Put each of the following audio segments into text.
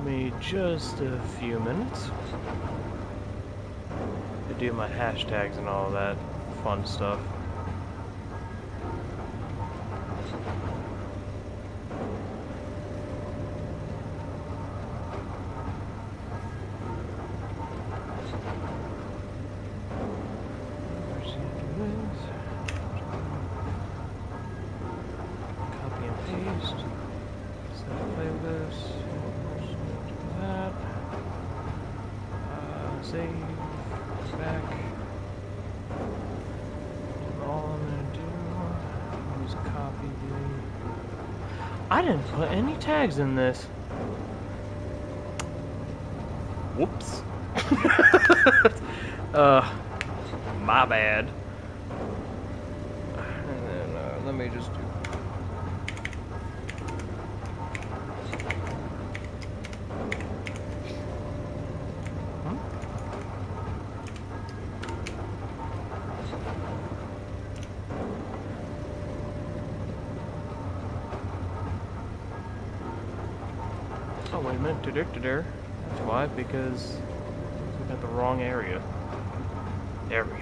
me just a few minutes to do my hashtags and all that fun stuff. Copy and paste. Set a playlist. Do that. Save. Back. All I'm gonna do is copy the. I didn't put any tags in this. Whoops. My bad. And then let me just do. Oh, wait a minute, there. That's why, because we got the wrong area. There we go.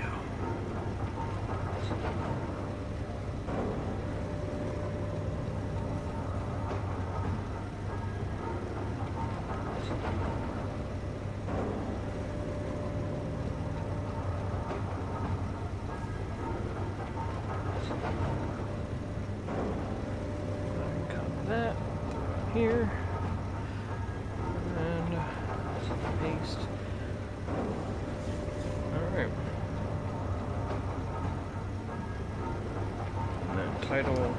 Copy that here. Paste. Alright. And then title.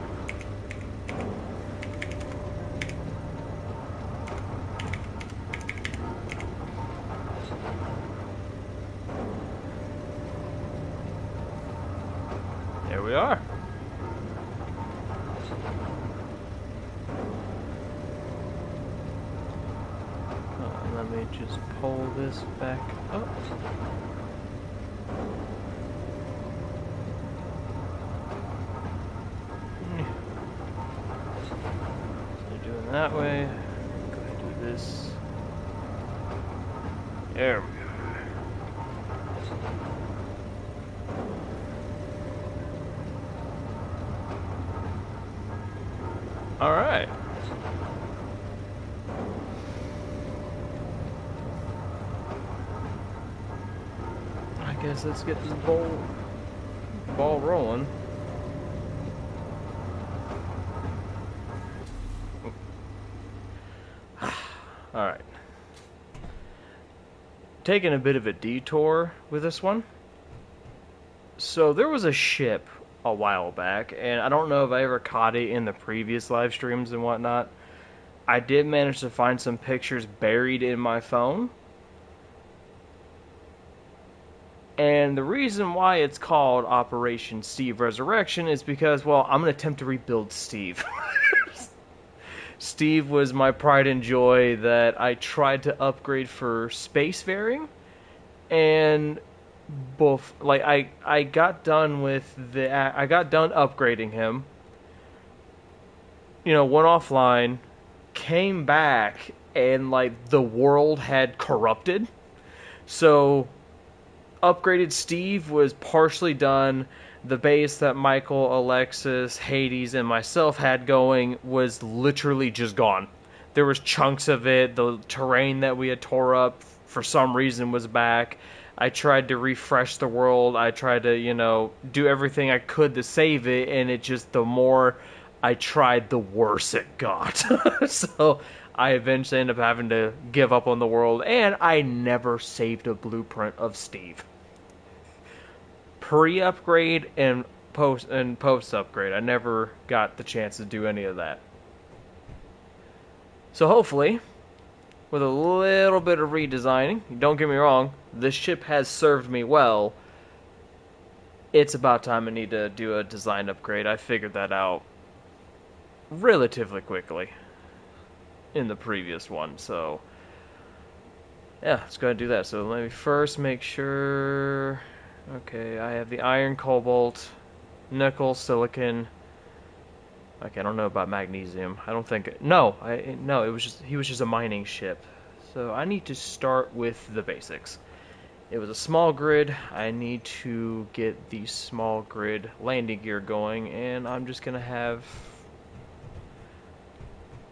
There we are. Let me just pull this back up. So doing that way. Go ahead and do this. There we go. All right. I guess let's get this ball rolling. All right. Taking a bit of a detour with this one. So there was a ship a while back, and I don't know if I ever caught it in the previous live streams and whatnot. I did manage to find some pictures buried in my phone. And the reason why it's called Operation S.T.E.V.E. Resurrection is because, well, I'm going to attempt to rebuild S.T.E.V.E. S.T.E.V.E. was my pride and joy that I tried to upgrade for spacefaring. And both, like, I got done with I got done upgrading him. You know, went offline, came back, and, like, the world had corrupted. So upgraded S.T.E.V.E. was partially done. The base that Michael, Alexis, Hades, and myself had going was literally just gone. There was chunks of it. The terrain that we had tore up for some reason was back. I tried to refresh the world. I tried to, you know, do everything I could to save it, and it just, the more I tried, the worse it got. So I eventually ended up having to give up on the world, and I never saved a blueprint of S.T.E.V.E. Pre-upgrade and post-upgrade. I never got the chance to do any of that. So hopefully, with a little bit of redesigning, don't get me wrong, this ship has served me well. It's about time I need to do a design upgrade. I figured that out relatively quickly in the previous one, so yeah, let's go ahead and do that. So let me first make sure. Okay, I have the iron, cobalt, nickel, silicon. Okay, I don't know about magnesium. I don't think no, it was just he was just a mining ship. So I need to start with the basics. It was a small grid. I need to get the small grid landing gear going, and I'm just gonna have...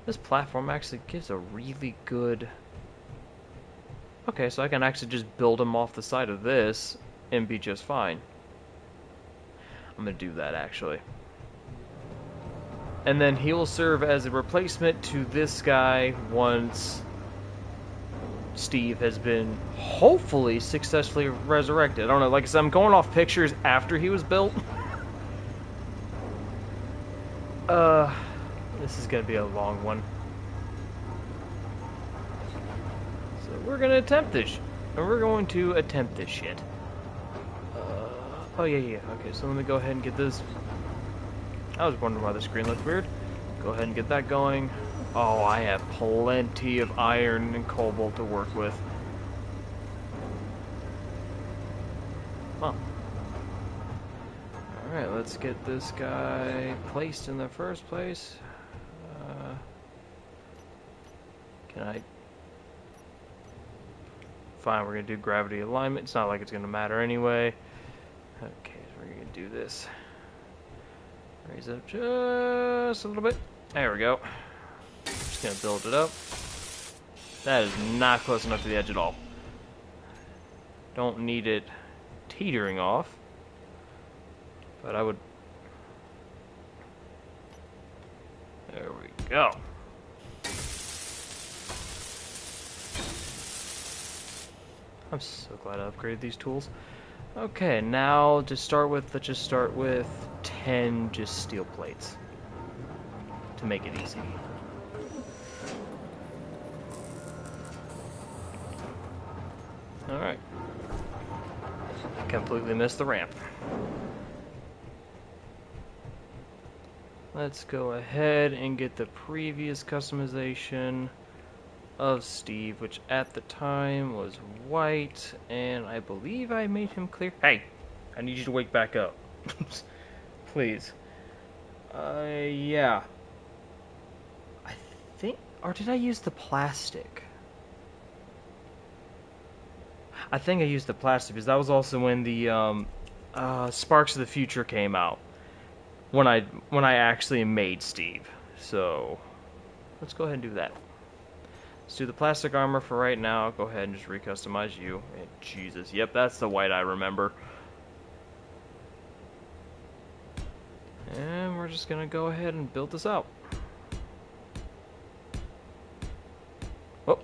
This platform actually gives a really good... Okay, so I can actually just build them off the side of this and be just fine. I'm gonna do that, actually. And then he will serve as a replacement to this guy once Steve has been hopefully successfully resurrected. I don't know, like I said, I'm going off pictures after he was built. This is gonna be a long one. So we're gonna attempt this, and we're going to attempt this shit. Oh yeah. Okay, so let me go ahead and get this. I was wondering why the screen looked weird. Go ahead and get that going. Oh, I have plenty of iron and cobalt to work with. Well. Alright, let's get this guy placed in the first place. Can I... Fine, we're going to do gravity alignment. It's not like it's going to matter anyway. Okay, so we're going to do this. Raise it up just a little bit. There we go. Just going to build it up. That is not close enough to the edge at all. Don't need it teetering off. But I would... There we go. I'm so glad I upgraded these tools. Okay, now to start with, let's just start with 10 just steel plates to make it easy. Alright. Completely missed the ramp. Let's go ahead and get the previous customization of Steve, which at the time was white, and I believe I made him clear. Hey, I need you to wake back up. Please. Yeah. I think, or did I use the plastic? I think I used the plastic because that was also when the Sparks of the Future came out. When I actually made Steve. So let's go ahead and do that. Let's do the plastic armor for right now. Go ahead and just recustomize you. And Jesus, yep, that's the white I remember. And we're just gonna go ahead and build this out. Oh,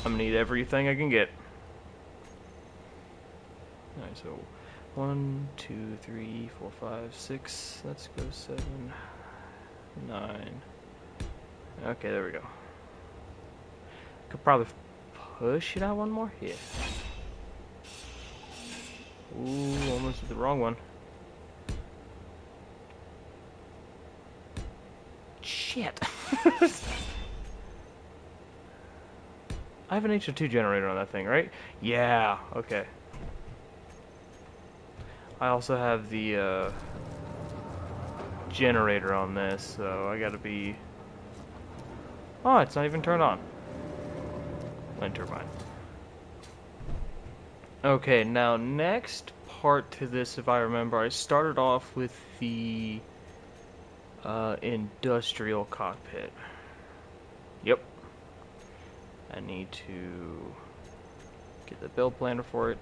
I'm gonna need everything I can get. Alright, so 1, 2, 3, 4, 5, 6. Let's go 7, 9. Okay, there we go. Could probably push it out one more. Yeah. Ooh, almost did the wrong one. Shit. I have an H2 generator on that thing, right? Yeah. Okay. I also have the generator on this, so I gotta be... Oh, it's not even turned on. Wind turbine. Okay, now next part to this, if I remember, I started off with the industrial cockpit. Yep. I need to get the build planner for it.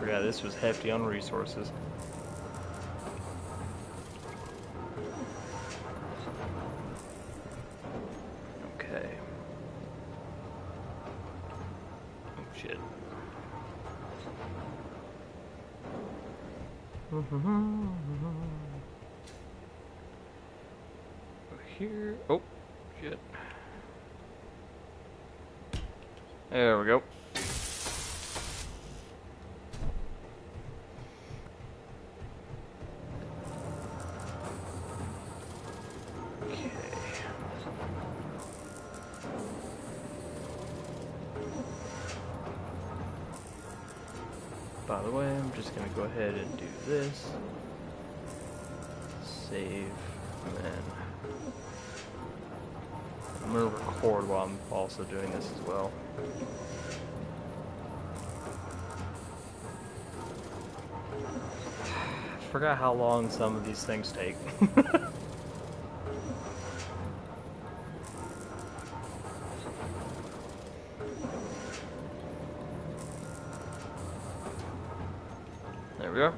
Yeah, this was hefty on resources. Okay. Oh shit. Here. Oh shit. There we go. by the way, I'm just going to go ahead and do this. Save, and then I'm going to record while I'm also doing this as well. I forgot how long some of these things take. There we go.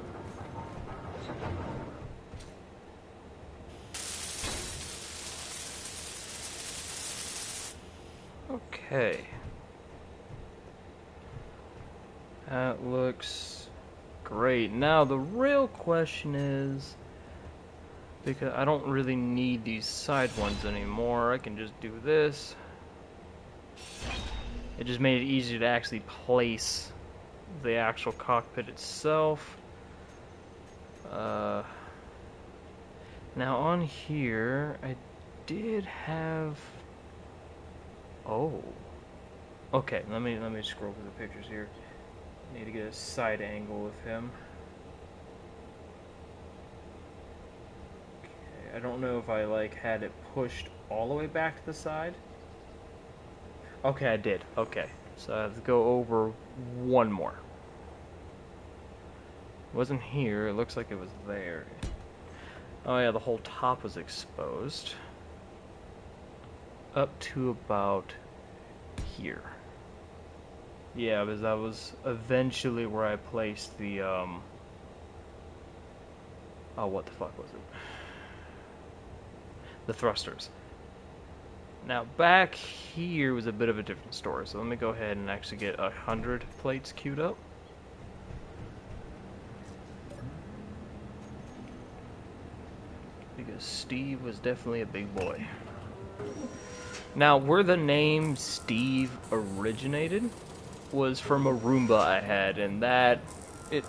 Okay. That looks great. Now the real question is, because I don't really need these side ones anymore, I can just do this. It just made it easier to actually place the actual cockpit itself. Now on here, I did have. Oh. Okay, let me scroll through the pictures here. Need to get a side angle with him. Okay, I don't know if I had it pushed all the way back to the side. Okay, I did. Okay, so I have to go over one more. It wasn't here. It looks like it was there. Oh yeah, the whole top was exposed. Up to about here. Yeah, because that was eventually where I placed the, oh, what the fuck was it? The thrusters. Now, back here was a bit of a different story, so let me go ahead and actually get 100 plates queued up. Because Steve was definitely a big boy. Now, where the name Steve originated was from a Roomba I had, and that it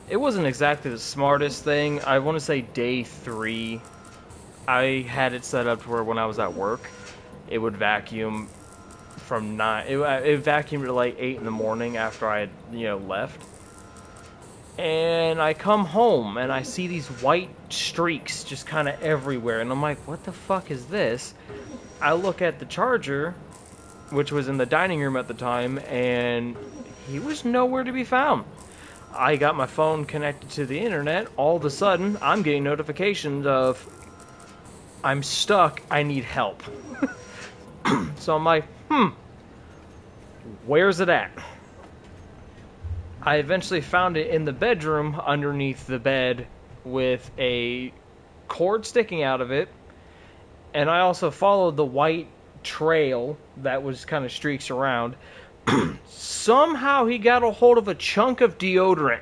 wasn't exactly the smartest thing. I want to say day 3, I had it set up to where when I was at work, it would vacuum from 9. It vacuumed at like 8 in the morning after I had left. And I come home and I see these white streaks just kind of everywhere, and I'm like, what the fuck is this? I look at the charger, which was in the dining room at the time, and he was nowhere to be found. I got my phone connected to the internet. All of a sudden, I'm getting notifications of, I'm stuck, I need help. So I'm like, where's it at? I eventually found it in the bedroom underneath the bed with a cord sticking out of it. And I also followed the white trail that was kind of streaks around. Somehow he got a hold of a chunk of deodorant.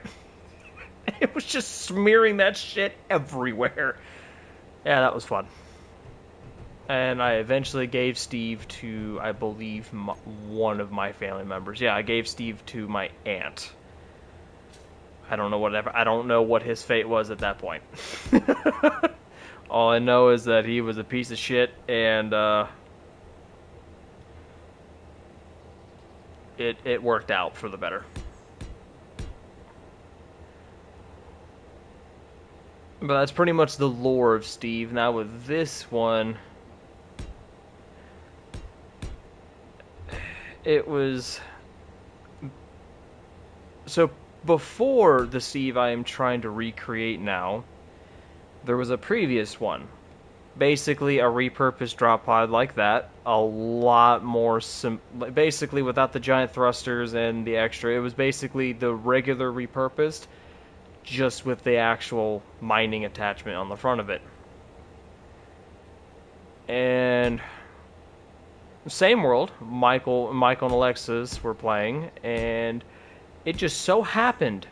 It was just smearing that shit everywhere. Yeah, that was fun. And I eventually gave Steve to, I believe, one of my family members. Yeah, I gave Steve to my aunt. I don't know what his fate was at that point. All I know is that he was a piece of shit, and it worked out for the better. But that's pretty much the lore of Steve. Now with this one, it was... So before the Steve I am trying to recreate now, there was a previous one. Basically a repurposed drop pod like that. A lot more basically without the giant thrusters and the extra. It was basically the regular repurposed, just with the actual mining attachment on the front of it. And same world, Michael and Alexis were playing, and it just so happened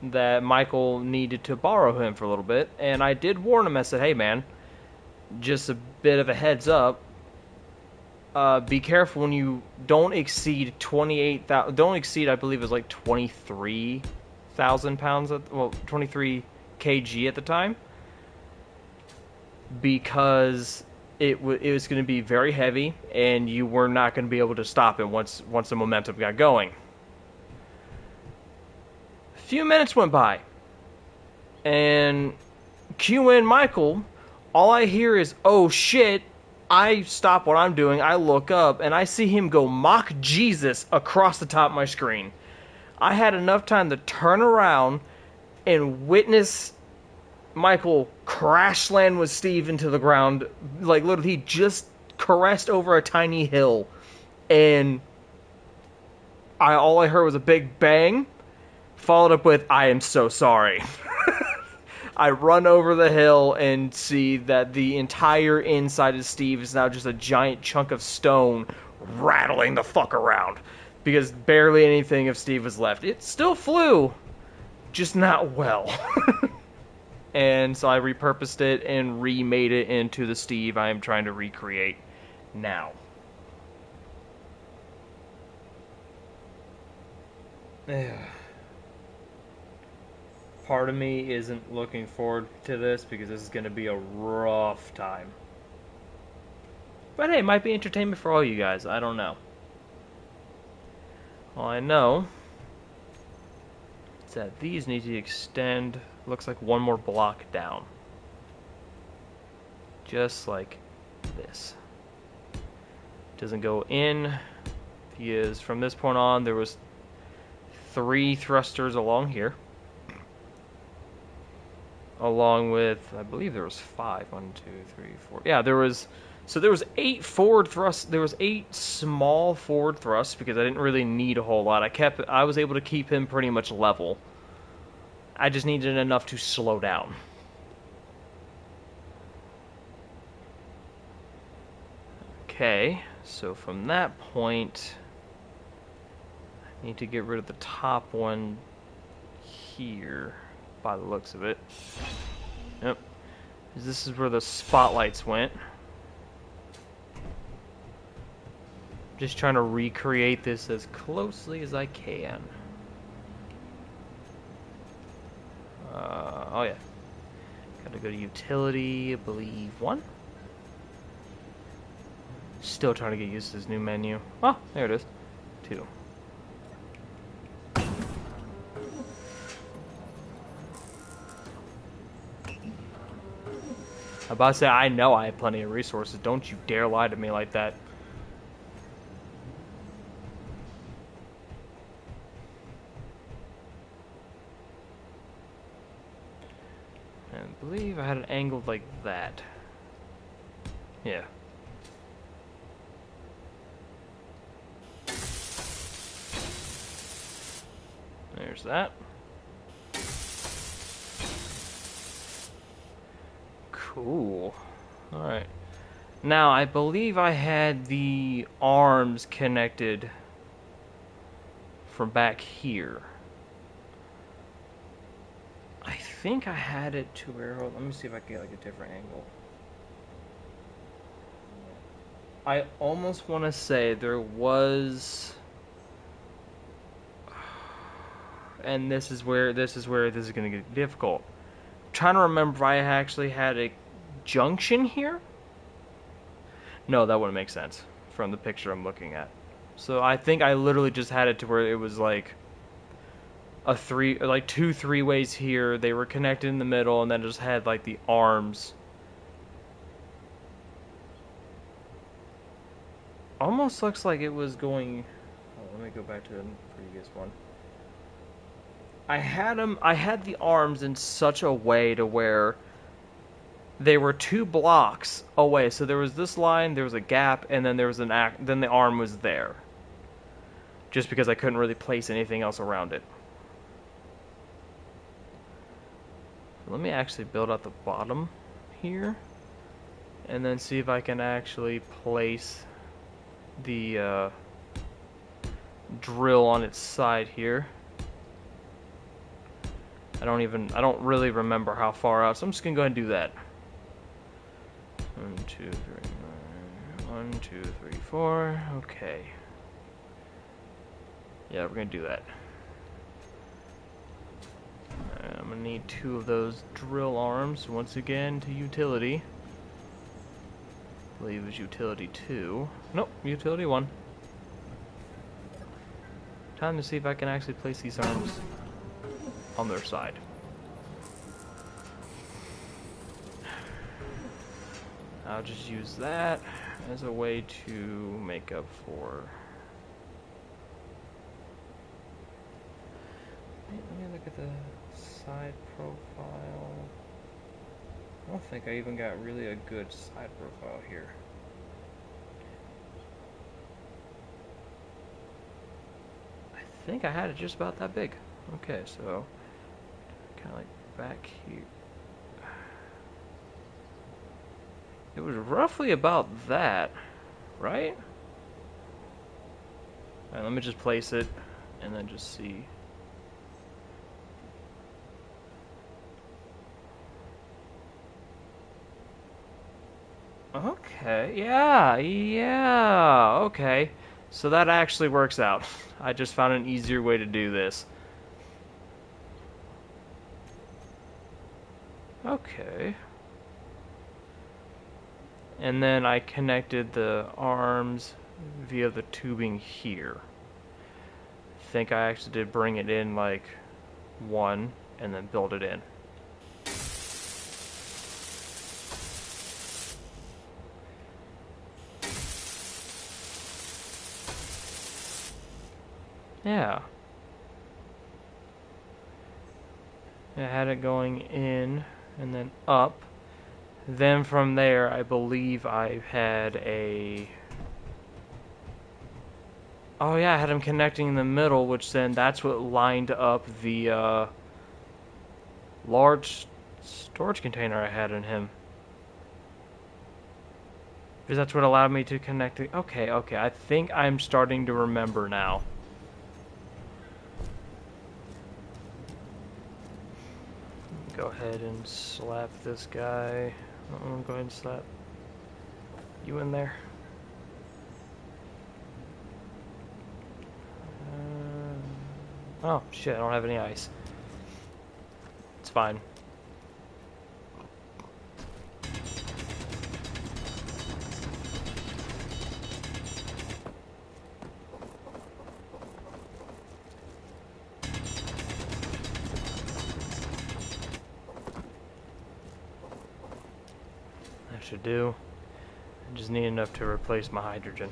that Michael needed to borrow him for a little bit, and I did warn him. I said, hey man, just a bit of a heads up, be careful when you don't exceed 28,000, don't exceed, I believe it was like 23,000 pounds, 23 kg at the time, because it was going to be very heavy, and you were not going to be able to stop it once the momentum got going. Few minutes went by, and cue in Michael. All I hear is, "Oh shit." I stop what I'm doing, I look up, and I see him go mock Jesus across the top of my screen. I had enough time to turn around and witness Michael crash land with Steve into the ground. Like, literally, he just caressed over a tiny hill, and all I heard was a big bang, followed up with, "I am so sorry." I run over the hill and see that the entire inside of Steve is now just a giant chunk of stone rattling the fuck around. Because barely anything of Steve was left. It still flew, just not well. And so I repurposed it and remade it into the Steve I am trying to recreate now. Part of me isn't looking forward to this because this is going to be a rough time. But hey, it might be entertainment for all you guys. I don't know. All I know is that these need to extend, looks like one more block down. Just like this. Doesn't go in. Because from this point on, there was 3 thrusters along here. Along with, I believe there was 5. 1, 2, 3, 4. Yeah, there was 8 forward thrusts. There was 8 small forward thrusts because I didn't really need a whole lot. I was able to keep him pretty much level. I just needed enough to slow down. Okay, so from that point, I need to get rid of the top one here. By the looks of it. Yep. This is where the spotlights went. Just trying to recreate this as closely as I can. Oh yeah. Gotta go to utility, I believe 1. Still trying to get used to this new menu. Oh, there it is. 2. I'm about to say, I know I have plenty of resources. Don't you dare lie to me like that. And I believe I had it angled like that. Yeah. There's that. Cool. Alright. Now, I believe I had the arms connected from back here. I think I had it to where... Let me see if I can get like a different angle. I almost want to say there was... And this is where this is going to get difficult. I'm trying to remember if I actually had a junction here. No, that wouldn't make sense from the picture I'm looking at. So I think I literally just had it to where it was like two three-ways here. They were connected in the middle, and then just had like the arms. Almost looks like it was going. Oh, let me go back to the previous one. I had the arms in such a way to where they were 2 blocks away. So there was this line, there was a gap, and then there was then the arm was there. Just because I couldn't really place anything else around it. Let me actually build out the bottom here, and then see if I can actually place the drill on its side here. I don't really remember how far out, so I'm just gonna go ahead and do that. 1, 2, 3, 1, 2, 3, 4. Okay. Yeah, we're gonna do that. I'm gonna need 2 of those drill arms once again to utility. I believe it was utility 2. Nope, utility 1. Time to see if I can actually place these arms. on their side. I'll just use that as a way to make up for... Let me look at the side profile. I don't think I even got really a good side profile here. I think I had it just about that big. Okay, so kind of like back here. It was roughly about that, right? Alright, let me just place it and then just see. Okay, yeah, okay. So that actually works out. I just found an easier way to do this. Okay. And then I connected the arms via the tubing here. I think I actually did bring it in like one and then build it in. Yeah. I had it going in and then up. Then from there, I believe I had a... Oh yeah, I had him connecting in the middle, which then that's what lined up the large storage container I had in him. Because that's what allowed me to connect it. Okay, I think I'm starting to remember now. Go ahead and slap this guy. Go ahead and slap you in there. Oh, shit, I don't have any ice. It's fine. That should do. I just need enough to replace my hydrogen.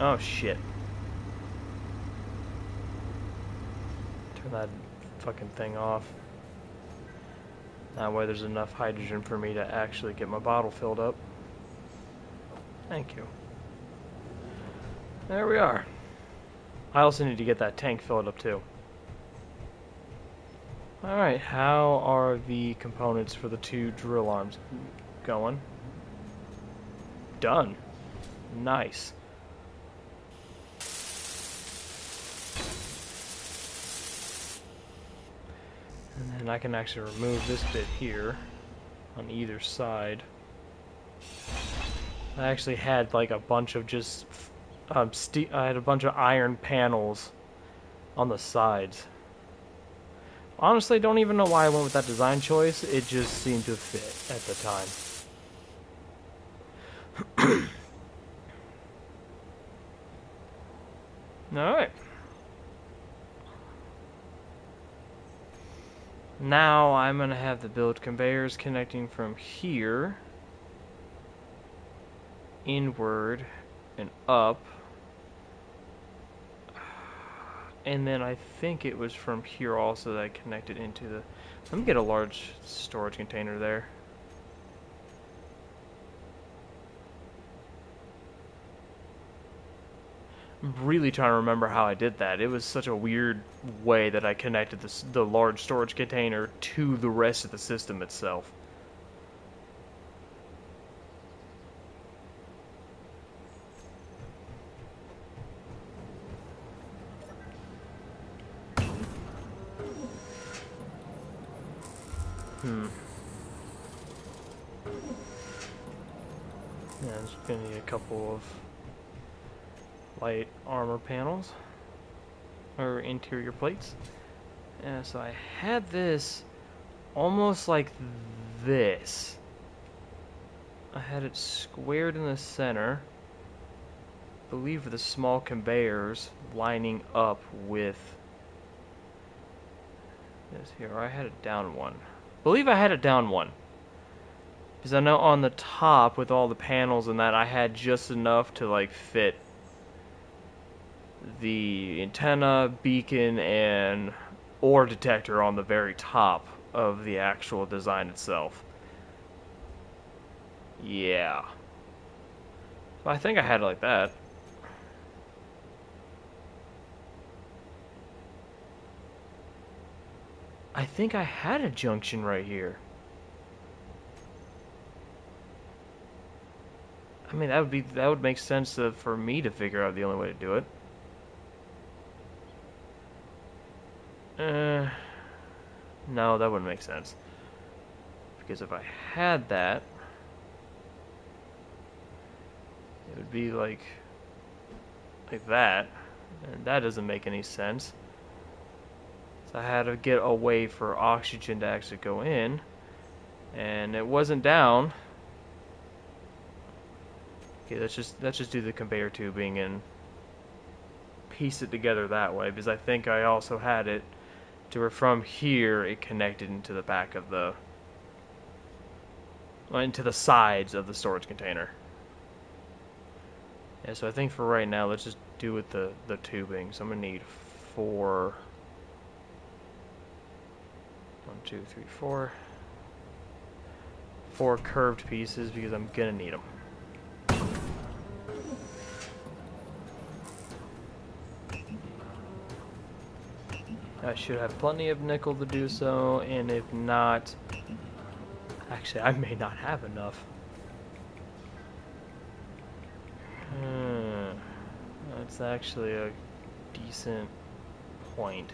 Oh, shit. Turn that fucking thing off. That way there's enough hydrogen for me to actually get my bottle filled up. Thank you. There we are. I also need to get that tank filled up too. Alright, how are the components for the 2 drill arms going? Done. Nice. And then I can actually remove this bit here on either side. I actually had like a bunch of just I had a bunch of iron panels on the sides. Honestly, don't even know why I went with that design choice. It just seemed to fit at the time. Alright. Now I'm going to have the build conveyors connecting from here inward and up. And then I think it was from here also that I connected into the... Let me get a large storage container there. I'm really trying to remember how I did that. It was such a weird way that I connected the large storage container to the rest of the system itself. Yeah, I'm just gonna need a couple of light armor panels or interior plates. Yeah, so I had this almost like this. I had it squared in the center, believe the small conveyors lining up with this here. I had it down one. I believe I had it down one. Because I know on the top with all the panels and that I had just enough to like fit the antenna, beacon, and ore detector on the very top of the actual design itself. Yeah. So I think I had it like that. I think I had a junction right here. I mean, that would make sense for me to figure out the only way to do it. No, that wouldn't make sense. Because if I had that, it would be like that, and that doesn't make any sense. So I had to get a way for oxygen to actually go in, and it wasn't down. Okay, let's just do the conveyor tubing and piece it together that way, because I think I also had it to where from here it connected into the back of the into the sides of the storage container. Yeah, so I think for right now, let's just do with the tubing. So I'm gonna need 4. 1, 2, 3, 4. 4 curved pieces because I'm gonna need them. I should have plenty of nickel to do so, and if not, actually I may not have enough. That's actually a decent point.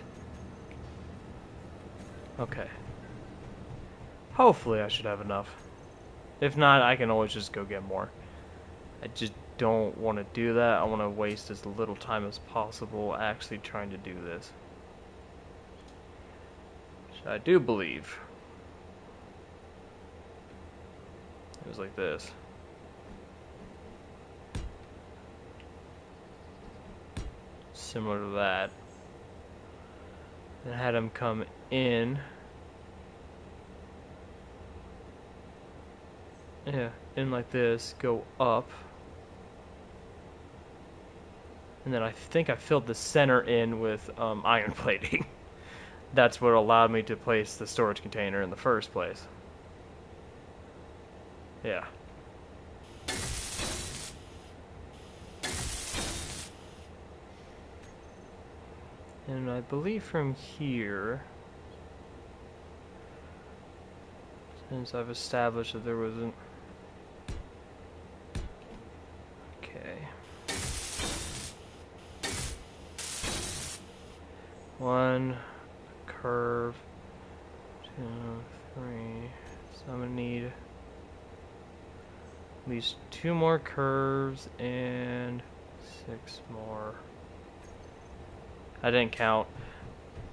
Okay. Hopefully I should have enough. If not, I can always just go get more. I just don't want to do that. I want to waste as little time as possible actually trying to do this. Which I do believe it was like this. Similar to that. And I had him come in. Yeah, in like this, go up. And then I think I filled the center in with iron plating. That's what allowed me to place the storage container in the first place. Yeah. And I believe from here, since I've established that there wasn't... Okay. 1 curve, 2, 3. So I'm gonna need at least 2 more curves and 6 more. I didn't count.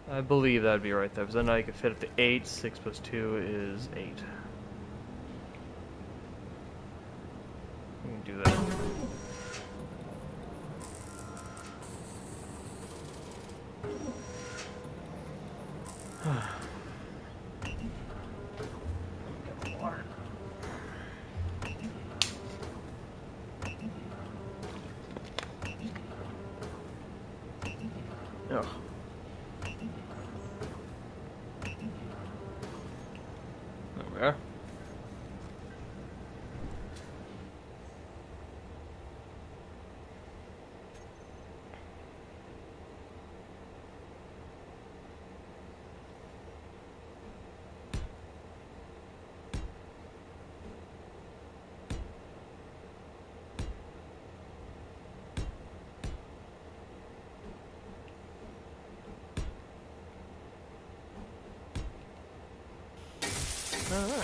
I believe that'd be right there, because I know I could fit up to 8. 6 plus 2 is 8. We can do that. Ugh. There. Alright.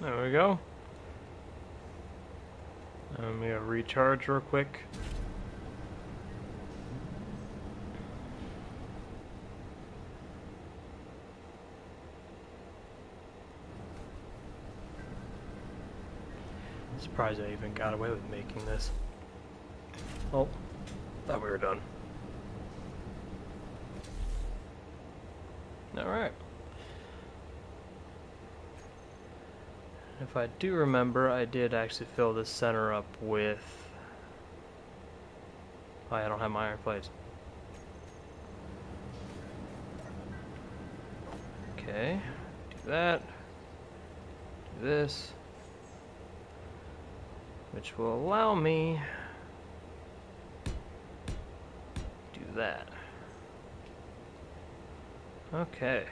There we go. I'm gonna recharge real quick. Surprised I even got away with making this. Oh, thought we were done. Alright. If I do remember, I did actually fill this center up with... Oh, I don't have my iron plates. Okay, do that. Do this. Which will allow me to do that. Okay.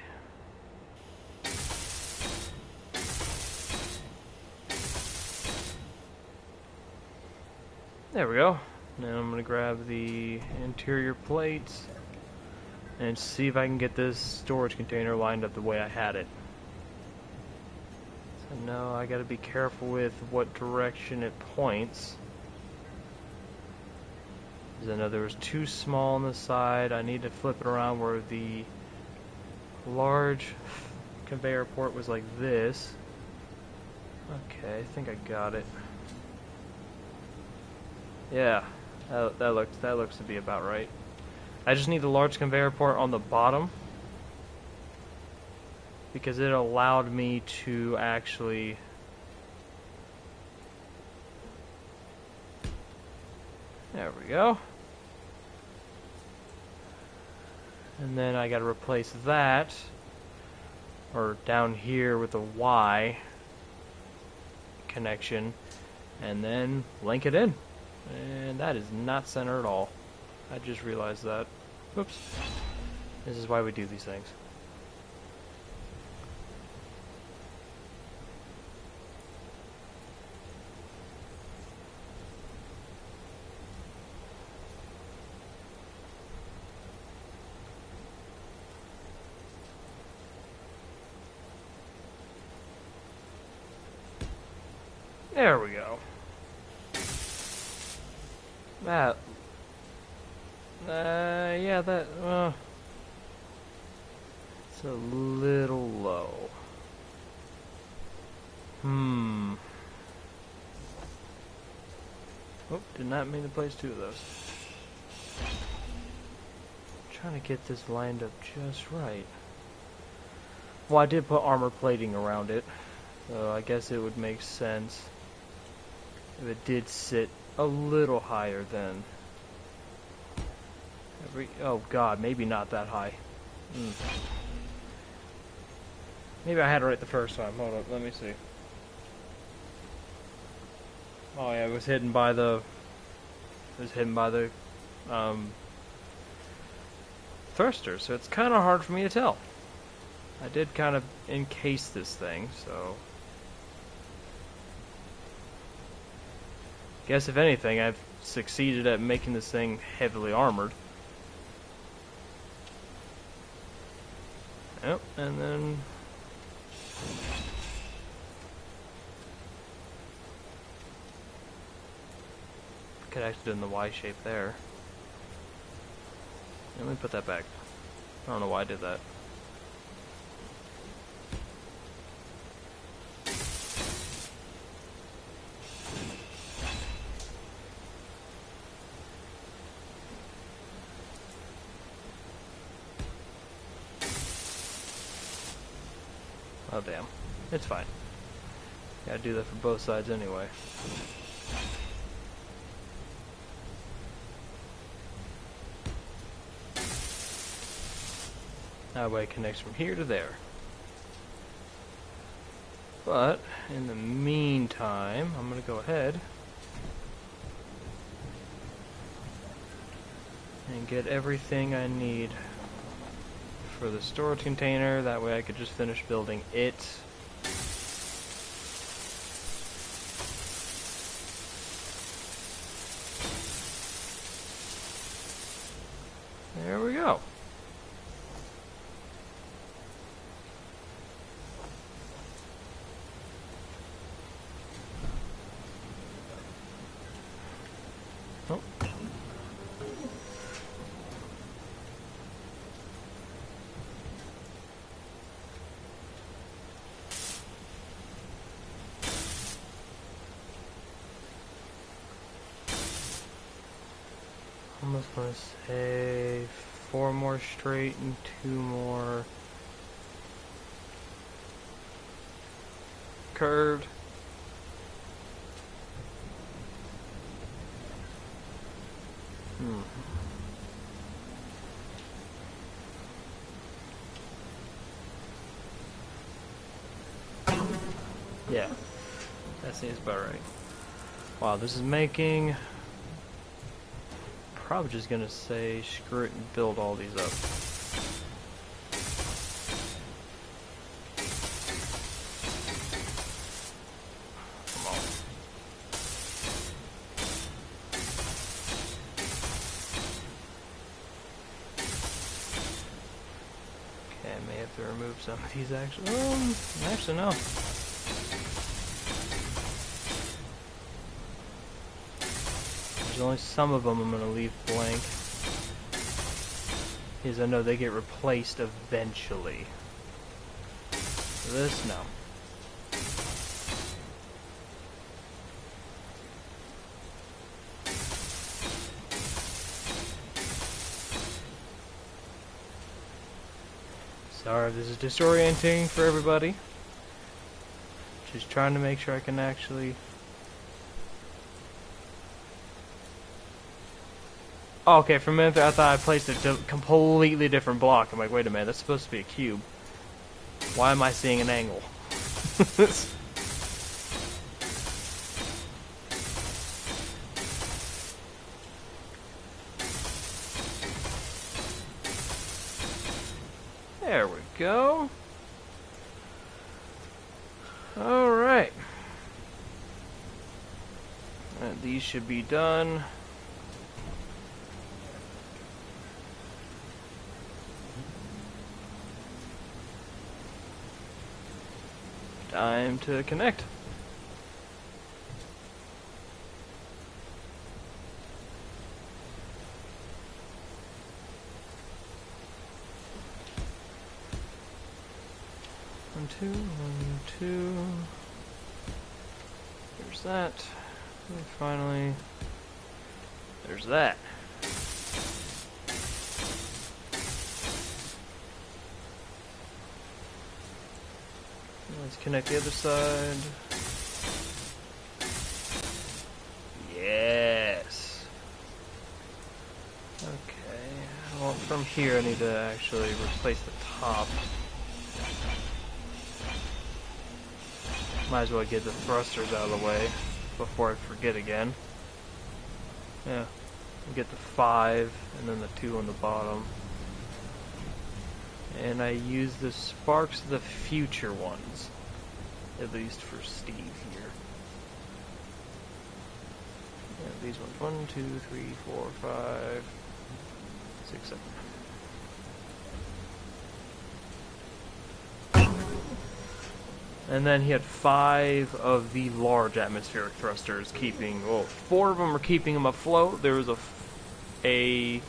There we go. Now I'm going to grab the interior plates and see if I can get this storage container lined up the way I had it. So now I got to be careful with what direction it points. Because I know there was too small on the side. I need to flip it around where the large conveyor port was like this. Okay, I think I got it. Yeah, that looks to be about right. I just need the large conveyor port on the bottom because it allowed me to actually there we go. And then I got to replace that or down here with a Y connection and then link it in. And that is not center at all. I just realized that. Oops. This is why we do these things. There we go. That, yeah, that, it's a little low. Oh, did not mean to place two of those. Trying to get this lined up just right. Well, I did put armor plating around it, so I guess it would make sense if it did sit a little higher than oh god, maybe not that high. Maybe I had it right the first time. Hold up, let me see. Oh yeah, it was hidden by the thruster, so it's kind of hard for me to tell. I did kind of encase this thing, so guess if anything, I've succeeded at making this thing heavily armored. Yep, and then could actually do it in the Y shape there. Let me put that back. I don't know why I did that. Oh damn, it's fine. Gotta do that for both sides anyway. That way it connects from here to there. But, in the meantime, I'm gonna go ahead and get everything I need for the storage container. That way I could just finish building it. There we go. Oh. I'm just gonna say 4 more straight and 2 more curved. Yeah, that seems about right. Wow, this is making... Probably just gonna say screw it and build all these up. Come on. Okay, I may have to remove some of these actually. Actually no. There's only some of them I'm going to leave blank, because I know they get replaced eventually. This, no. Sorry if this is disorienting for everybody. Just trying to make sure I can actually... Oh, okay, for a minute there I thought I placed a completely different block. I'm like, wait a minute, that's supposed to be a cube. Why am I seeing an angle? There we go. Alright. These should be done. Time to connect. One, two. There's that. And finally, there's that. Let's connect the other side. Yes. Okay. Well, from here I need to actually replace the top. Might as well get the thrusters out of the way before I forget again. Yeah. Get the 5 and then the 2 on the bottom. And I use the sparks of the future ones, at least for Steve here. Yeah, these ones, 1, 2, 3, 4, 5, 6, 7. And then he had 5 of the large atmospheric thrusters keeping, well, 4 of them are keeping him afloat. There was a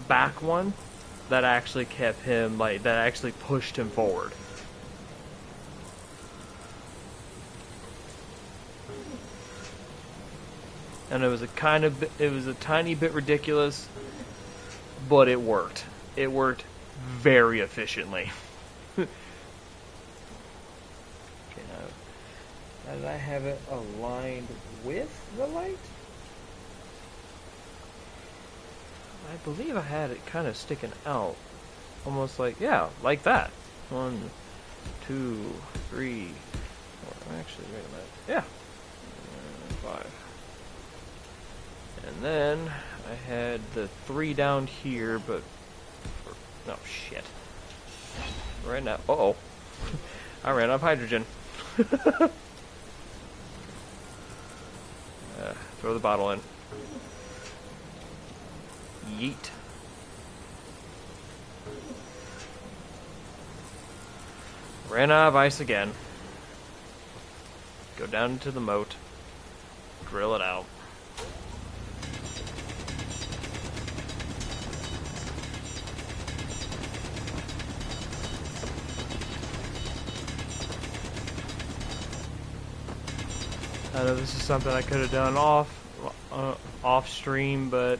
back one that actually kept him, like, that actually pushed him forward. And it was a tiny bit ridiculous, but it worked. It worked very efficiently. Okay, now did I have it aligned with the light? I believe I had it kind of sticking out. Almost like, yeah, like that. 1, 2, 3, 4. Actually, wait a minute. Yeah. 5. And then I had the 3 down here, but... oh, shit. Right now... uh-oh. I ran out of hydrogen. Throw the bottle in. Yeet. Ran out of ice again. Go down into the moat. Drill it out. I know this is something I could have done off off stream, but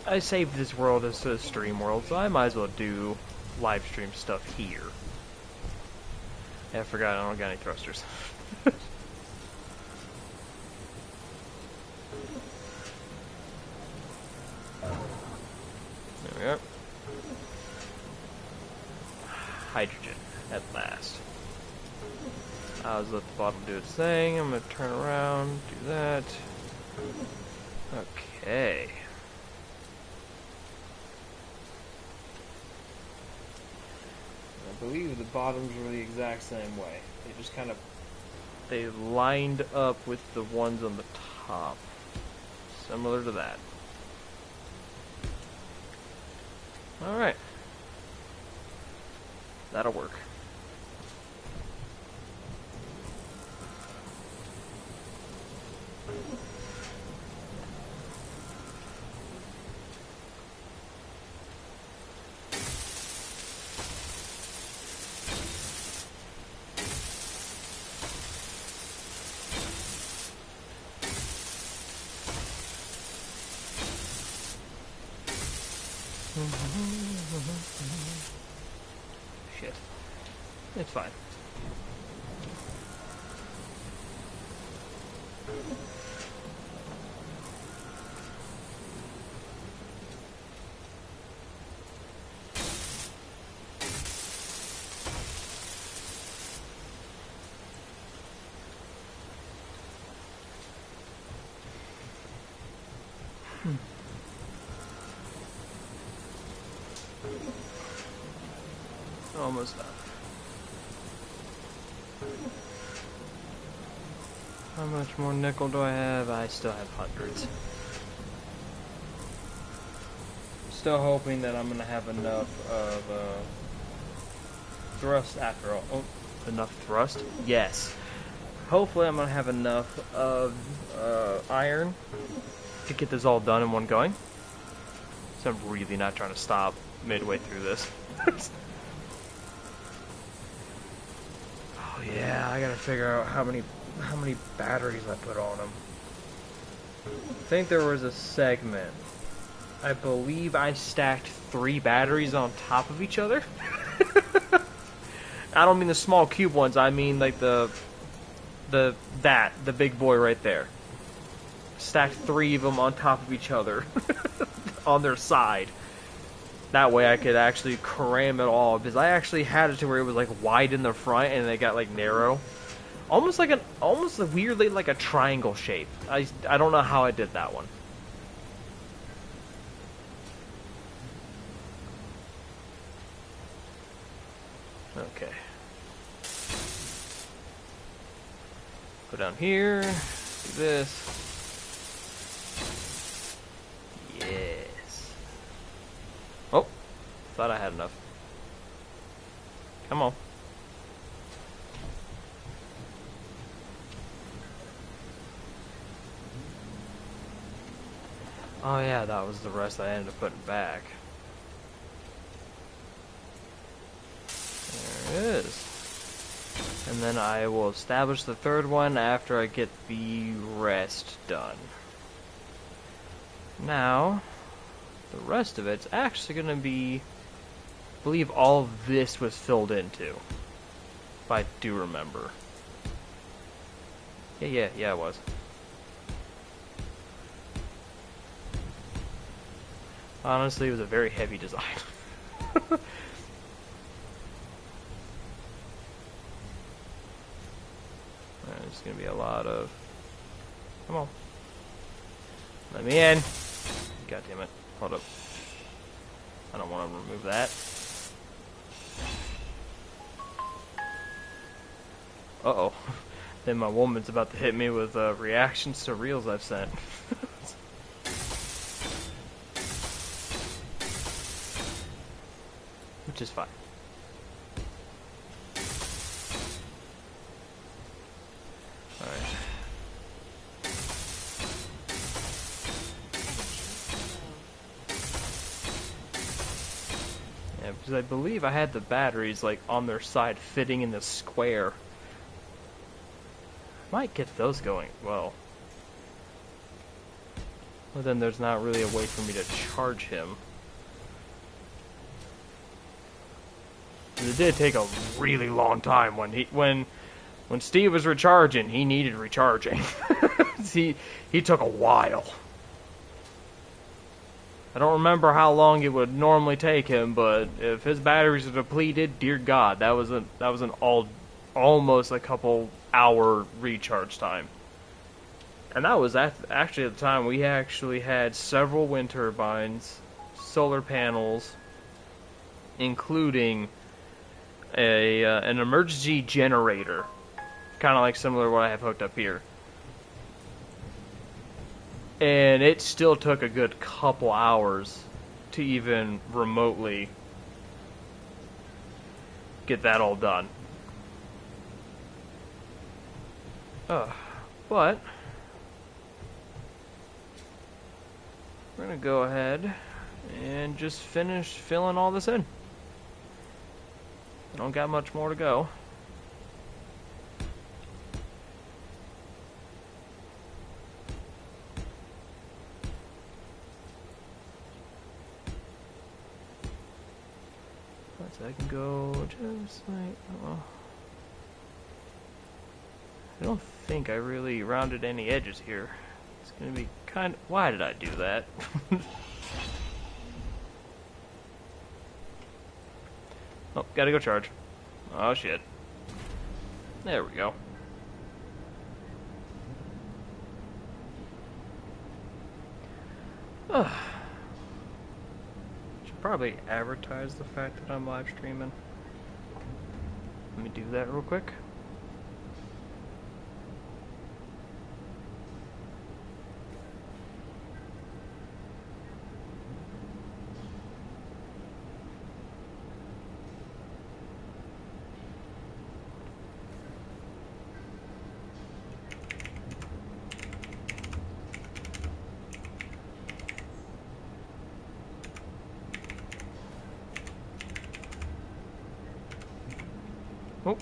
I saved this world as a stream world, so I might as well do live stream stuff here. Yeah, I forgot I don't got any thrusters. There we go. Hydrogen, at last. I was let the bottom do its thing. I'm gonna turn around, do that. Okay. I believe the bottoms were the exact same way. They just kind of, they lined up with the ones on the top. Similar to that. Alright. That'll work. Shit. It's fine. Almost done. How much more nickel do I have? I still have hundreds. Still hoping that I'm gonna have enough of thrust after all. Oh, enough thrust? Yes. Hopefully I'm gonna have enough of iron to get this all done in one going. So I'm really not trying to stop midway through this. Oh yeah, I gotta figure out how many batteries I put on them. I think there was a segment. I believe I stacked 3 batteries on top of each other. I don't mean the small cube ones. I mean like the big boy right there. Stacked 3 of them on top of each other on their side. That way I could actually cram it all, because I actually had it to where it was like wide in the front and they got like narrow. Almost weirdly like a triangle shape. I don't know how I did that one. Okay. Go down here, do this. Yes. Oh, thought I had enough. Come on. Oh yeah, that was the rest I ended up putting back. There it is. And then I will establish the third one after I get the rest done. Now, the rest of it's actually going to be, I believe all of this was filled into, if I do remember. Yeah, it was. Honestly, it was a very heavy design. There's going to be a lot of... Come on. Let me in. God damn it. Hold up. I don't want to remove that. Uh-oh. Then my woman's about to hit me with reactions to reels I've sent. Which is fine. Alright. Yeah, because I believe I had the batteries like on their side fitting in the square. Might get those going well. But then there's not really a way for me to charge him. It did take a really long time when Steve was recharging. He needed recharging. he took a while. I don't remember how long it would normally take him, but if his batteries are depleted, dear God, that was an almost a couple hour recharge time. And that was actually at the time we actually had several wind turbines, solar panels, including an emergency generator, kind of like similar to what I have hooked up here. And it still took a good couple hours to even remotely get that all done. But we're gonna go ahead and just finish filling all this in. I don't got much more to go. So I can go just like, oh. I don't think I really rounded any edges here. It's gonna be kind of, why did I do that? Oh, gotta go charge. Oh shit. There we go. Should probably advertise the fact that I'm live streaming. Let me do that real quick. Oh.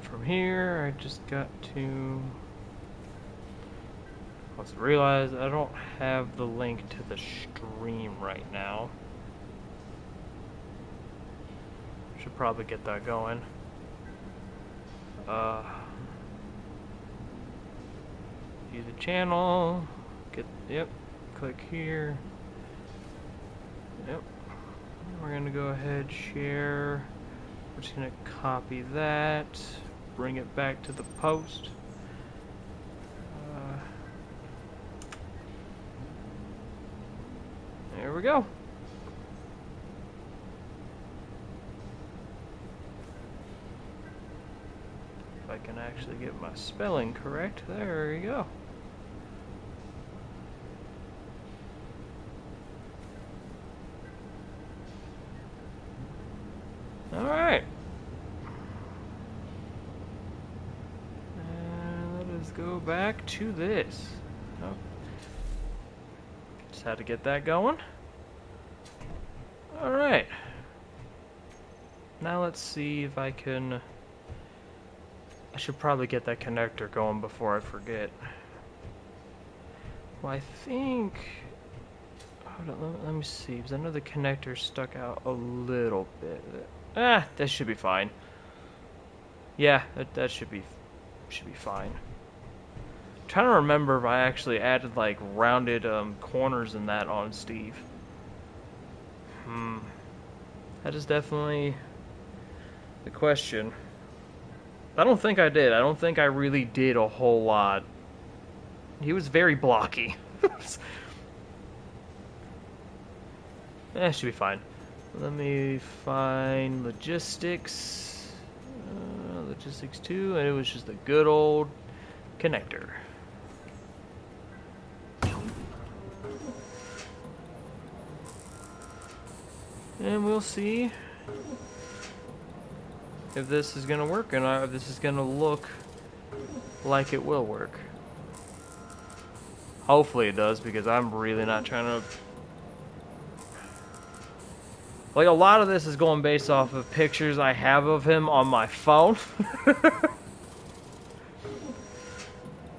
From here, I just got to let's realize I don't have the link to the stream right now. Should probably get that going. View the channel. Click here. Yep. We're gonna go ahead, share. We're just gonna copy that. Bring it back to the post. There we go. If I can actually get my spelling correct, there you go. Alright. Let's go back to this. Oh. Just had to get that going. Alright. Now let's see if I can... I should probably get that connector going before I forget. Well, I think... Hold on, let me see, because I know the connector stuck out a little bit. That should be fine. Yeah, that should be fine. I'm trying to remember if I actually added like rounded corners in that on S.T.E.V.E. That is definitely the question. I don't think I did. I don't think I really did a whole lot. He was very blocky. Should be fine. Let me find logistics. Logistics 2, and it was just a good old connector. And we'll see if this is going to work or not, if this is going to look like it will work. Hopefully it does, because I'm really not trying to... Like, a lot of this is going based off of pictures I have of him on my phone.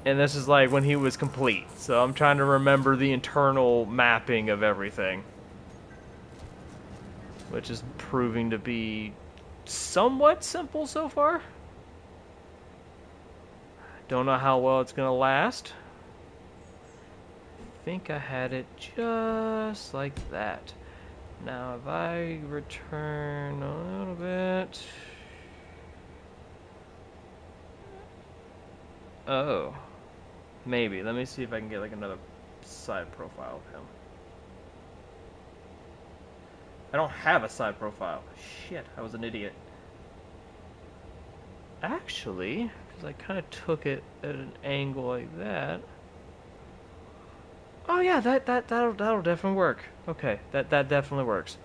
And this is like when he was complete. So I'm trying to remember the internal mapping of everything, which is proving to be somewhat simple so far. Don't know how well it's gonna last. I think I had it just like that. Now if I return a little bit... Oh. Maybe. Let me see if I can get like another side profile of him. I don't have a side profile. Shit, I was an idiot. Actually, because I kind of took it at an angle like that. Oh yeah, that'll definitely work. Okay, that definitely works.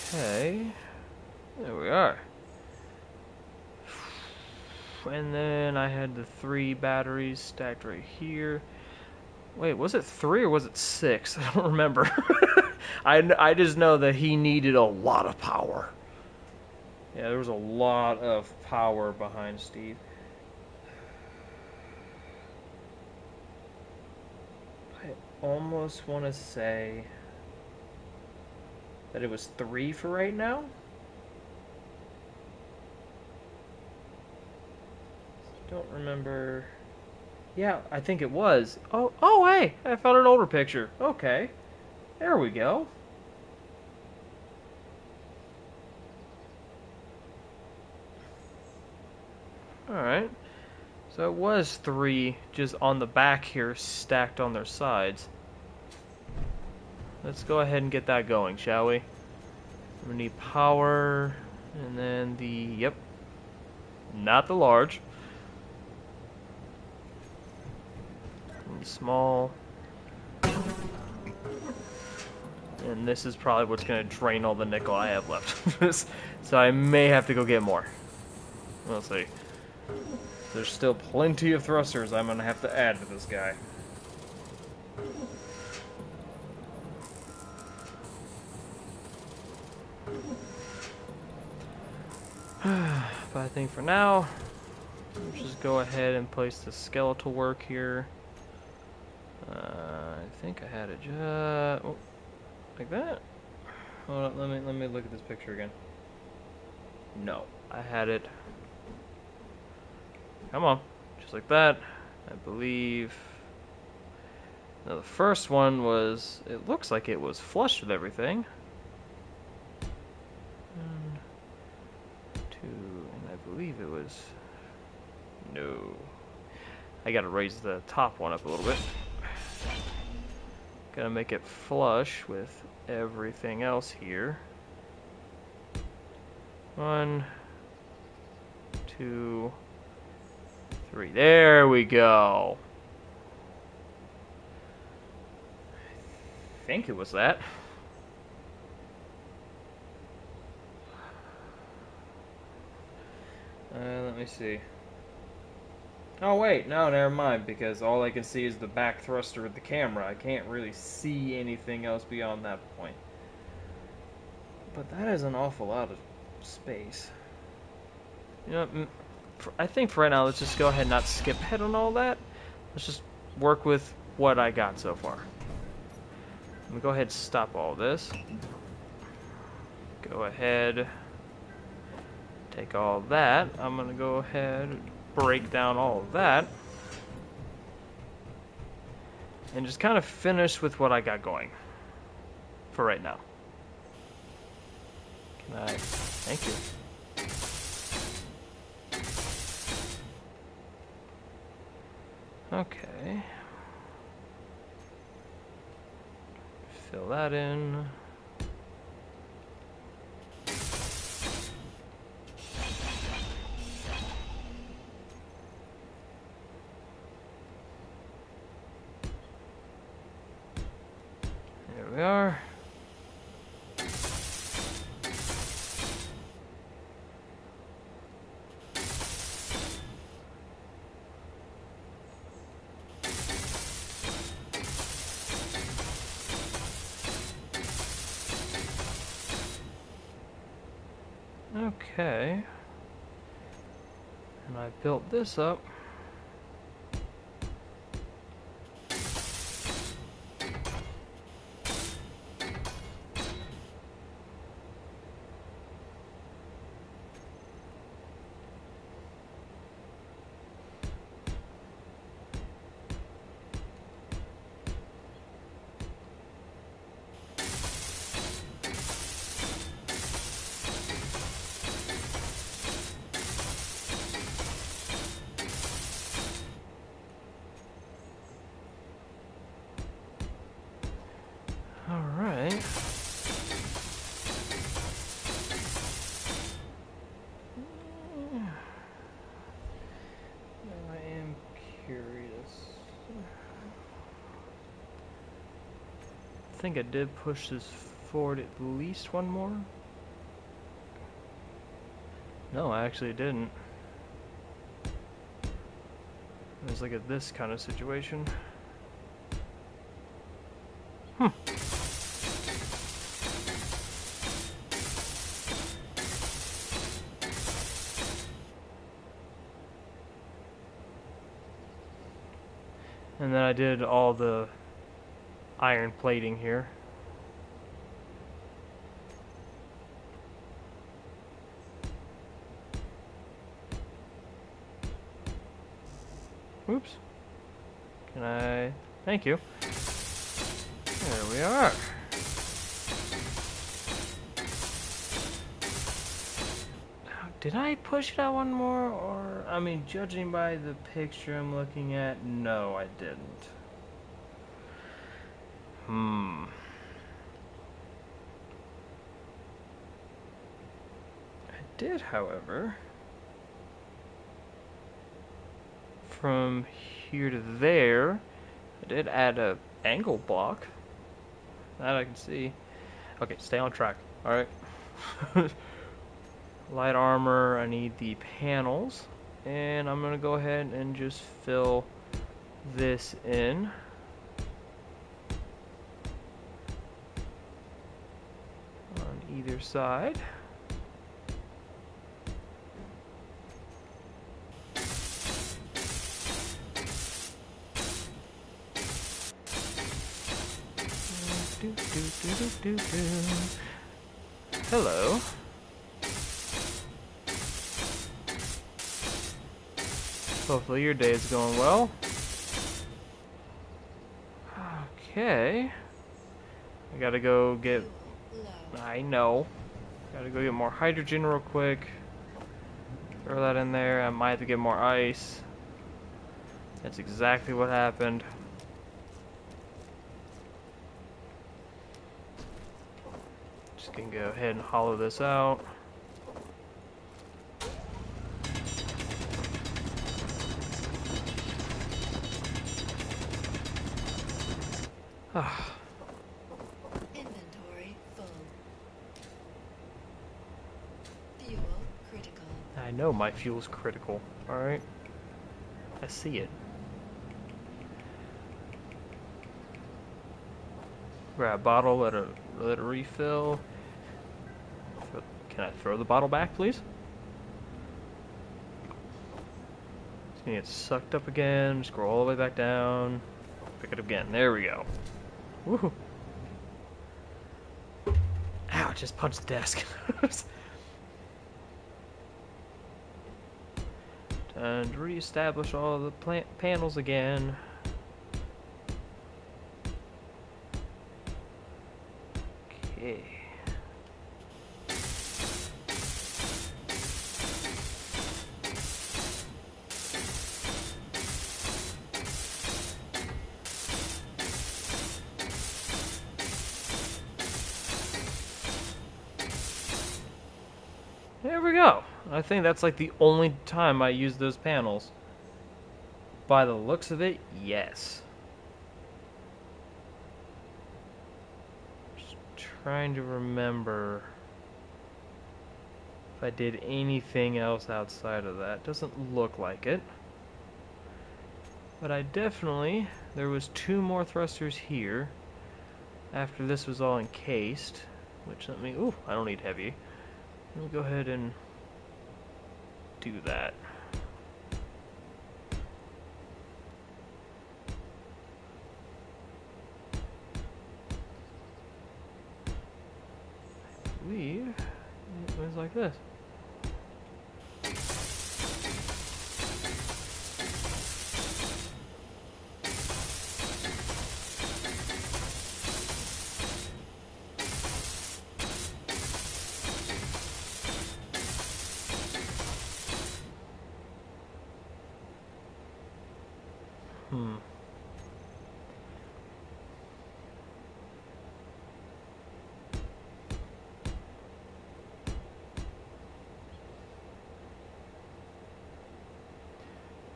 Okay, there we are. And then I had the 3 batteries stacked right here. Wait, was it 3 or was it 6? I don't remember. I just know that he needed a lot of power. Yeah, there was a lot of power behind Steve. I almost want to say that it was 3 for right now. Don't remember. Yeah, I think it was. Oh, hey, I found an older picture. Okay, there we go. Alright, so it was 3 just on the back here, stacked on their sides. Let's go ahead and get that going, shall we? We need power, and then the, yep, not the large. And small. And this is probably what's going to drain all the nickel I have left. So I may have to go get more. We'll see. There's still plenty of thrusters I'm going to have to add to this guy. But I think for now, let's just go ahead and place the skeletal work here. I think I had it just like that. Hold on, let me look at this picture again. No, I had it. Come on, just like that. I believe. Now the first one was. It looks like it was flush with everything. 1, 2, and I believe it was. No. I gotta raise the top one up a little bit. Gotta make it flush with everything else here. 1, 2, 3. There we go. I think it was that. Let me see. Oh wait, no, never mind, because all I can see is the back thruster of the camera. I can't really see anything else beyond that point. But that is an awful lot of space. You know, I think for right now, let's just go ahead and not skip ahead on all that. Let's just work with what I got so far. Let me go ahead and stop all this. Go ahead, take all that. I'm going to go ahead and break down all of that. And just kind of finish with what I got going. for right now. Can I? Thank you. Okay. Fill that in. There we are. Okay. And I built this up. Alright. Now I am curious. I think I did push this forward at least one more. No, I actually didn't. It was like a this kind of situation. And then I did all the iron plating here. Oops. Can I? Thank you. There we are. Did I push it out one more, or, I mean, judging by the picture I'm looking at, no, I didn't. I did, however, from here to there, I did add a angle block. That I can see. Okay, stay on track. Alright. Light armor, I need the panels. And I'm gonna go ahead and just fill this in. On either side. Hello. Hopefully your day is going well. Okay. I gotta go get... I know. Gotta go get more hydrogen real quick. Throw that in there. I might have to get more ice. That's exactly what happened. Just gonna go ahead and hollow this out. Inventory full. Fuel critical. I know my fuel's critical. Alright. I see it. Grab a bottle, let it refill. Can I throw the bottle back, please? It's gonna get sucked up again. Scroll all the way back down. Pick it up again. There we go. Woohoo! Ow! Just punched the desk. And reestablish all the panels again. Okay. There we go. I think that's like the only time I use those panels. By the looks of it, yes. Just trying to remember if I did anything else outside of that. Doesn't look like it. But I definitely, there was 2 more thrusters here after this was all encased, which let me, ooh, I don't need heavy. Let me go ahead and do that. I believe it was like this.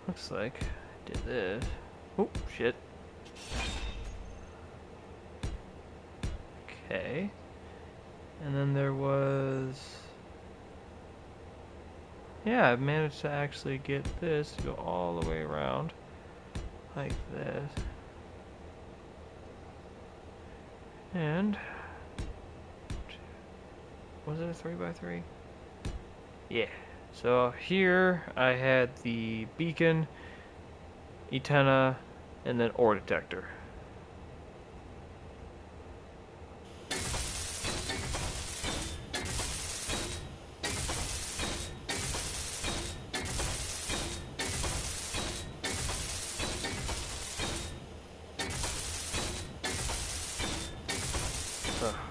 Looks like I did this. Oh, shit. Okay. And then there was... Yeah, I managed to actually get this to go all the way around. Like this. And... Was it a 3x3? Yeah. So here I had the beacon, antenna, and then ore detector.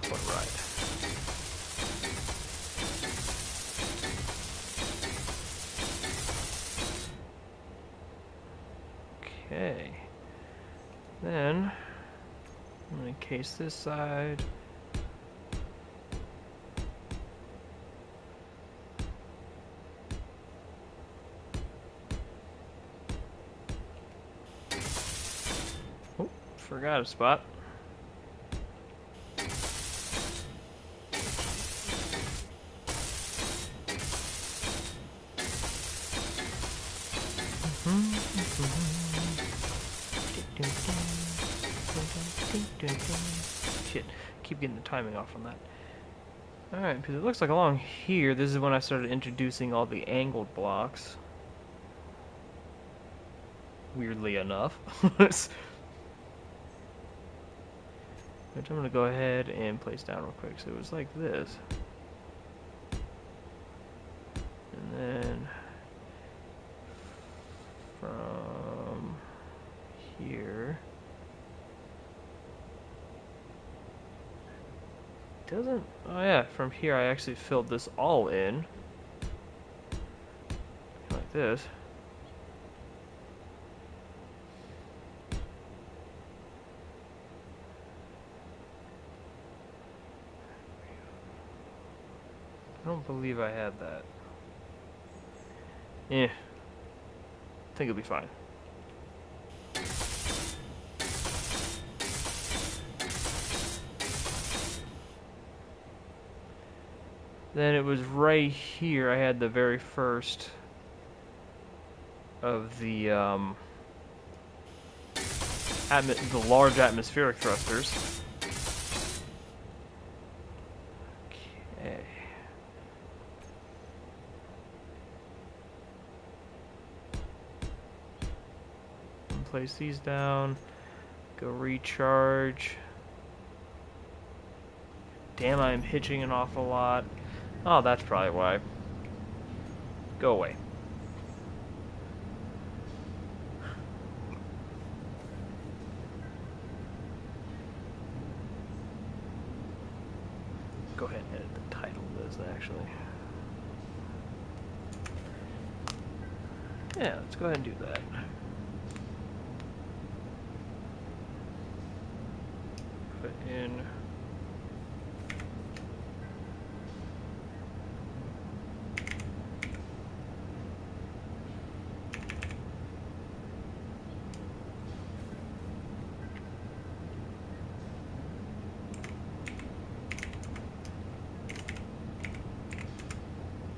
What a ride. Okay. Then I'm going to encase this side. Oh, forgot a spot. Shit, keep getting the timing off on that. Alright, because it looks like along here, this is when I started introducing all the angled blocks. Weirdly enough. Which I'm going to go ahead and place down real quick. So it was like this. And then from here... Doesn't... Oh yeah, from here I actually filled this all in. Like this. I don't believe I had that. Yeah. I think it'll be fine. Then it was right here I had the very first of the large atmospheric thrusters. Okay. And place these down. Go recharge. Damn, I'm hitching an awful lot. Oh, that's probably why. Go away. go ahead and edit the title of this, actually. Yeah, let's go ahead and do that. Put in...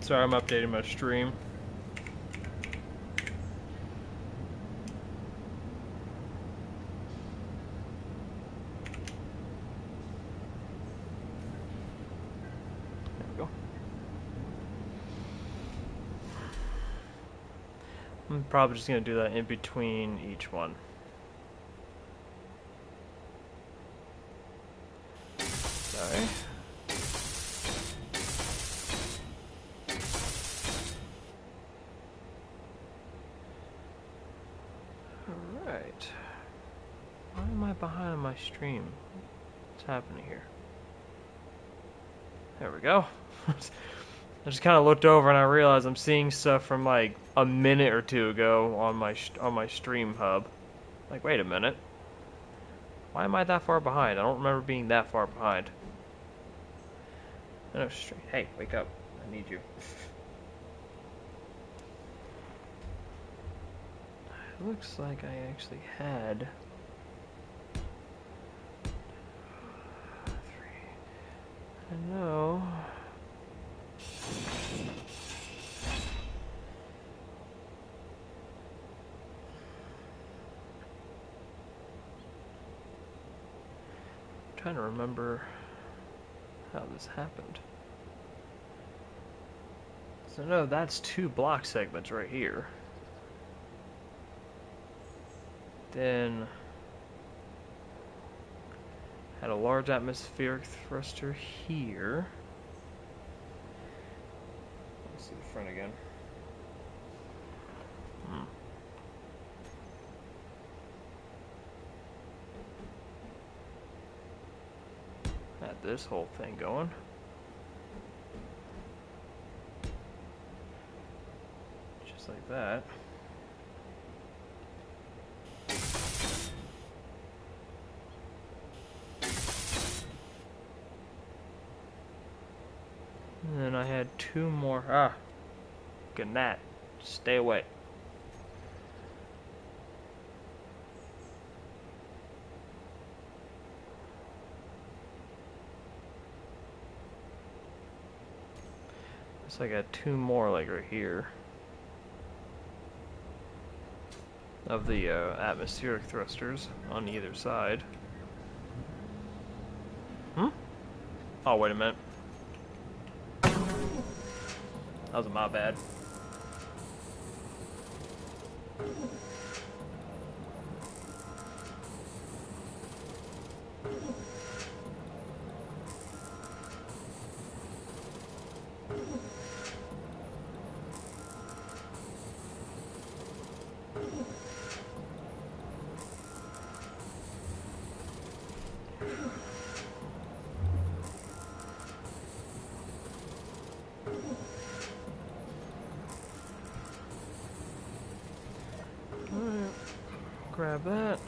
Sorry, I'm updating my stream. There we go. I'm probably just going to do that in between each one. Sorry. Alright. Why am I behind on my stream? What's happening here? There we go. I just kind of looked over and I realized I'm seeing stuff from like a minute or two ago on my stream hub. Like, wait a minute. Why am I that far behind? I don't remember being that far behind. No, hey, wake up. I need you. It looks like I actually had... 3. I know... I'm trying to remember how this happened. So no, that's 2 block segments right here. Then had a large atmospheric thruster here. Let's see the front again. Had this whole thing going. Just like that. And then I had 2 more. Ah, good gnat. Stay away. So I got 2 more, like right here, of the atmospheric thrusters on either side. Oh, wait a minute. That was my bad. Alright, grab that.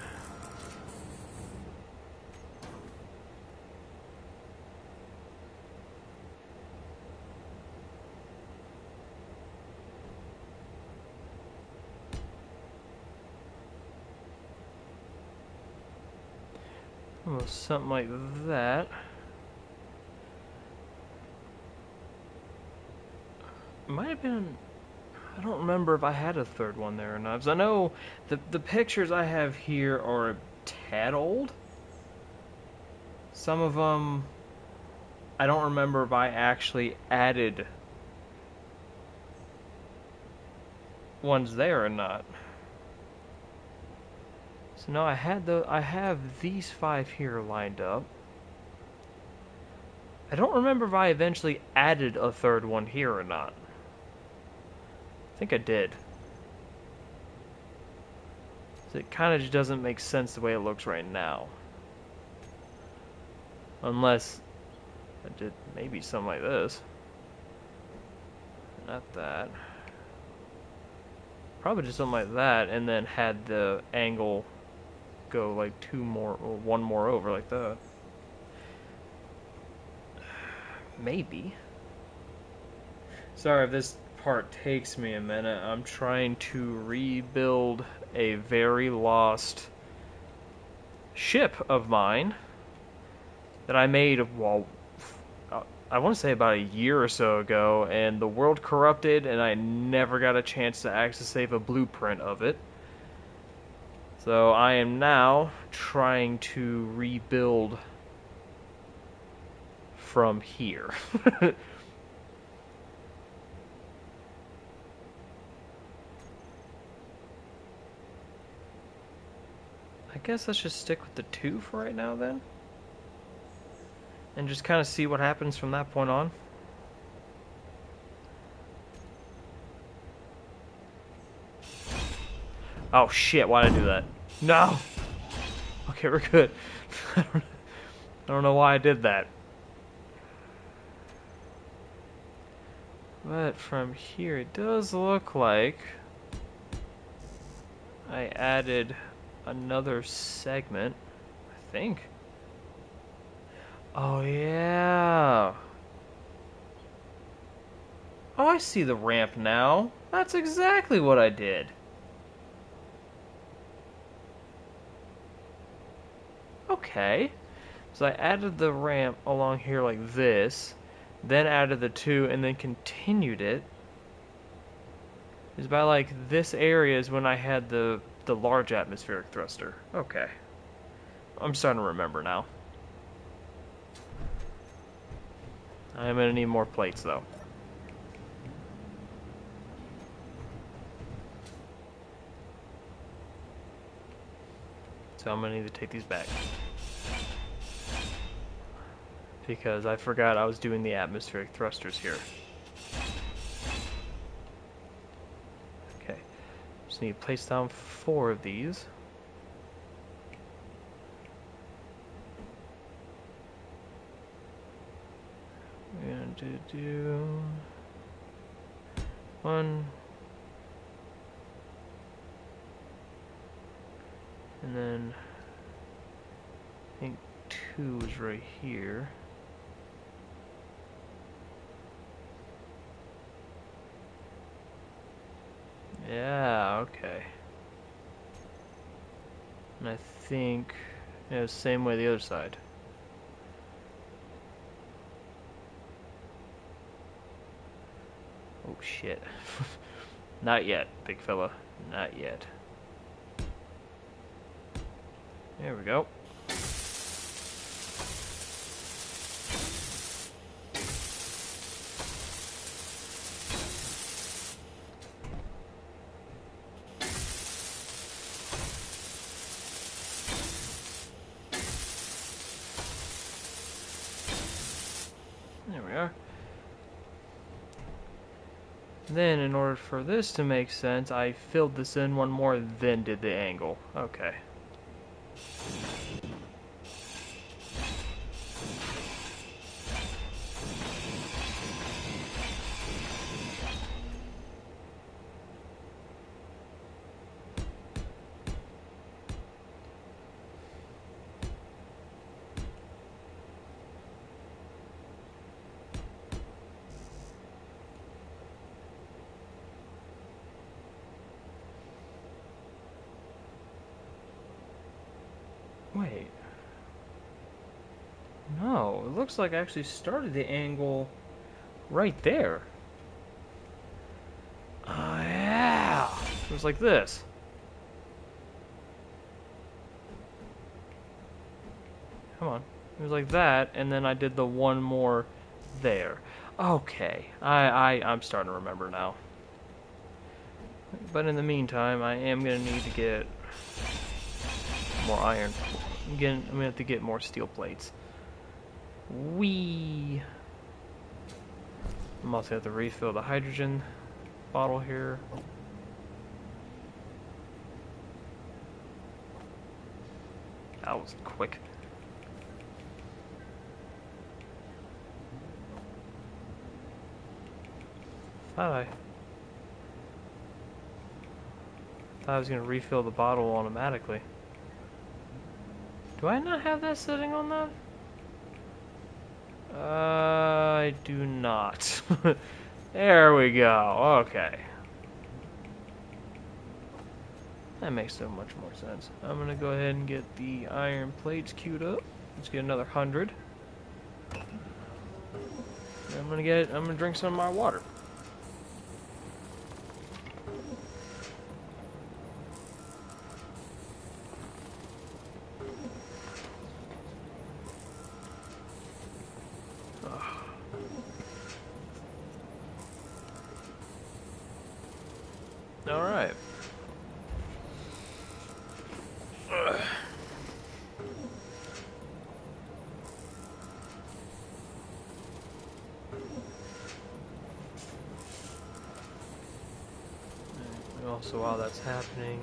Almost something like that. Might have been... I don't remember if I had a third one there or not. Because I know the pictures I have here are a tad old. Some of them, I don't remember if I actually added ones there or not. So no, I have these 5 here lined up. I don't remember if I eventually added a third one here or not. I think I did. So it kind of just doesn't make sense the way it looks right now. Unless I did maybe something like this. Not that. Probably just something like that, and then had the angle go like two more or one more over like that. Maybe. Sorry if this part takes me a minute. I'm trying to rebuild a very lost ship of mine that I made, well, I want to say about a year or so ago, and the world corrupted, and I never got a chance to actually save a blueprint of it. So I am now trying to rebuild from here. I guess let's just stick with the 2 for right now then. And just kind of see what happens from that point on. Oh shit, why did I do that? No! Okay, we're good. I don't know why I did that. But from here, it does look like I added another segment, I think. Oh, yeah. Oh, I see the ramp now. That's exactly what I did. Okay. So I added the ramp along here like this, then added the 2, and then continued it. It's by like this area is when I had the large atmospheric thruster. Okay. I'm starting to remember now. I'm gonna need more plates though. So I'm gonna need to take these back. Because I forgot I was doing the atmospheric thrusters here. Okay. Just need to place down 4 of these. We're gonna do 1. And then I think 2 is right here. Yeah, okay. And I think, yeah, same way the other side. Oh shit. Not yet, big fella. Not yet. There we go. There we are. Then, in order for this to make sense, I filled this in one more, then did the angle. Okay. Wait. No, it looks like I actually started the angle right there. Oh, yeah. It was like this. Come on. It was like that, and then I did the one more there. Okay. I'm starting to remember now. But in the meantime, I am going to need to get more iron. Again, I'm going to have to get more steel plates. Whee! I'm also going to have to refill the hydrogen bottle here. That was quick. Thought I was gonna refill the bottle automatically. Do I not have that setting on that? I do not. There we go. Okay. That makes so much more sense. I'm gonna go ahead and get the iron plates queued up. Let's get another 100. I'm gonna drink some of my water. Alright. Also, while that's happening,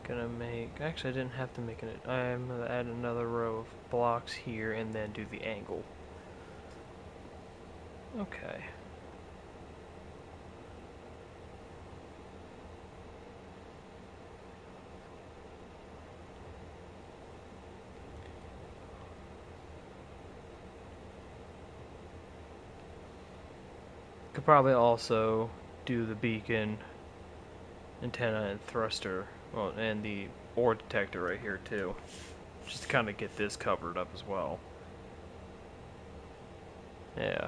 gonna make... Actually, I didn't have to make it. I'm gonna add another row of blocks here and then do the angle. Okay. Could probably also do the beacon, antenna, and thruster, well, and the ore detector right here too, just to kind of get this covered up as well. Yeah.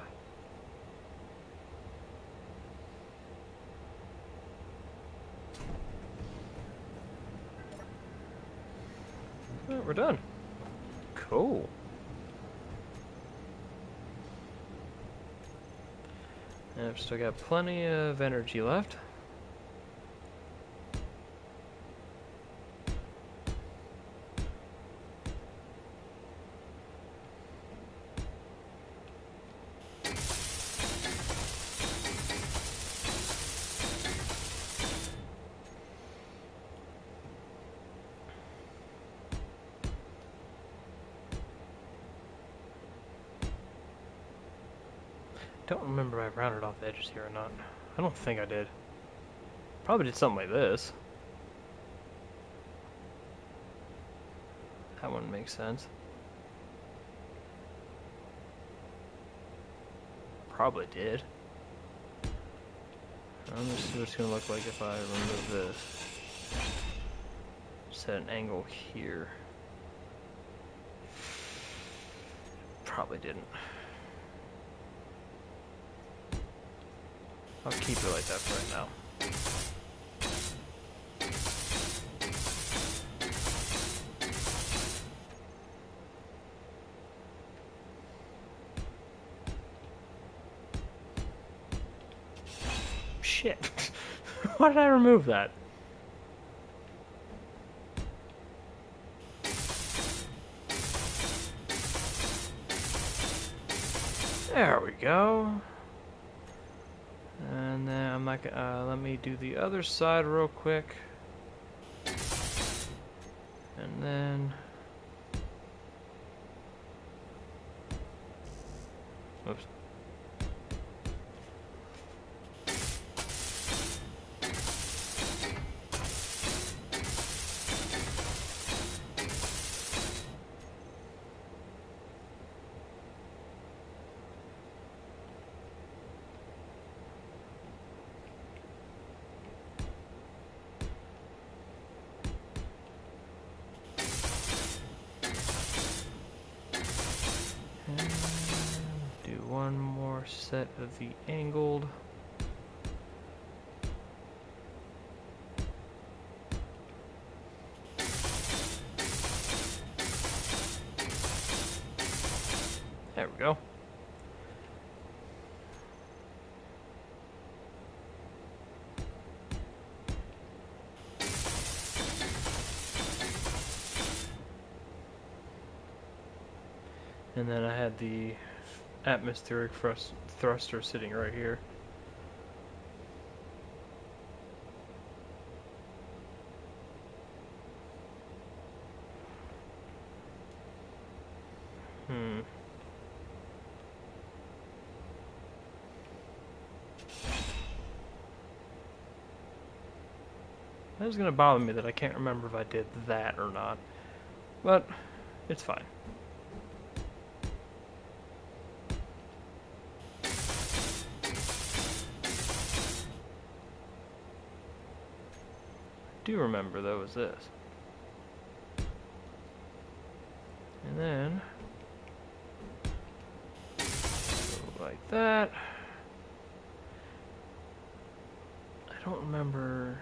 Well, we're done. Cool. And I've still got plenty of energy left. Don't remember if I rounded off the edges here or not. I don't think I did. Probably did something like this. That one makes sense. Probably did. Let me see what it's gonna look like if I remove this. Set an angle here. Probably didn't. I'll keep it like that for right now. Shit. Why did I remove that? There we go. And then I'm not gonna, let me do the other side real quick. And then... Oops. One more set of the angled. There we go. And then I had the atmospheric thruster sitting right here. It's gonna bother me that I can't remember if I did that or not. But it's fine. I do remember though was this. And then go like that. I don't remember.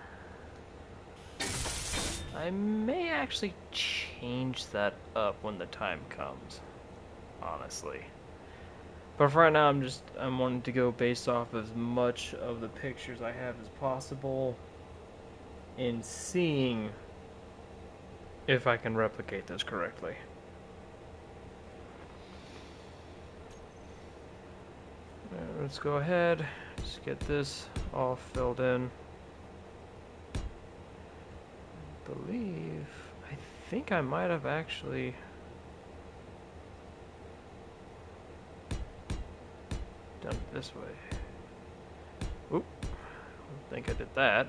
I may actually change that up when the time comes, honestly. But for right now, I'm wanting to go based off as much of the pictures I have as possible and seeing if I can replicate this correctly. Let's go ahead, just get this all filled in. I think I might have actually done it this way. Oop, I don't think I did that.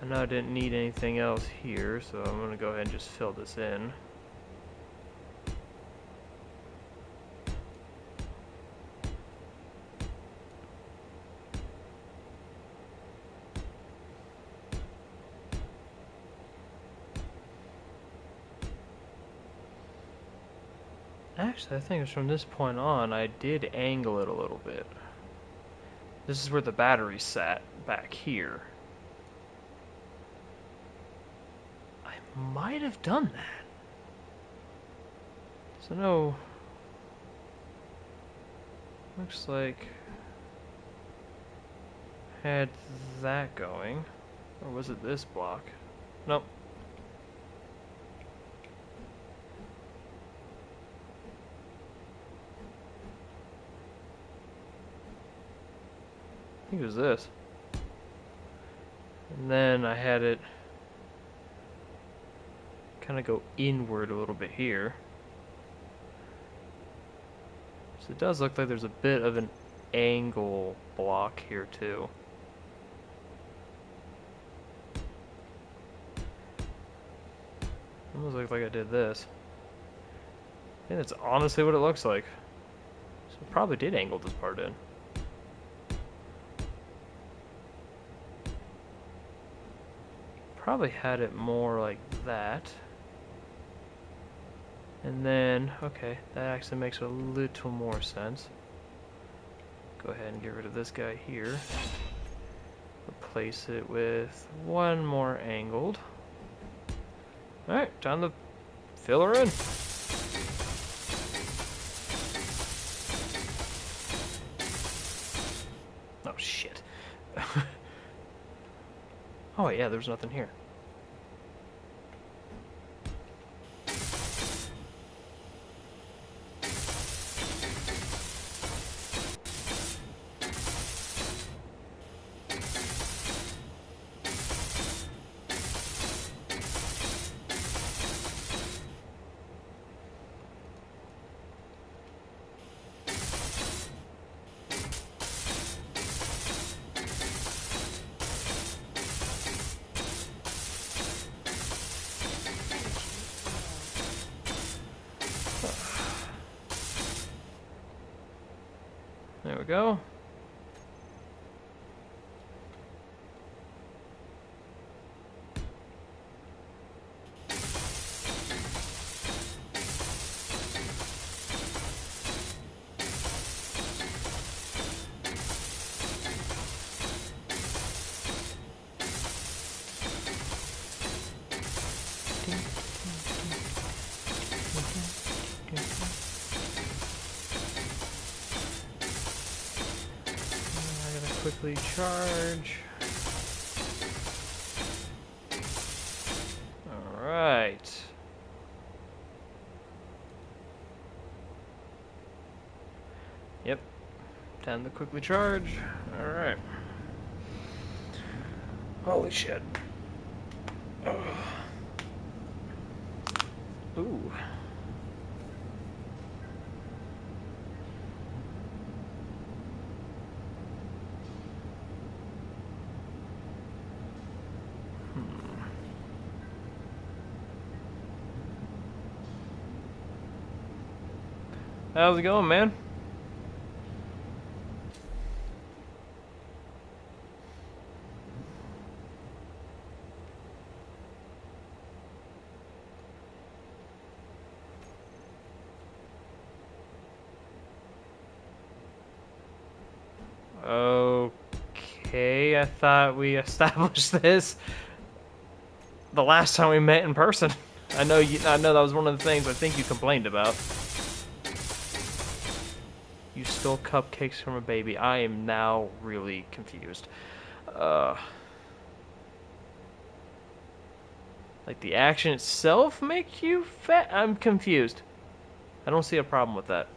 I know I didn't need anything else here, so I'm going to go ahead and just fill this in. Actually, I think it's from this point on, I did angle it a little bit. This is where the battery sat, back here. I might have done that. So no... Looks like... had that going. Or was it this block? Nope. I think it was this. And then I had it kind of go inward a little bit here. So it does look like there's a bit of an angle block here too. Almost looks like I did this. I think that's honestly what it looks like. So I probably did angle this part in. Probably had it more like that. And then, okay, that actually makes a little more sense. Go ahead and get rid of this guy here. Replace it with one more angled. Alright, time to fill her in. Oh, shit. Oh, yeah, there's nothing here. There we go. Quickly charge. Alright. Yep. Time to quickly charge. Alright. Holy shit. Ugh. Ooh. How's it going, man? Okay, I thought we established this the last time we met in person. I know that was one of the things I think you complained about. You stole cupcakes from a baby. I am now really confused. Like the action itself makes you fat? I'm confused. I don't see a problem with that.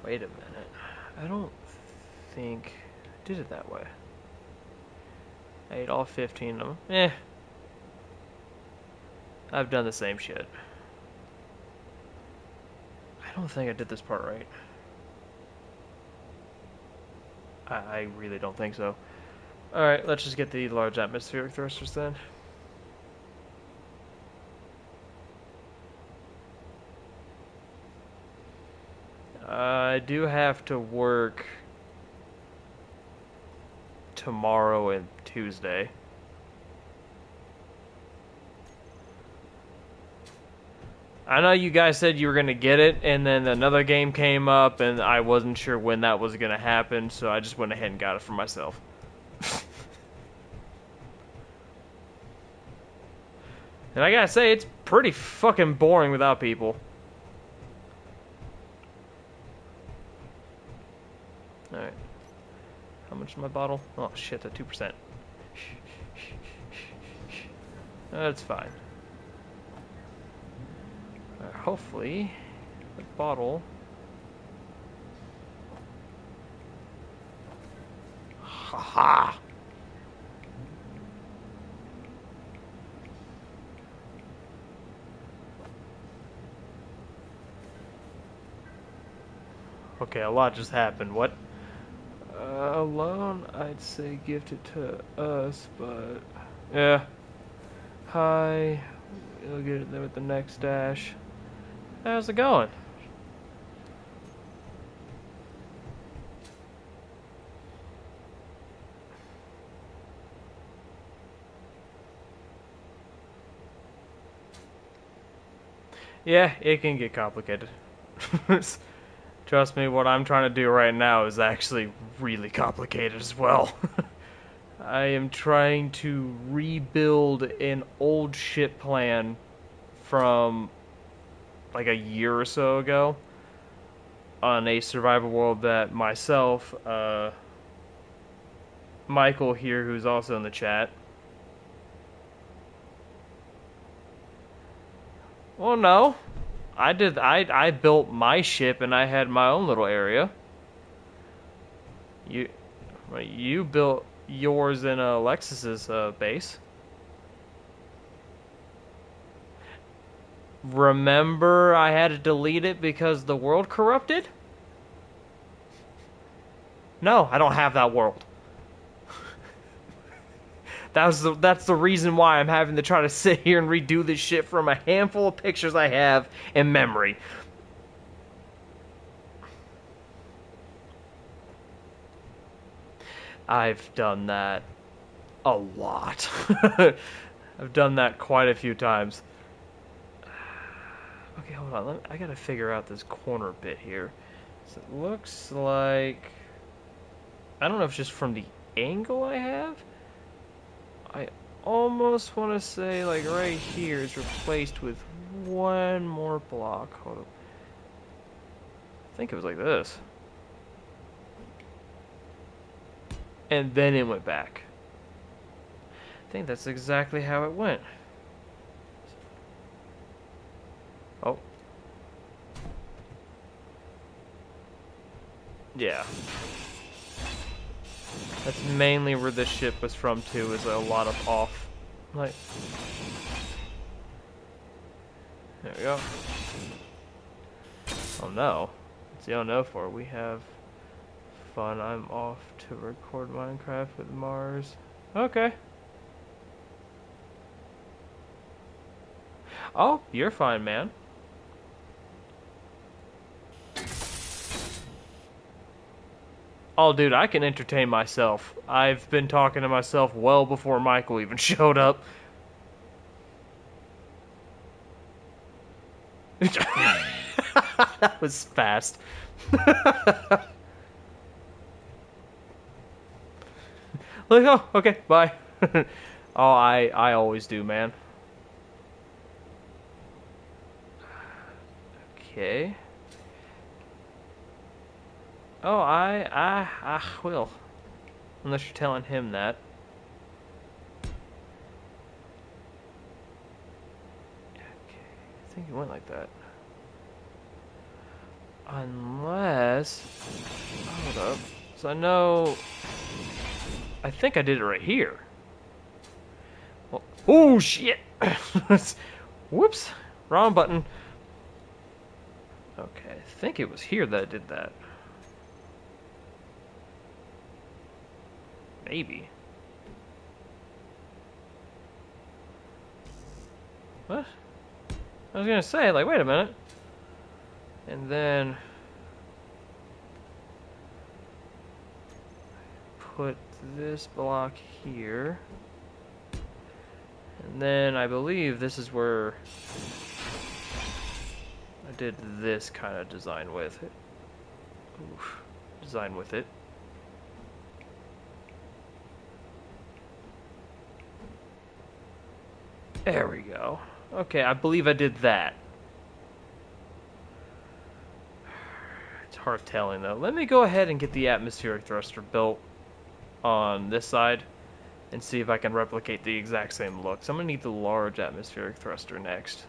Wait a minute. I don't think I did it that way. I ate all 15 of them. I've done the same shit. I don't think I did this part right. I really don't think so. Alright, let's just get the large atmospheric thrusters then. I do have to work tomorrow and Tuesday. I know you guys said you were going to get it, and then another game came up, and I wasn't sure when that was going to happen, so I just went ahead and got it for myself. And I gotta say, it's pretty fucking boring without people. Alright. How much is my bottle? Oh shit, at 2%. That's fine. Hopefully, the bottle... Haha! Okay, a lot just happened. What? Alone, I'd say gift it to us, but... Yeah. Hi. We'll get it there with the next dash. How's it going? Yeah, it can get complicated. Trust me, what I'm trying to do right now is actually really complicated as well. I am trying to rebuild an old ship plan from like a year or so ago on a survival world that myself, Michael here, who's also in the chat. Well, no. I built my ship and I had my own little area. You built yours in Alexis's base. Remember I had to delete it because the world corrupted? No, I don't have that world. That's the reason why I'm having to try to sit here and redo this shit from a handful of pictures I have in memory. I've done that a lot. I've done that quite a few times. Okay, hold on. I gotta figure out this corner bit here. So it looks like... I don't know if it's just from the angle I have. I almost want to say, like, right here is replaced with one more block. Hold up. I think it was like this. And then it went back. I think that's exactly how it went. Oh. Yeah. That's mainly where this ship was from too, is a lot of off. Like, there we go. Oh no. What's the oh no for? We have fun. I'm off to record Minecraft with Mars. Okay. Oh, you're fine, man. Oh, dude, I can entertain myself. I've been talking to myself well before Michael even showed up. That was fast. Like, oh, okay, bye. Oh, I always do, man. Okay. Oh, I will. Unless you're telling him that. Okay, I think it went like that. Unless... Hold up. So I know... I think I did it right here. Well, oh, shit! Whoops. Wrong button. Okay, I think it was here that I did that. Maybe. What? I was gonna say, like, wait a minute. And then... put this block here. And then I believe this is where I did this kind of design with it. Oof. Design with it. There we go. Okay, I believe I did that. It's hard telling though. Let me go ahead and get the atmospheric thruster built on this side and see if I can replicate the exact same look. So I'm gonna need the large atmospheric thruster next.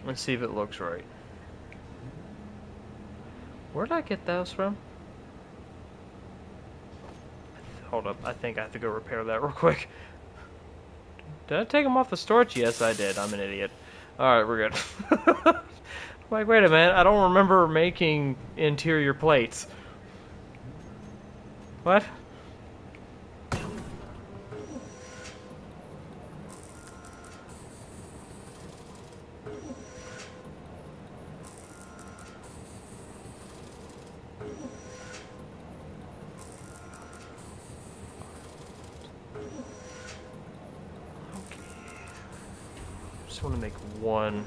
Let's see if it looks right. Where did I get those from? Hold up, I think I have to go repair that real quick. Did I take them off the storage? Yes, I did. I'm an idiot. Alright, we're good. Like, wait a minute, I don't remember making interior plates. What? Just want to make one.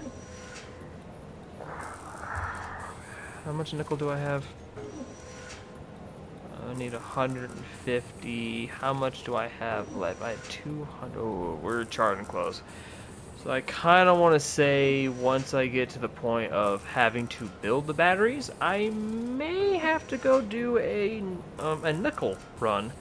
How much nickel do I have? I need 150. How much do I have left? I have 200. Oh, we're charging close. So I kind of want to say once I get to the point of having to build the batteries, I may have to go do a nickel run.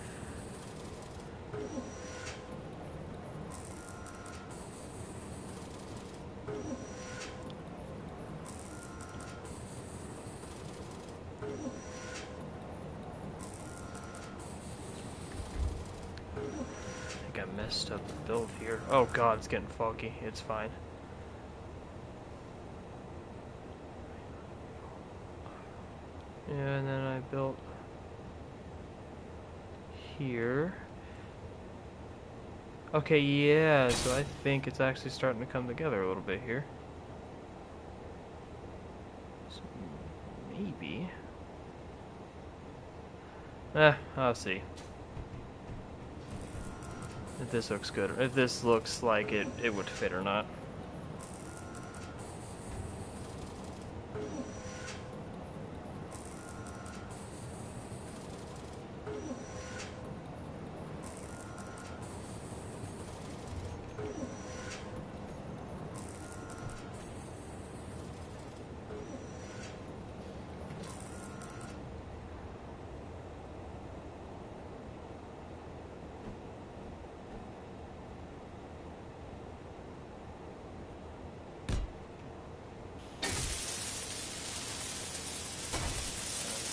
Messed up the build here. Oh god, it's getting foggy. It's fine. Yeah, and then I built here. Okay, yeah, so I think it's actually starting to come together a little bit here. So maybe. I'll see. If this looks good, or if this looks like it would fit or not.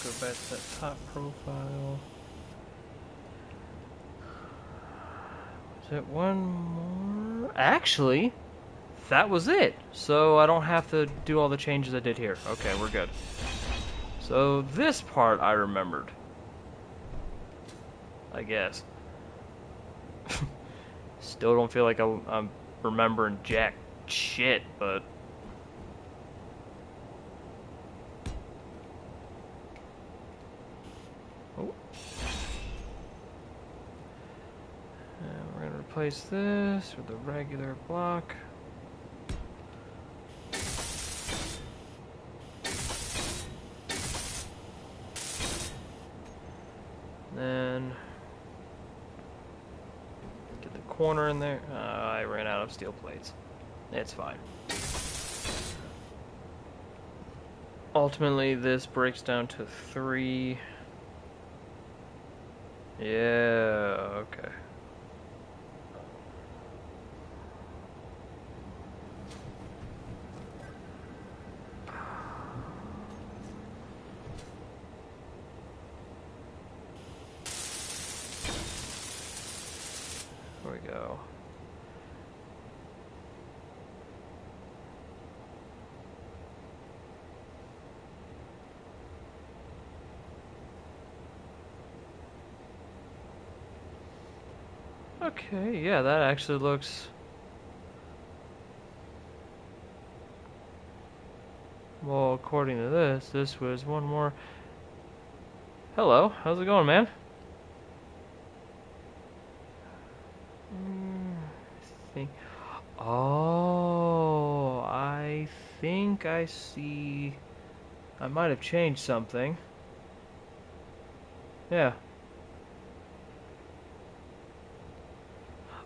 Go back to that top profile. Is it one more? Actually, that was it. So I don't have to do all the changes I did here. Okay, we're good. So this part I remembered. I guess. Still don't feel like I'm remembering jack shit, but... Oh. And we're gonna replace this with a regular block. Then get the corner in there. I ran out of steel plates. It's fine. Ultimately, this breaks down to 3. Yeah, okay. There we go. Okay, yeah, that actually looks... Well, according to this was one more... Hello, how's it going, man? I think... Oh, I think I see... I might have changed something. Yeah.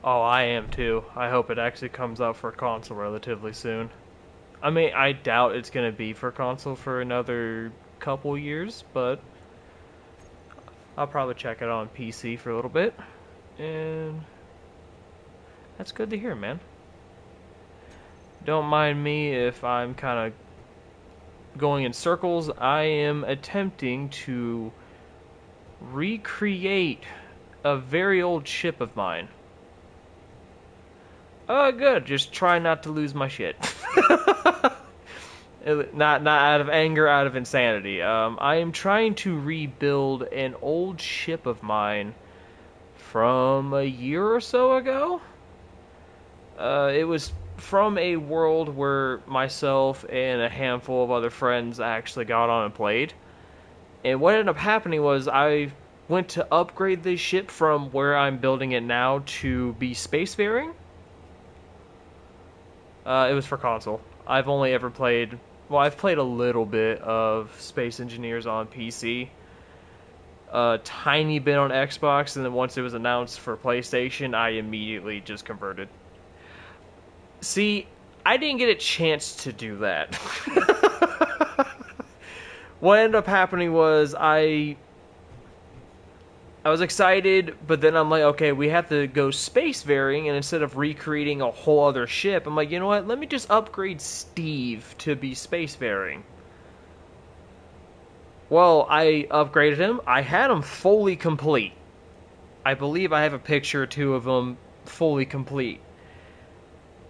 Oh, I am too. I hope it actually comes out for console relatively soon. I mean, I doubt it's going to be for console for another couple years, but I'll probably check it out on PC for a little bit. And that's good to hear, man. Don't mind me if I'm kind of going in circles. I am attempting to recreate a very old ship of mine. Oh, good. Just try not to lose my shit. Not out of anger, out of insanity. I am trying to rebuild an old ship of mine from a year or so ago. It was from a world where myself and a handful of other friends actually got on and played. And what ended up happening was I went to upgrade this ship from where I'm building it now to be spacefaring. It was for console. I've only ever played... Well, I've played a little bit of Space Engineers on PC. A tiny bit on Xbox, and then once it was announced for PlayStation, I immediately just converted. See, I didn't get a chance to do that. What ended up happening was I was excited, but then I'm like, okay, we have to go spacefaring, and instead of recreating a whole other ship, I'm like, you know what, let me just upgrade S.T.E.V.E. to be spacefaring. Well, I upgraded him. I had him fully complete. I believe I have a picture or two of him fully complete.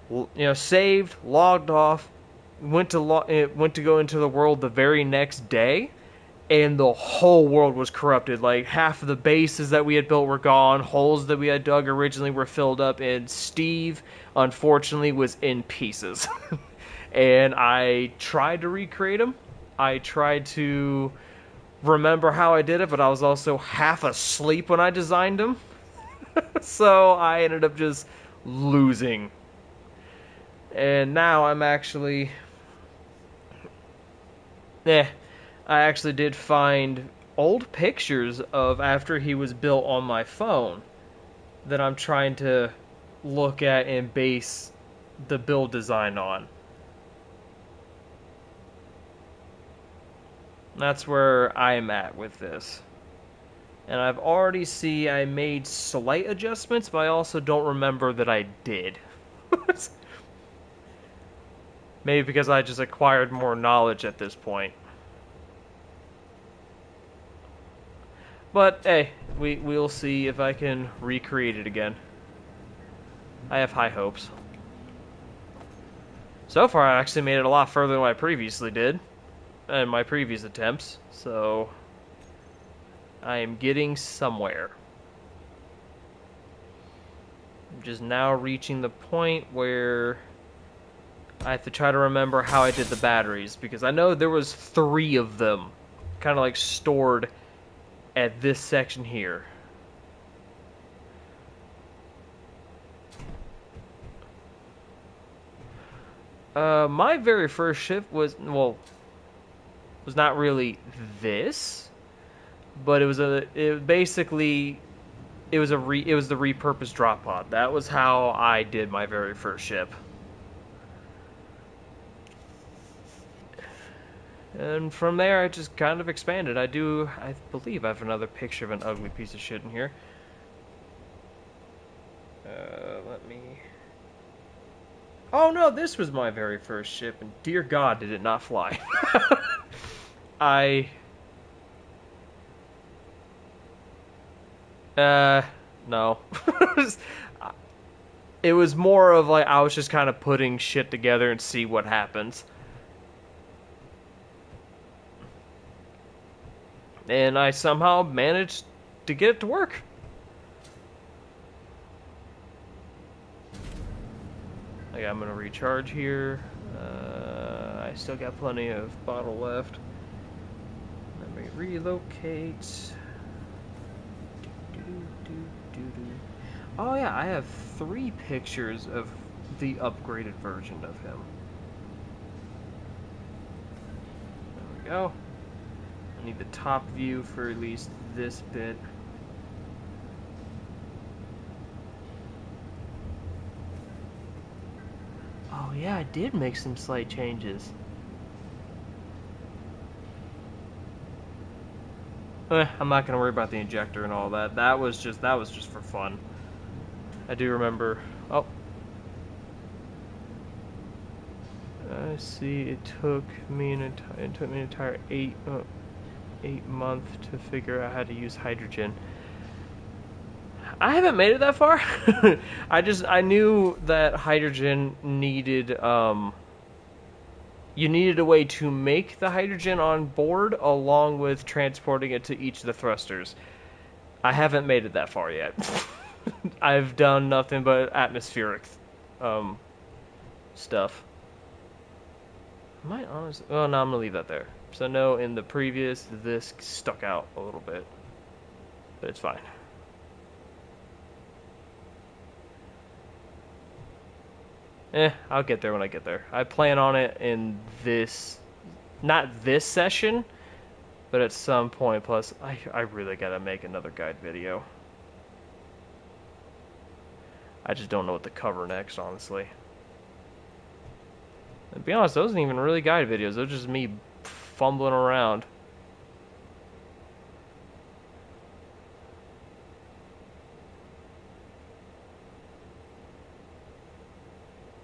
You know, saved, logged off, went to go into the world the very next day, and the whole world was corrupted. Like, half of the bases that we had built were gone, holes that we had dug originally were filled up, and S.T.E.V.E. unfortunately was in pieces. And I tried to recreate him. I tried to remember how I did it, but I was also half asleep when I designed him. So I ended up just losing. And now I'm actually... I actually did find old pictures of after he was built on my phone that I'm trying to look at and base the build design on. That's where I'm at with this. And I've already see I made slight adjustments, but I also don't remember that I did. Maybe because I just acquired more knowledge at this point. But hey, we'll see if I can recreate it again. I have high hopes. So far, I actually made it a lot further than I previously did in my previous attempts, so I am getting somewhere. I'm just now reaching the point where I have to try to remember how I did the batteries, because I know there was 3 of them kind of like stored at this section here. My very first ship was, well, was not really this, but it was the repurposed drop pod. That was how I did my very first ship. And from there, I just kind of expanded. I believe I have another picture of an ugly piece of shit in here. Let me... Oh no, this was my very first ship, and dear God, did it not fly. No. It was more of like, I was just kind of putting shit together and see what happens. And I somehow managed to get it to work. Like, I'm gonna recharge here. I still got plenty of bottle left. Let me relocate. Oh yeah, I have 3 pictures of the upgraded version of him. There we go. I need the top view for at least this bit. Oh yeah, I did make some slight changes. I'm not gonna worry about the injector and all that. That was just for fun. I do remember. Oh, I see. It took me an entire 8 months to figure out how to use hydrogen. I haven't made it that far. I knew that hydrogen needed you needed a way to make the hydrogen on board along with transporting it to each of the thrusters. I haven't made it that far yet. I've done nothing but atmospheric stuff. Am I honest? Oh no, I'm gonna leave that there. So no, in the previous, this stuck out a little bit, but it's fine. I'll get there when I get there. I plan on it in this, not this session, but at some point. Plus, I really gotta make another guide video. I just don't know what to cover next, honestly. And to be honest, those aren't even really guide videos. Those are just me fumbling around.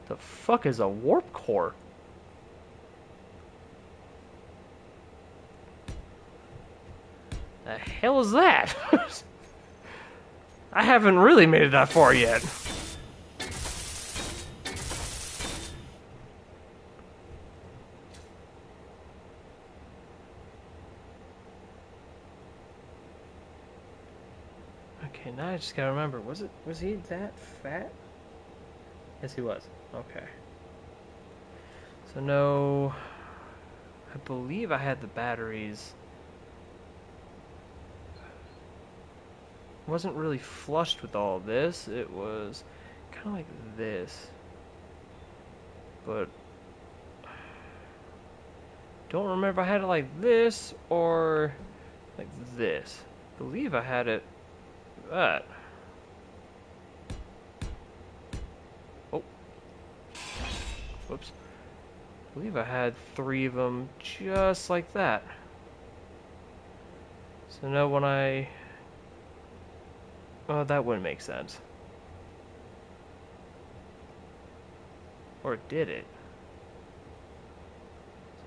The fuck is a warp core? The hell is that? I haven't really made it that far yet. Okay, now I just gotta remember. Was he that fat? Yes, he was. Okay. So no, I believe I had the batteries. Wasn't really flushed with all of this. It was kind of like this, but don't remember if I had it like this or like this. I believe I had it that. Oh, whoops. I believe I had 3 of them just like that. So now when I... Oh, that wouldn't make sense. Or did it?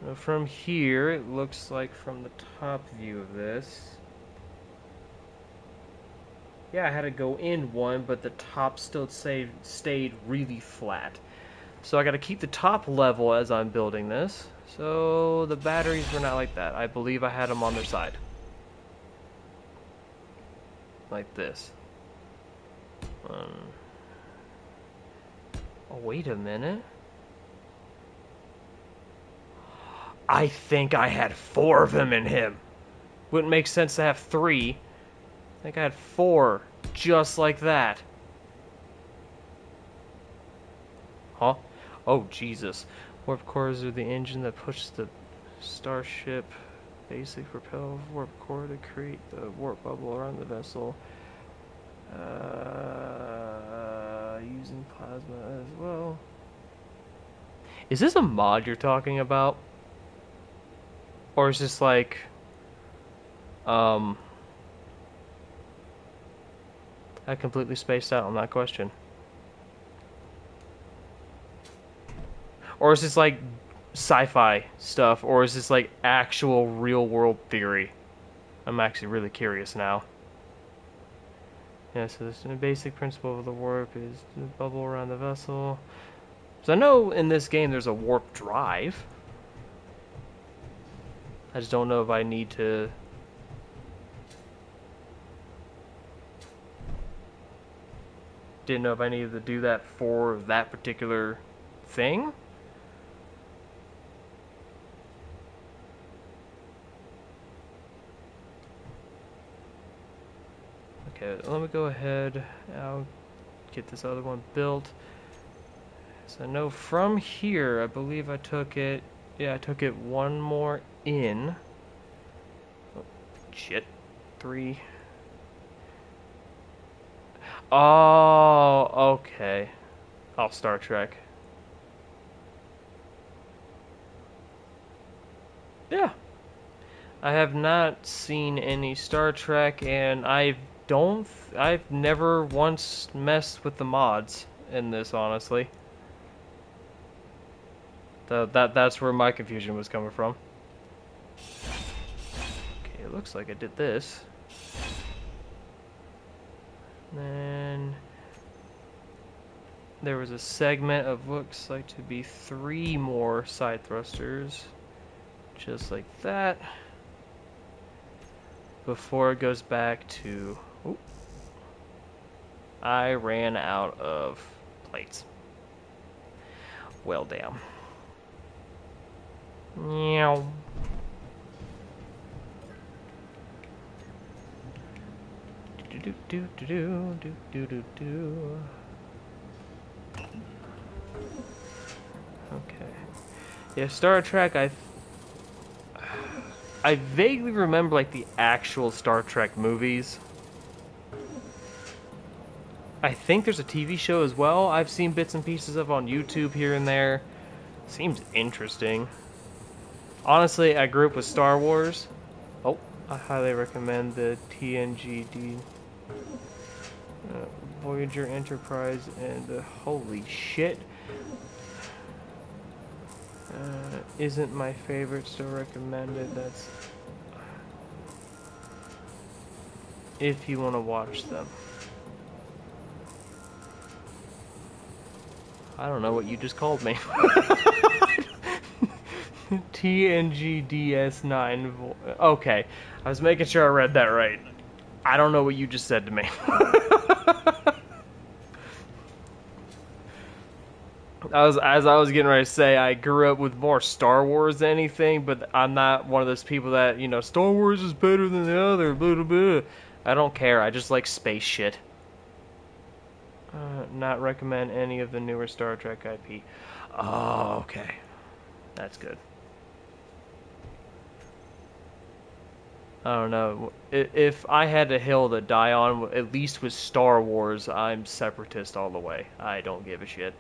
So from here, it looks like from the top view of this... Yeah, I had to go in one, but the top still stayed really flat. So I got to keep the top level as I'm building this. So the batteries were not like that. I believe I had them on their side. Like this. Oh, wait a minute. I think I had 4 of them in him. Wouldn't make sense to have 3. I think I had 4. Just like that. Huh? Oh, Jesus. Warp cores are the engine that pushes the starship. Basic propel warp core to create the warp bubble around the vessel. Using plasma as well. Is this a mod you're talking about? Or is this like... I completely spaced out on that question. Or is this like sci-fi stuff? Or is this like actual real-world theory? I'm actually really curious now. Yeah, so the basic principle of the warp is the bubble around the vessel. So I know in this game there's a warp drive. I just don't know if I need to... Didn't know if I needed to do that for that particular thing. Okay, let me go ahead. I'll get this other one built. So I know from here, I believe I took it... Yeah, I took it one more in. Oh, shit. 3. Oh, okay. Oh, Star Trek. Yeah. I have not seen any Star Trek, and I've never once messed with the mods in this, honestly. That's where my confusion was coming from. Okay, it looks like I did this. Then there was a segment of looks like to be 3 more side thrusters, just like that. Before it goes back to... Ooh, I ran out of plates. Well, damn. Meow. Do do do do do do do do. Okay. Yeah, Star Trek. I vaguely remember like the actual Star Trek movies. I think there's a TV show as well. I've seen bits and pieces of on YouTube here and there. Seems interesting. Honestly, I grew up with Star Wars. Oh, I highly recommend the TNG Voyager Enterprise and holy shit. Isn't my favorite, still recommended. That's if you want to watch them. I don't know what you just called me. TNG DS9. Okay, I was making sure I read that right. I don't know what you just said to me. As I was getting ready to say, I grew up with more Star Wars than anything, but I'm not one of those people that, you know, Star Wars is better than the other, blah, blah, blah. I don't care, I just like space shit. Not recommend any of the newer Star Trek IP. Oh, okay. That's good. I don't know. If I had a hill to die on, at least with Star Wars, I'm separatist all the way. I don't give a shit.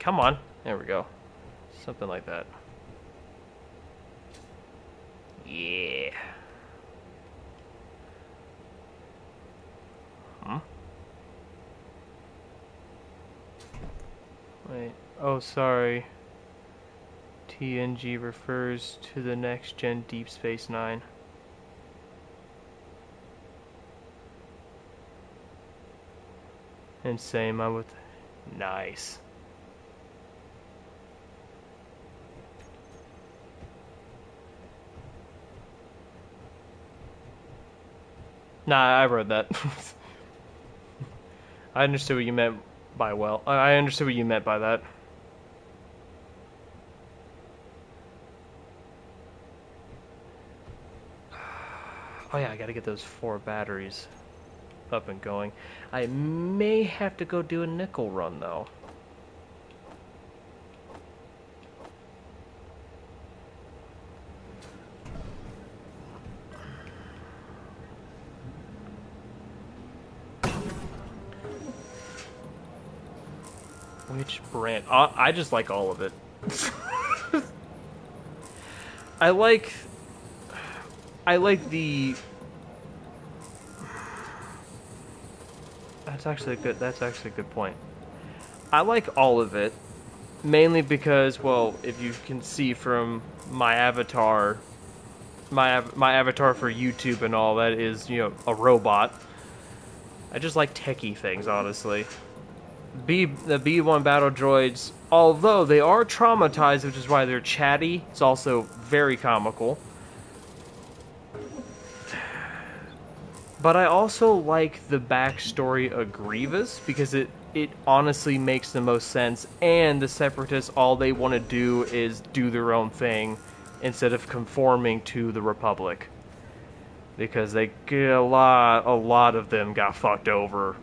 Come on. There we go. Something like that. Yeah. Hmm? Wait. Oh, sorry. TNG refers to the next gen Deep Space Nine. And same, I'm with... Nice. Nah, I read that. I understood what you meant by well. I understood what you meant by that. Oh yeah, I gotta get those 4 batteries up and going. I may have to go do a nickel run though. Which brand? I just like all of it. I like the... That's actually a good point. I like all of it, mainly because, well, if you can see from my avatar, my avatar for YouTube and all that is, you know, a robot. I just like techie things, honestly. The B1 battle droids, although they are traumatized, which is why they're chatty, it's also very comical. But I also like the backstory of Grievous, because it honestly makes the most sense, and the Separatists, all they want to do is do their own thing, instead of conforming to the Republic. Because they get a lot of them got fucked over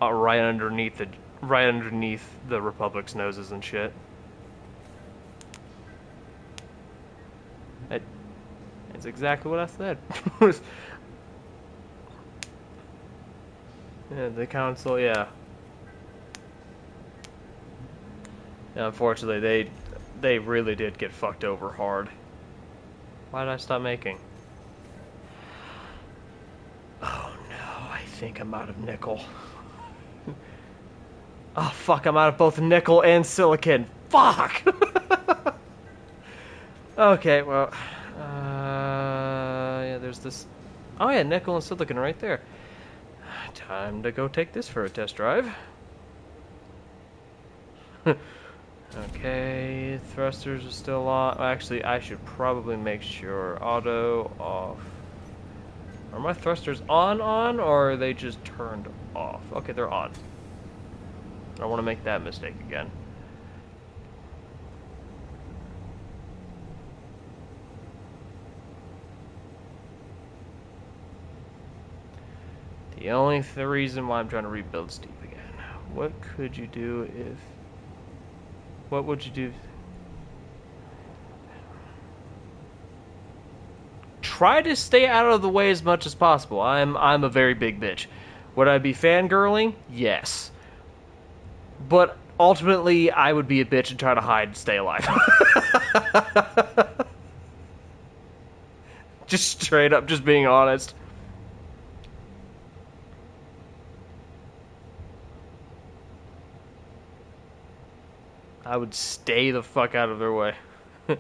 right underneath the Republic's noses and shit. That's exactly what I said. Yeah, the council, yeah. Unfortunately, they really did get fucked over hard. Why did I stop making? Oh no, I think I'm out of nickel. Oh fuck, I'm out of both nickel and silicon. Fuck! Okay, well, yeah, there's this... Oh yeah, nickel and silicon right there. Time to go take this for a test drive. Okay, thrusters are still on. Actually, I should probably make sure auto off. Are my thrusters on, or are they just turned off? Okay, they're on. I don't want to make that mistake again. The only reason why I'm trying to rebuild S.T.E.V.E. again. What could you do if... What would you do? Try to stay out of the way as much as possible. I'm a very big bitch. Would I be fangirling? Yes. But ultimately, I would be a bitch and try to hide and stay alive. Just straight up, just being honest. I would stay the fuck out of their way. And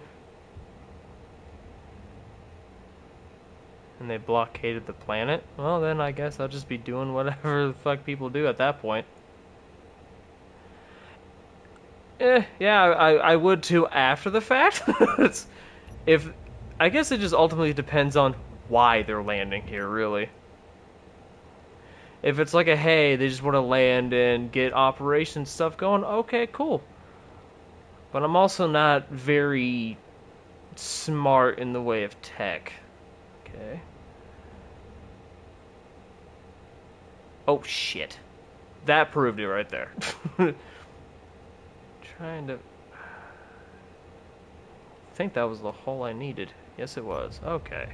they blockaded the planet? Well, then I guess I'll just be doing whatever the fuck people do at that point. Yeah, I would too after the fact. If I guess it just ultimately depends on why they're landing here, really. If it's like a hey, they just want to land and get operation stuff going, okay, cool. But I'm also not very smart in the way of tech. Okay. Oh shit. That proved it right there. Trying to... I think that was the hole I needed. Yes, it was. Okay.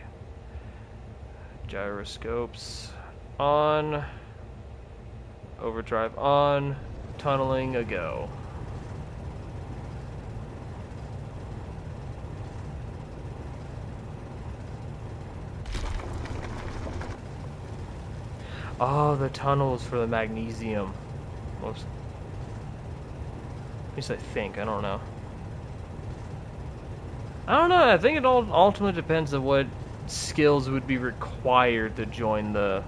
Gyroscopes on. Overdrive on. Tunneling a go. Oh, the tunnels for the magnesium. Whoops. At least I think. I don't know. I think it all ultimately depends on what skills would be required to join the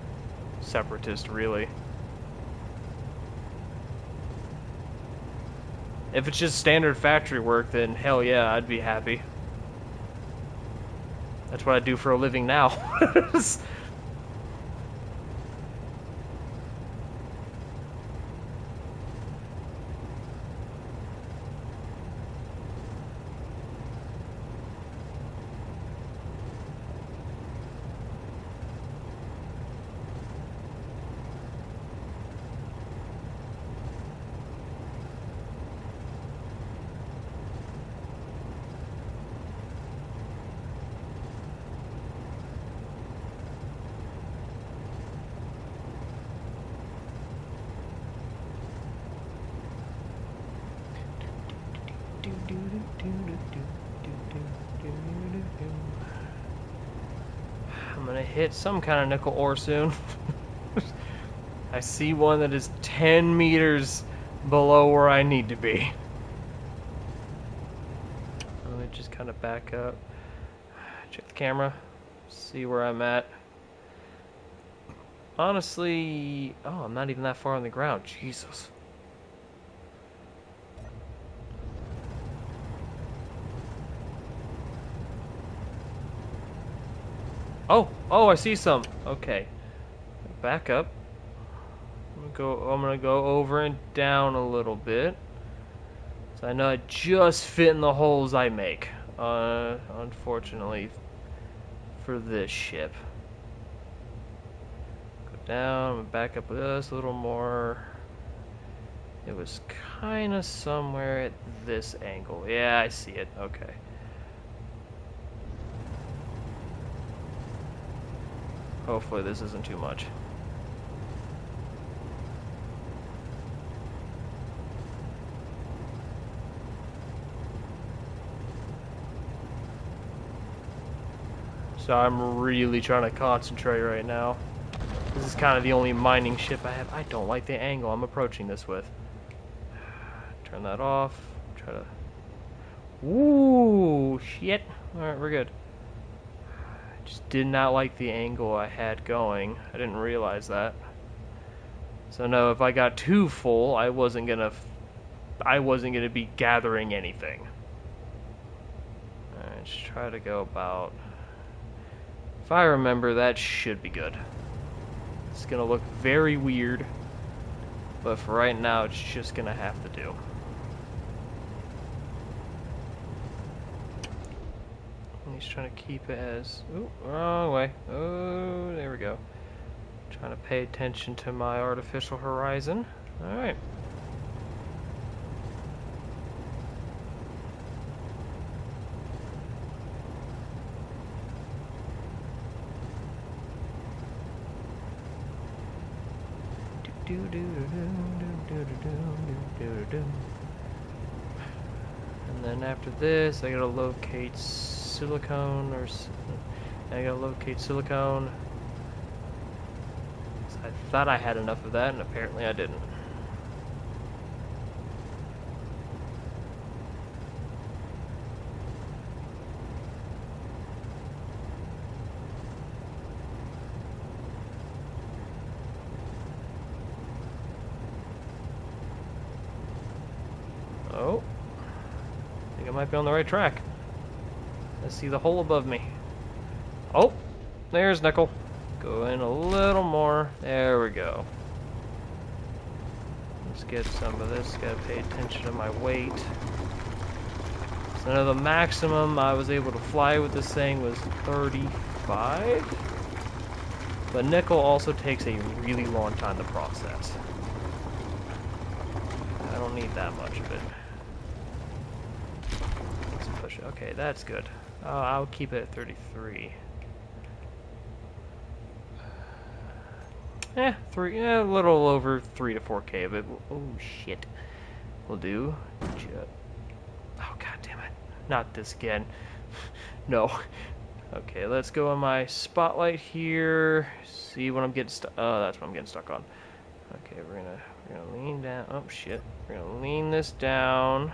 Separatist, really. If it's just standard factory work, then hell yeah, I'd be happy. That's what I do for a living now. I'm gonna hit some kind of nickel ore soon. I see one that is 10 meters below where I need to be. Let me just kind of back up. Check the camera. See where I'm at. Honestly, oh, I'm not even that far on the ground. Jesus. Oh, I see some. Okay. Back up. I'm gonna go over and down a little bit. So I know I just fit in the holes I make. Unfortunately for this ship. Go down, back up with us a little more. It was kinda somewhere at this angle. Yeah, I see it. Okay. Hopefully this isn't too much. So I'm really trying to concentrate right now. This is kind of the only mining ship I have. I don't like the angle I'm approaching this with. Turn that off. Try to... Ooh, shit. Alright, we're good. I just did not like the angle I had going. I didn't realize that. So no, if I got too full, I wasn't gonna be gathering anything. Alright, let's try to go about... If I remember, that should be good. It's gonna look very weird, but for right now, it's just gonna have to do. And he's trying to keep it as... Ooh, wrong way. Oh, there we go. Trying to pay attention to my artificial horizon. Alright. And then after this, I gotta locate silicone, I thought I had enough of that, and apparently I didn't. Oh. I think I might be on the right track. I see the hole above me. Oh, there's nickel. Go in a little more. There we go. Let's get some of this. Gotta pay attention to my weight. So I know the maximum I was able to fly with this thing was 35. But nickel also takes a really long time to process. I don't need that much of it. Let's push it. Okay, that's good. I'll keep it at 33. A little over 3 to 4K of it. Oh shit, will do. Oh god damn it! Not this again. No. Okay, let's go on my spotlight here. See what I'm getting stuck. Oh, that's what I'm getting stuck on. Okay, we're gonna lean down. Oh shit, we're gonna lean this down,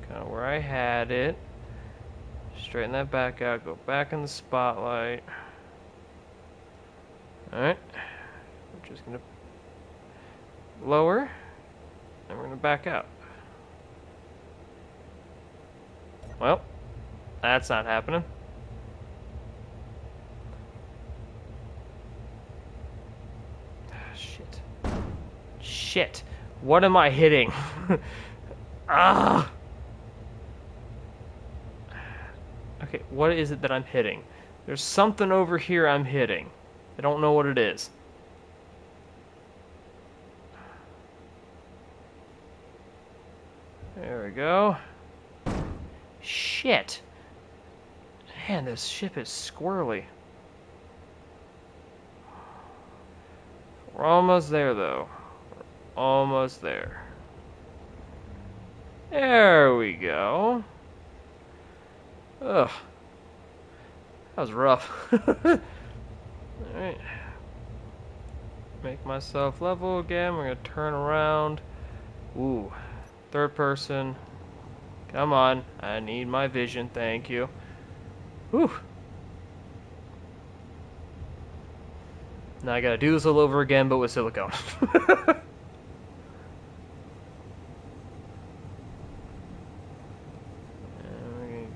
kind of where I had it. Straighten that back out. Go back in the spotlight. All right. We're just going to lower, and we're going to back out. Well, that's not happening. Shit. Shit. What am I hitting? Ah! Okay, what is it that I'm hitting? There's something over here I'm hitting. I don't know what it is. There we go. Shit. Man, this ship is squirrely. We're almost there, though. We're almost there. There we go. Ugh. That was rough. Alright. Make myself level again. We're gonna turn around. Ooh. Third person. Come on. I need my vision. Thank you. Whew. Now I gotta do this all over again, but with silicone.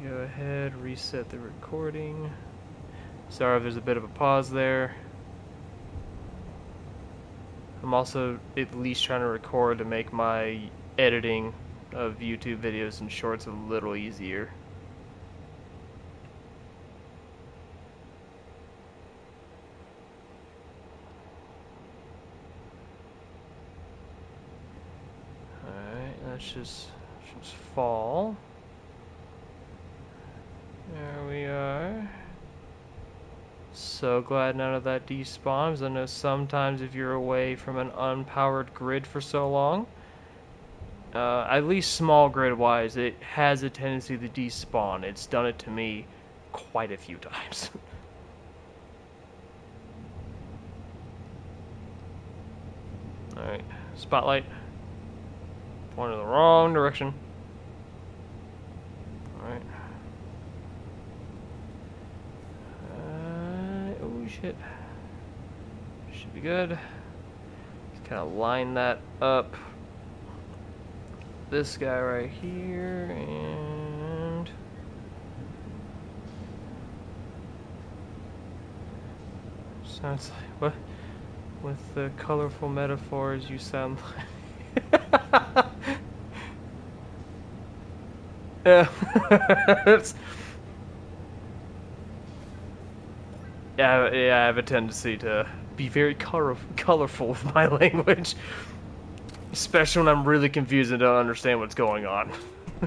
Go ahead, reset the recording. Sorry if there's a bit of a pause there. I'm also at least trying to record to make my editing of YouTube videos and shorts a little easier. Alright, let's just fall. There we are. So glad none of that despawns. I know sometimes if you're away from an unpowered grid for so long, at least small grid wise, it has a tendency to despawn. It's done it to me quite a few times. Alright, spotlight. Pointing in the wrong direction. Alright. Oh shit. Should be good. Just kind of line that up. This guy right here, and sounds like what? With the colorful metaphors, you sound like. Yeah. Yeah, I have a tendency to be very colorful with my language. Especially when I'm really confused and don't understand what's going on.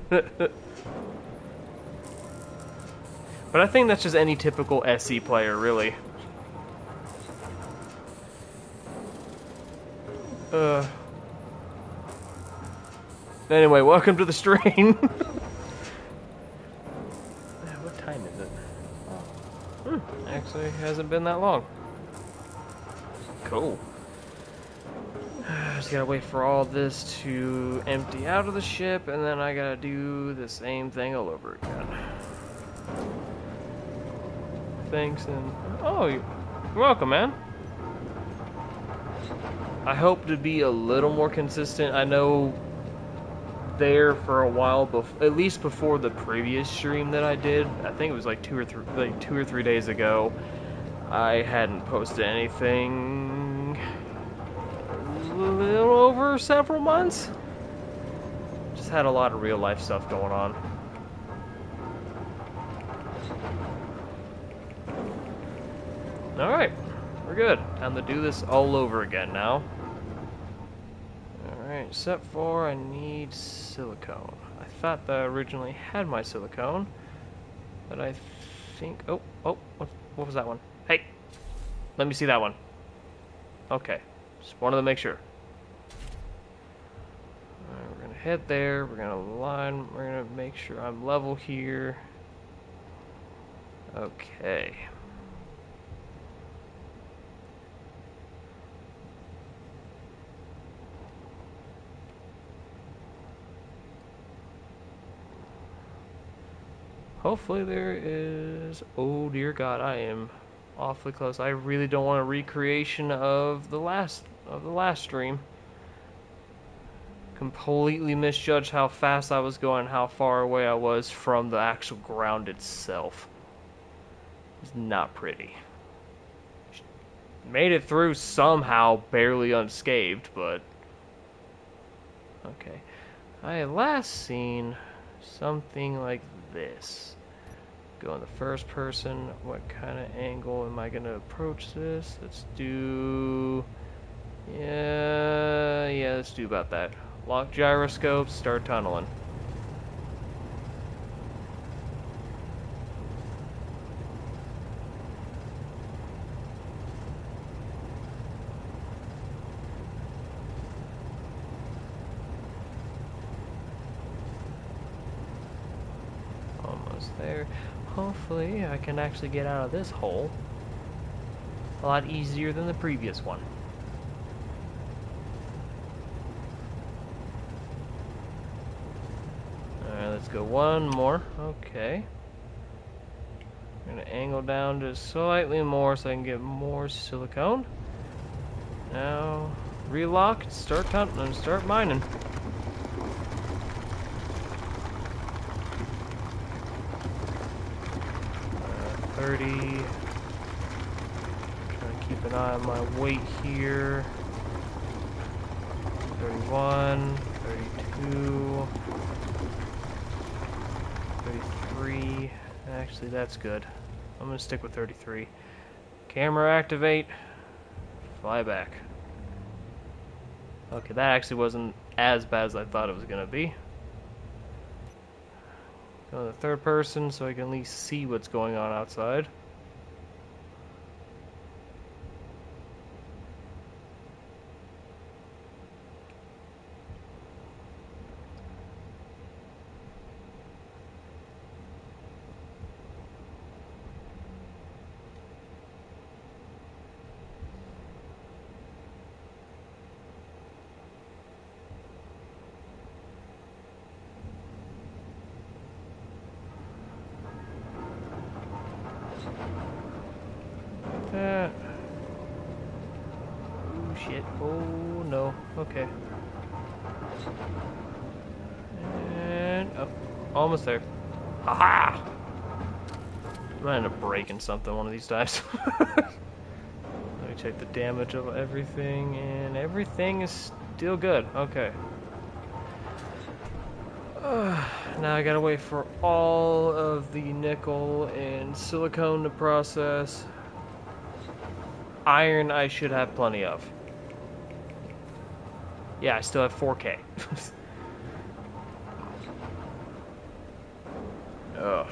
But I think that's just any typical SE player, really. Anyway, welcome to the stream. What time is it? Actually, hasn't been that long. Cool. Just gotta wait for all this to empty out of the ship, and then I gotta do the same thing all over again. Thanks, and oh, you're welcome, man. I hope to be a little more consistent. I know there for a while, at least before the previous stream that I did. I think it was like 2 or 3 days ago. I hadn't posted anything a little over several months. Just had a lot of real life stuff going on. Alright, we're good. Time to do this all over again now. Alright, step 4, I need silicone. I thought that I originally had my silicone, but I think... Oh, what was that one? Hey, let me see that one. Okay, just wanted to make sure. Alright, we're gonna head there, we're gonna align, we're gonna make sure I'm level here. Okay. Hopefully there is... Oh dear God, I am awfully close. I really don't want a recreation of the last stream. completely misjudged how fast I was going, how far away I was from the actual ground itself. It's not pretty. Made it through somehow, barely unscathed, but... Okay. I had last seen something like this. Go in the first person. What kind of angle am I going to approach this? Let's do... Yeah, let's do about that. Lock gyroscope, start tunneling. Almost there. Hopefully I can actually get out of this hole a lot easier than the previous one. Alright, let's go one more. Okay. I'm going to angle down just slightly more so I can get more silicone. Now, relock, start mining. 30. Trying to keep an eye on my weight here. 31, 32, 33. Actually, that's good. I'm going to stick with 33. Camera activate. Fly back. Okay, that actually wasn't as bad as I thought it was going to be. Go to the third person so I can at least see what's going on outside. That. Oh shit. Oh no. Okay. And oh, almost there. Aha! I might end up breaking something one of these times. Let me check the damage of everything, and everything is still good. Okay. Now I gotta wait for all of the nickel and silicone to process. Iron I should have plenty of. Yeah, I still have 4K. Ugh.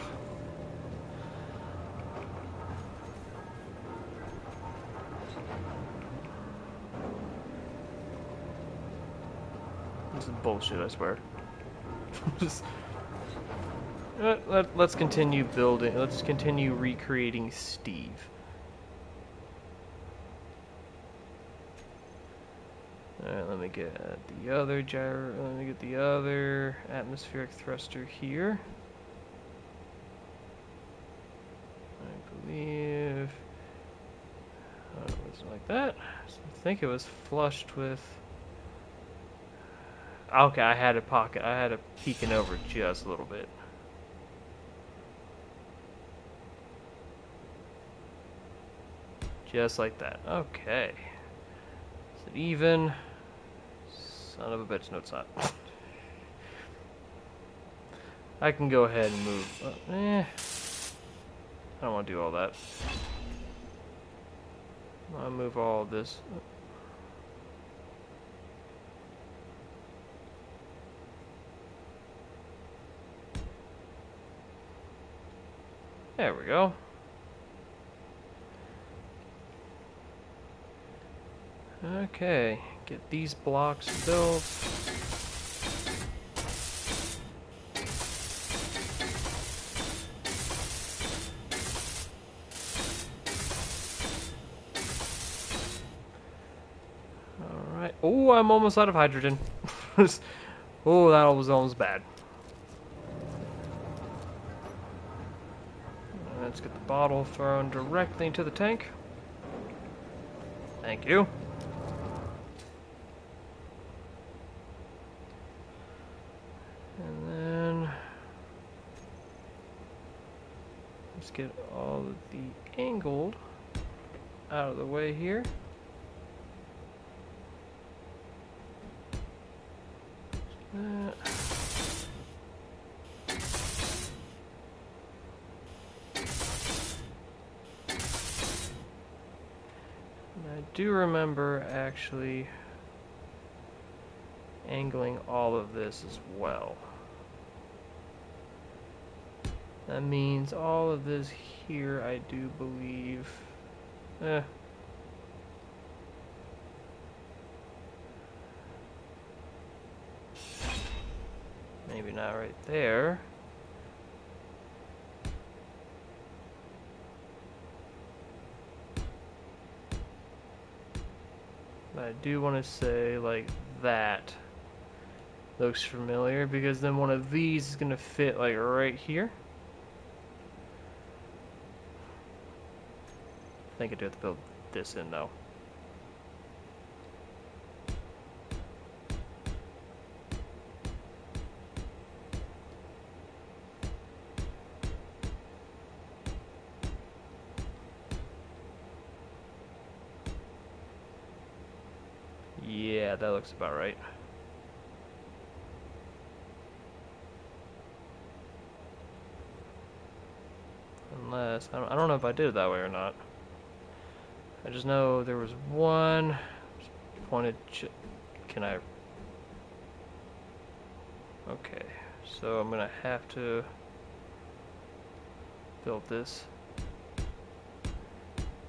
This is bullshit, I swear. Just, let's continue building. Let's continue recreating S.T.E.V.E. Alright, let me get the other gyro. Let me get the other atmospheric thruster here. I believe. Oh, it was like that. So I think it was flushed with. Okay, I had it peeking over just a little bit. Just like that. Okay. Is it even? Son of a bitch, no it's not. I can go ahead and move. I don't want to do all that. I'll move all of this. There we go. Okay, get these blocks built. Alright. Oh, I'm almost out of hydrogen. Oh, that was almost bad. Let's get the bottle thrown directly into the tank. Thank you. the angled out of the way here. And I do remember actually angling all of this as well. That means all of this here, I do believe. Maybe not right there. But I do want to say, like, that looks familiar, because then one of these is going to fit, like, right here. I think I do have to build this in, though. Yeah, that looks about right. Unless, I don't know if I did it that way or not. I just know there was one pointed, can I? Okay, so I'm gonna have to build this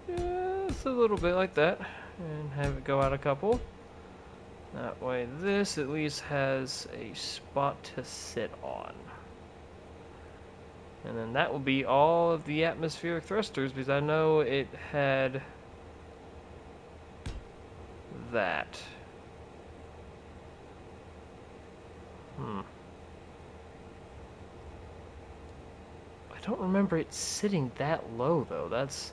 just a little bit like that, and have it go out a couple. That way this at least has a spot to sit on. And then that will be all of the atmospheric thrusters, because I know it had that. I don't remember it sitting that low, though. That's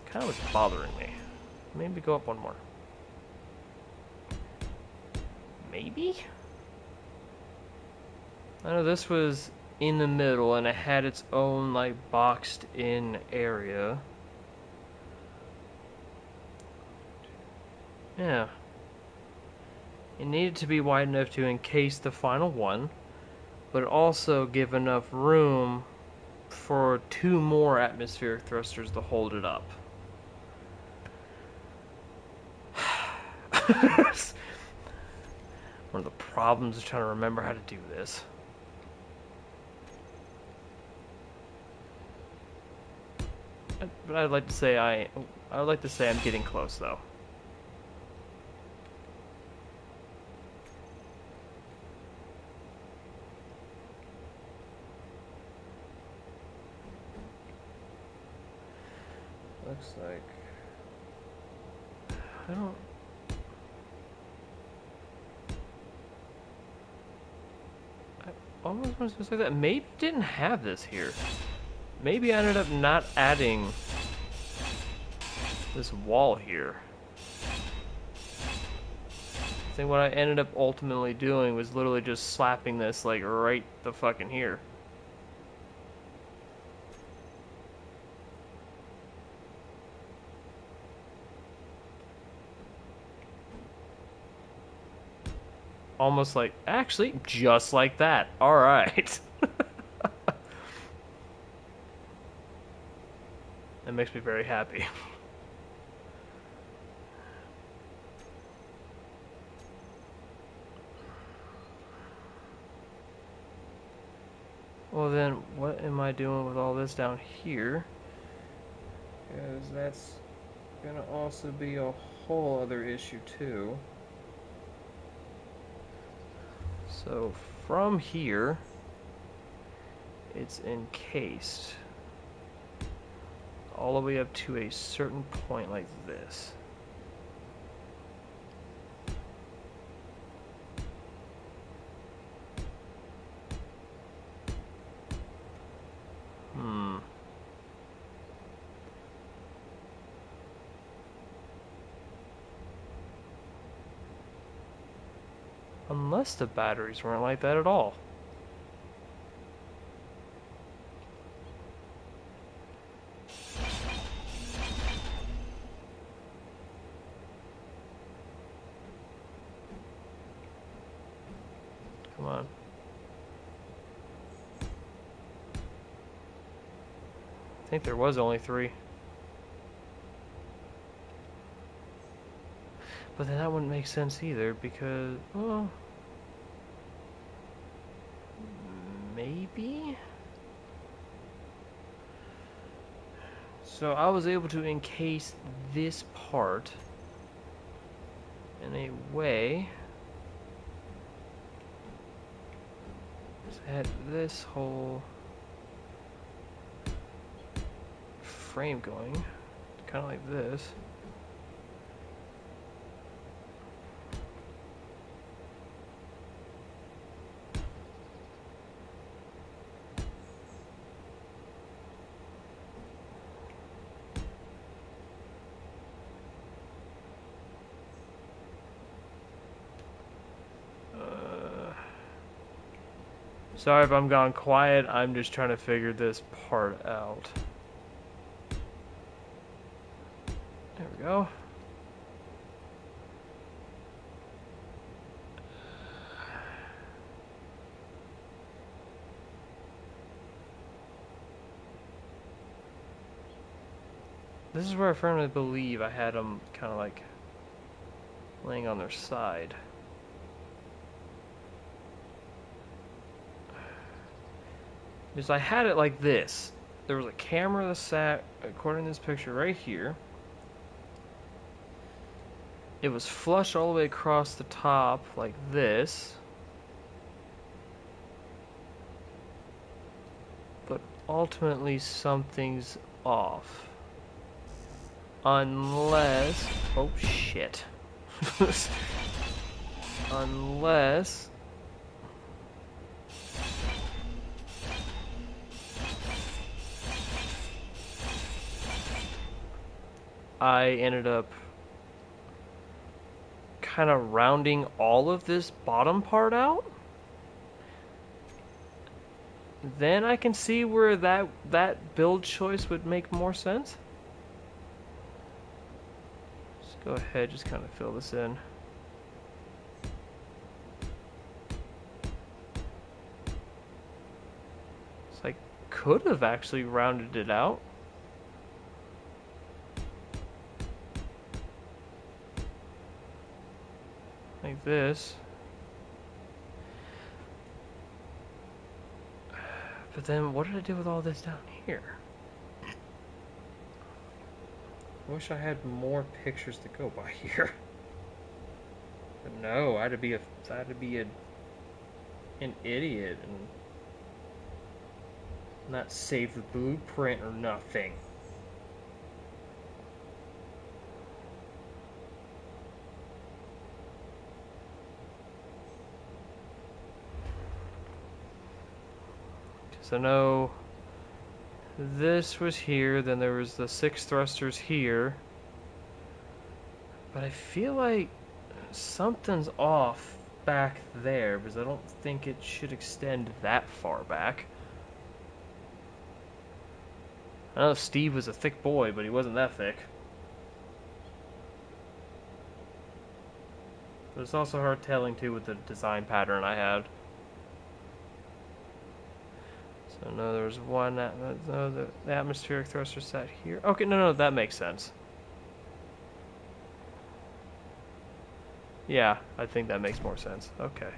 kind of what's bothering me. Maybe go up one more. Maybe? I know this was in the middle, and it had its own, like, boxed-in area. Yeah. It needed to be wide enough to encase the final one, but also give enough room for 2 more atmospheric thrusters to hold it up. One of the problems is trying to remember how to do this. But I'd like to say I'm getting close, though. Looks like I don't. I almost was going to say that maybe it didn't have this here. Maybe I ended up not adding this wall here. I think what I ended up ultimately doing was literally just slapping this, like, right the fucking here. Almost like, actually, just like that. Alright. That makes me very happy. Well then, what am I doing with all this down here? Because that's gonna also be a whole other issue too. So from here, it's encased all the way up to a certain point like this. Unless the batteries weren't like that at all. on. I think there was only 3. But then that wouldn't make sense either because, well, maybe? So I was able to encase this part in a way. So I had this whole frame going, kind of like this. Sorry if I'm gone quiet, I'm just trying to figure this part out. There we go. This is where I firmly believe I had them kind of like laying on their side. Because I had it like this. There was a camera that sat, according to this picture right here. It was flush all the way across the top like this. But ultimately something's off. Unless... oh shit. Unless... I ended up kind of rounding all of this bottom part out. Then I can see where that build choice would make more sense. Let's go ahead, just kind of fill this in. So I could have actually rounded it out. Like this. But then what did I do with all this down here? I wish I had more pictures to go by here. But no, I had to be an idiot and not save the blueprint or nothing. So no, this was here, then there was the 6 thrusters here. But I feel like something's off back there, because I don't think it should extend that far back. I know Steve was a thick boy, but he wasn't that thick. But it's also hard telling too with the design pattern I had. So no, there's one. No, the atmospheric thruster sat here. Okay, no, that makes sense. Yeah, I think that makes more sense. Okay.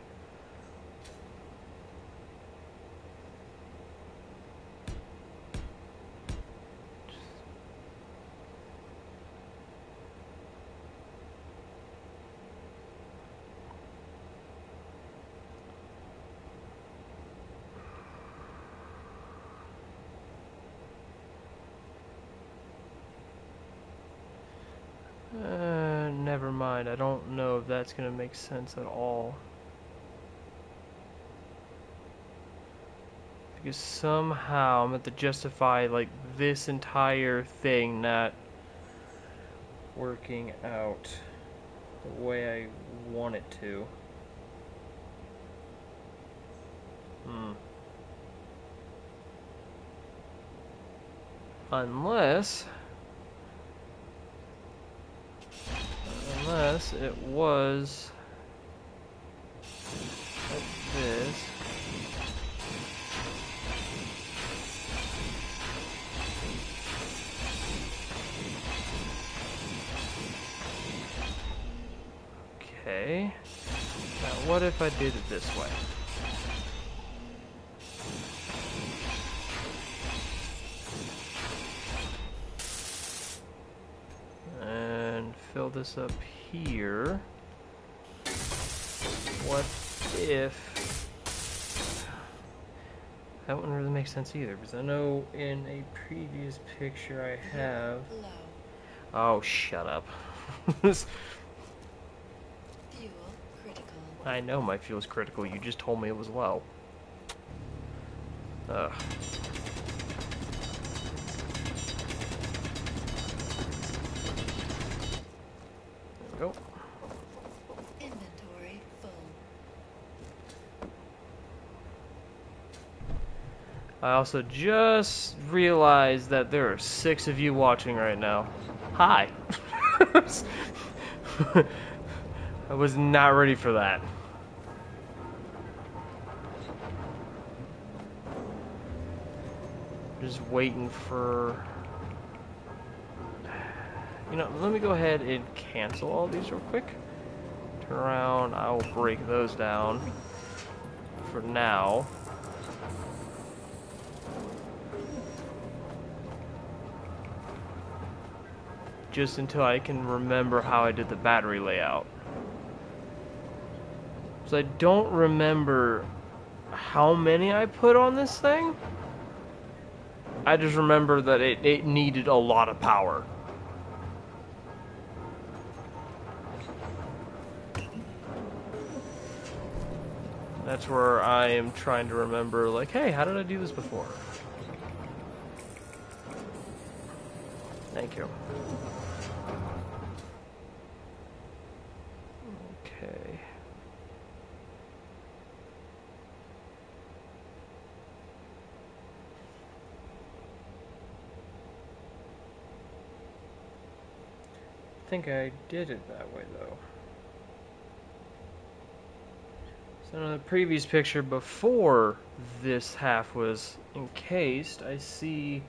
Never mind. I don't know if that's going to make sense at all. Because somehow I'm going to justify like this entire thing not working out the way I want it to. Unless it was... this. Okay. Now what if I did it this way? And fill this up here. What if... That wouldn't really make sense either, because I know in a previous picture I have... Low. Oh, shut up. Fuel critical. I know my fuel's critical, you just told me it was low. Ugh. There we go. Inventory full. I also just realized that there are 6 of you watching right now. Hi. I was not ready for that. Just waiting for... You know, let me go ahead and cancel all these real quick. Turn around, I will break those down for now. Just until I can remember how I did the battery layout. So I don't remember how many I put on this thing. I just remember that it needed a lot of power. That's where I am trying to remember, like, hey, how did I do this before? Thank you. Okay. I think I did it that way, though. So in the previous picture before this half was encased, I see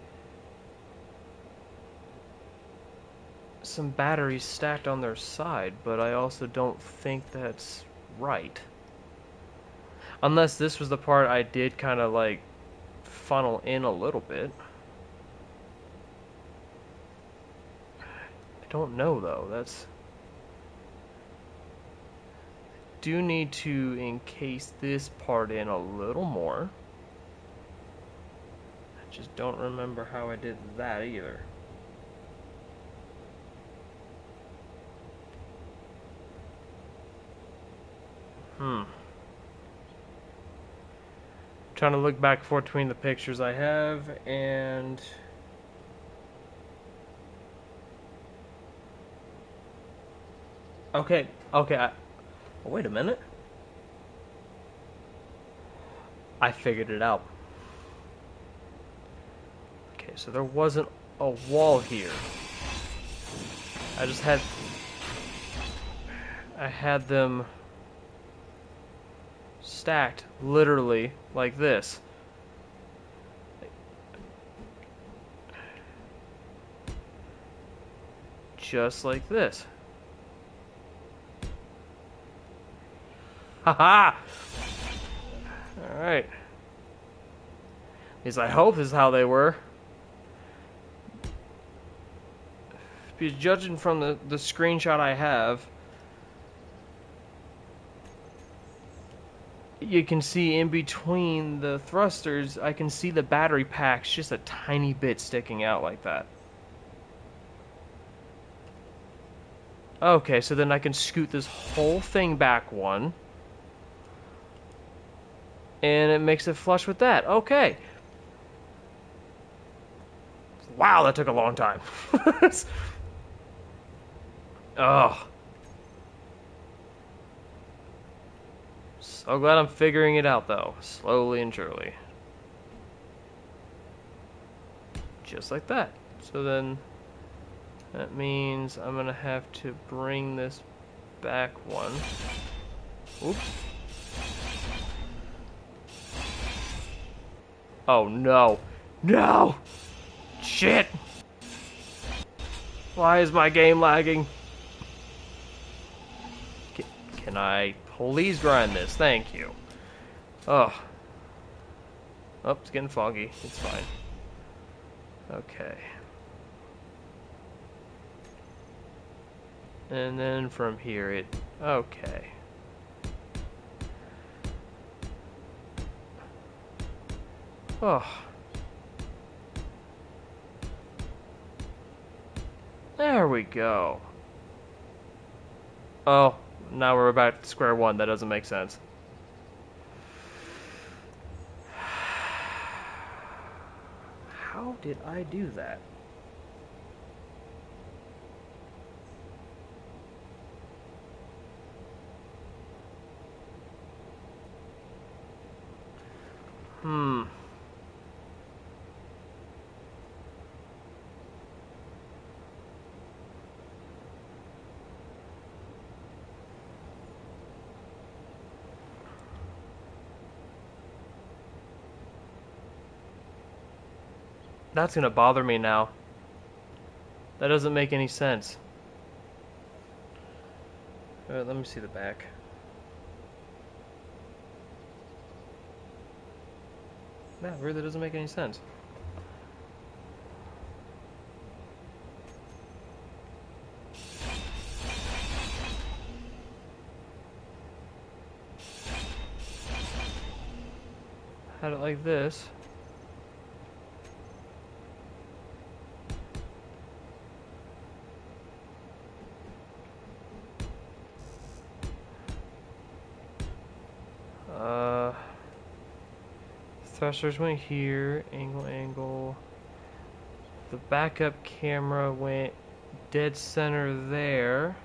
some batteries stacked on their side, but I also don't think that's right. Unless this was the part I did kind of like funnel in a little bit. I don't know though, that's... Do need to encase this part in a little more. I just don't remember how I did that either. Trying to look back and forth between the pictures I have and... Okay, wait a minute. I figured it out. Okay, so there wasn't a wall here. I had them stacked literally like this. Just like this. Haha! Alright. At least I hope this is how they were. Because judging from the screenshot I have, you can see in between the thrusters, I can see the battery packs just a tiny bit sticking out like that. Okay, so then I can scoot this whole thing back one. And it makes it flush with that. Okay. Wow, that took a long time. Oh. So glad I'm figuring it out, though. Slowly and surely. Just like that. So then, that means I'm going to have to bring this back one. Oops. Oh no. No! Shit! Why is my game lagging? Can I please grind this? Thank you. Oh. Oh, it's getting foggy. It's fine. Okay. And then from here it... Okay. Oh. There we go. Oh, now we're back to square one. That doesn't make sense. How did I do that? Hmm. That's gonna bother me now. That doesn't make any sense. Let me see the back. That really doesn't make any sense. Had it like this. Thrusters went here, angle. The backup camera went dead center there.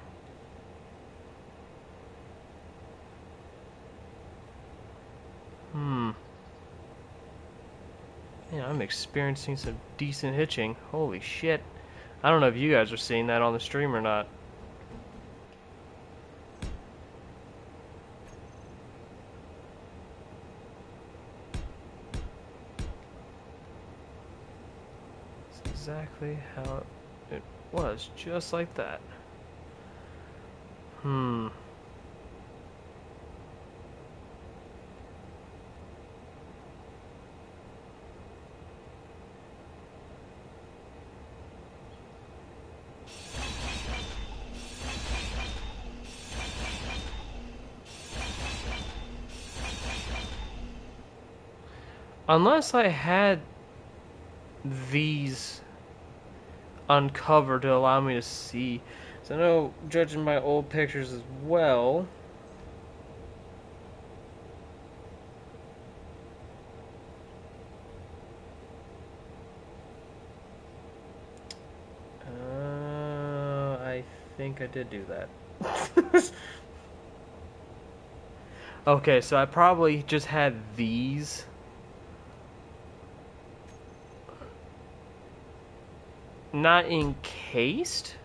Man, I'm experiencing some decent hitching. Holy shit. I don't know if you guys are seeing that on the stream or not. That's exactly how it was, just like that. Unless I had these uncovered to allow me to see. So I know, judging my old pictures as well, I think I did do that. Okay, so I probably just had these not encased,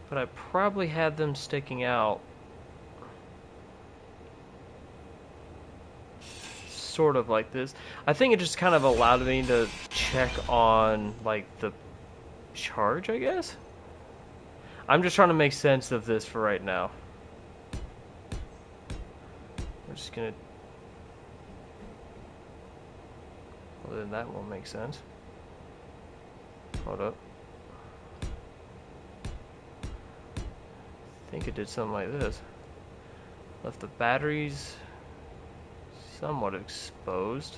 but I probably had them sticking out sort of like this. I think it just kind of allowed me to check on like the charge, I guess. I'm just trying to make sense of this for right now. We're just gonna... Well, then that won't make sense. Hold up. I think it did something like this. Left the batteries somewhat exposed.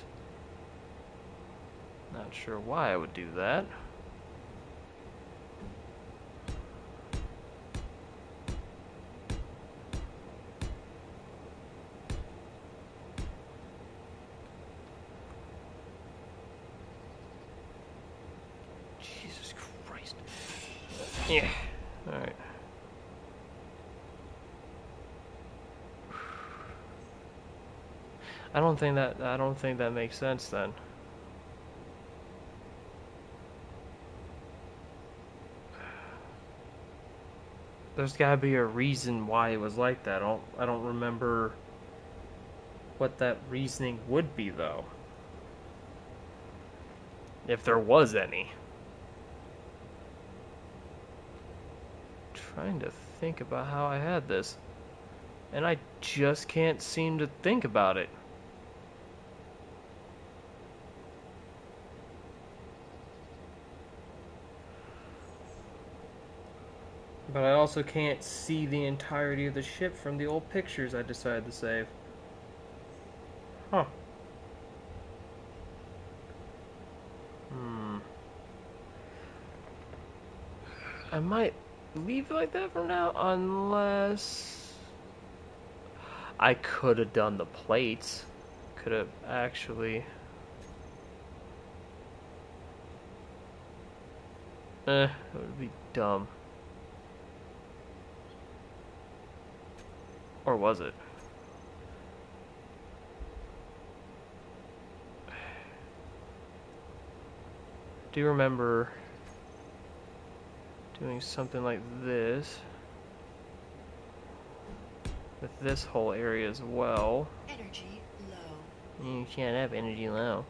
Not sure why I would do that. Jesus Christ. Yeah. Alright. I don't think that makes sense then. There's gotta be a reason why it was like that. I don't remember what that reasoning would be though. If there was any. Trying to think about how I had this. And I just can't seem to think about it. But I also can't see the entirety of the ship from the old pictures I decided to save. Huh. I might leave it like that for now, unless I could have done the plates. Could have actually. It would be dumb. Or was it? Do you remember doing something like this with this whole area as well? Energy low. You can't have energy low.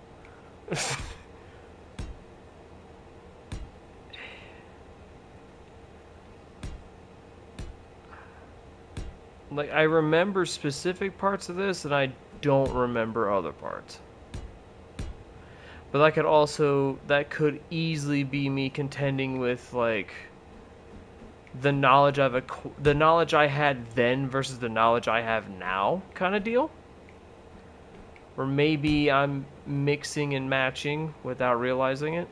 Like, I remember specific parts of this, and I don't remember other parts. But that could easily be me contending with, like, the knowledge I had then versus the knowledge I have now kind of deal. Or maybe I'm mixing and matching without realizing it.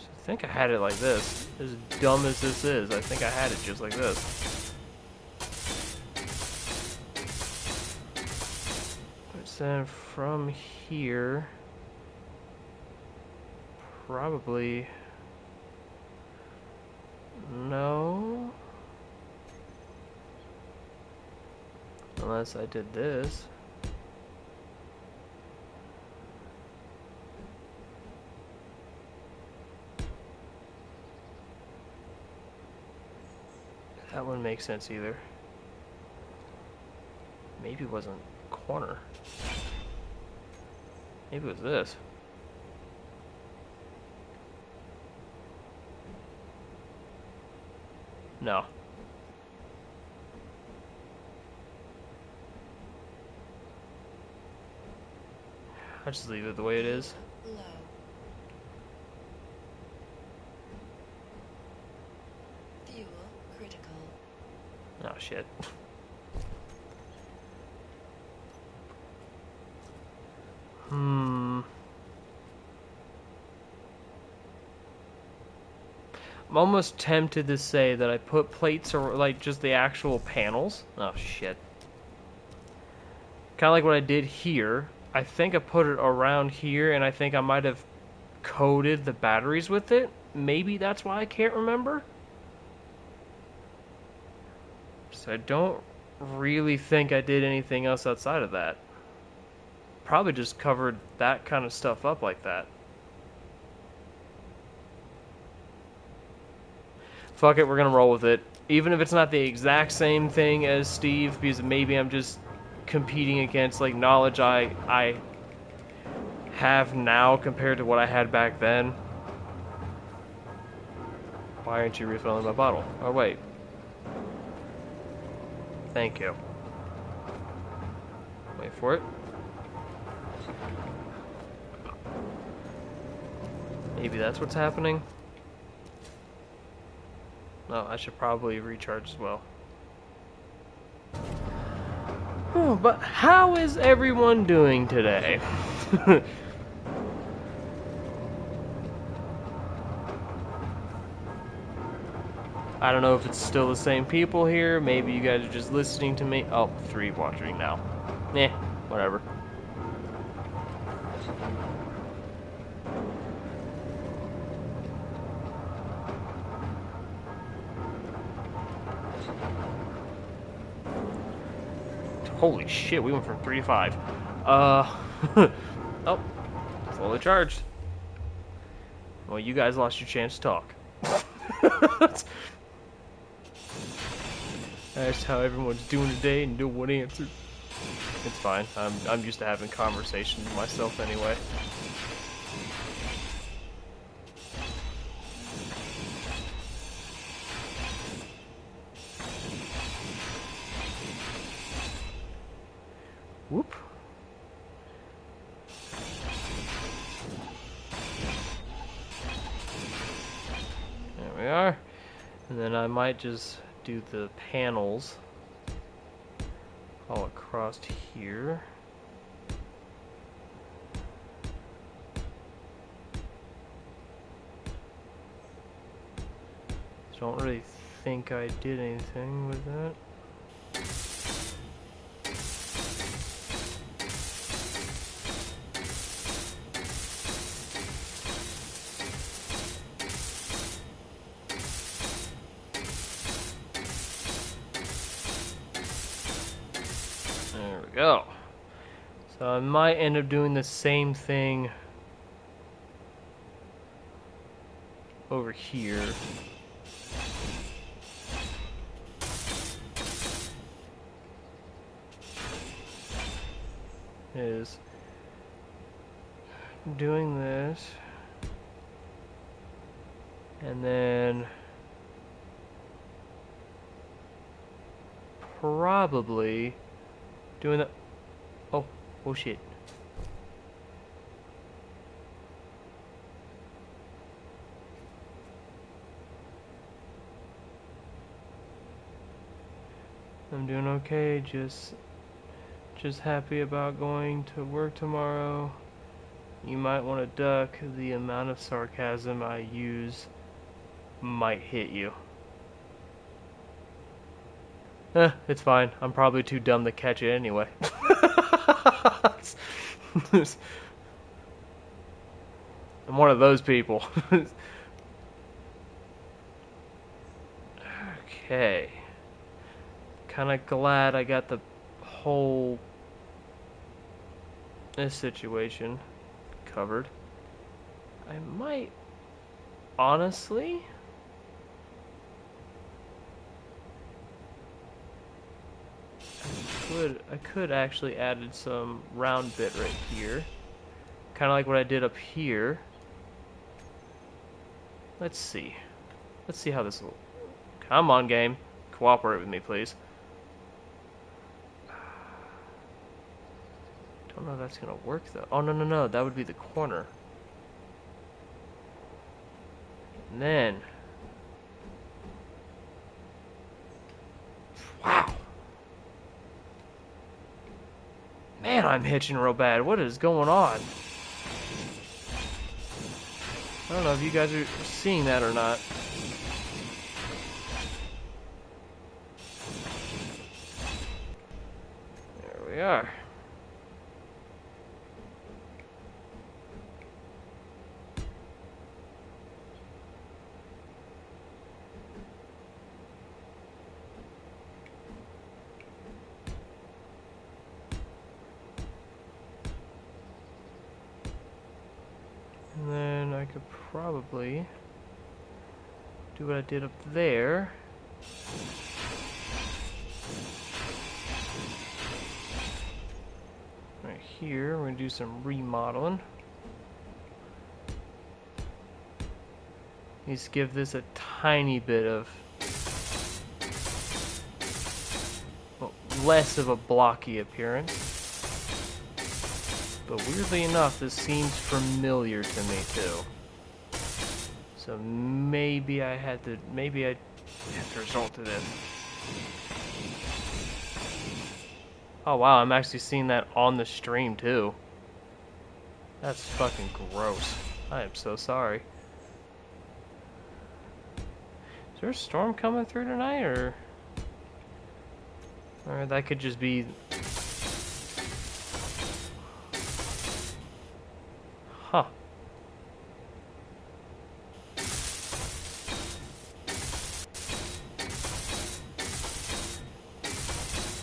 I think I had it like this. As dumb as this is, I think I had it just like this. So then from here, probably no. Unless I did this. That wouldn't make sense either. Maybe it wasn't corner. Maybe it was this. No. I'll just leave it the way it is. Low. Fuel critical. Oh shit. I'm almost tempted to say that I put plates or like just the actual panels. Oh shit. Kind of like what I did here. I think I put it around here, and I think I might have coated the batteries with it. Maybe that's why I can't remember. So I don't really think I did anything else outside of that. Probably just covered that kind of stuff up like that. Fuck it, we're gonna roll with it. Even if it's not the exact same thing as Steve, because maybe I'm just competing against like knowledge I have now compared to what I had back then. Why aren't you refilling my bottle? Oh wait. Thank you. Wait for it. Maybe that's what's happening. No, I should probably recharge as well. Oh, but how is everyone doing today? I don't know if it's still the same people here. Maybe you guys are just listening to me. Oh, 3 watching now. Eh, whatever. Holy shit, we went from 3 to 5. Oh, Fully charged. Well, you guys lost your chance to talk. That's how everyone's doing today, and no one answered. It's fine. I'm used to having conversations with myself anyway. Whoop. There we are. And then I might just do the panels all across here. Don't really think I did anything with that. There we go. So I might end up doing the same thing over here. Is doing this, and then probably doing the oh shit. I'm doing okay, just happy about going to work tomorrow. You might want to duck. The amount of sarcasm I use might hit you. It's fine. I'm probably too dumb to catch it anyway. I'm one of those people. Okay. Kinda glad I got the whole this situation covered. I might honestly I could actually added some round bit right here. Kinda like what I did up here. Let's see. Let's see how this will. Come on, game. Cooperate with me, please. Don't know if that's gonna work though. Oh no, that would be the corner. And then wow. Man, I'm hitching real bad. What is going on? I don't know if you guys are seeing that or not. There we are. And then I could probably do what I did up there. Right here, we're going to do some remodeling. Let's give this a tiny bit of less of a blocky appearance. But weirdly enough, this seems familiar to me too. So maybe I had to resort to this. Oh wow, I'm actually seeing that on the stream too. That's fucking gross. I am so sorry. Is there a storm coming through tonight, or that could just be. Huh.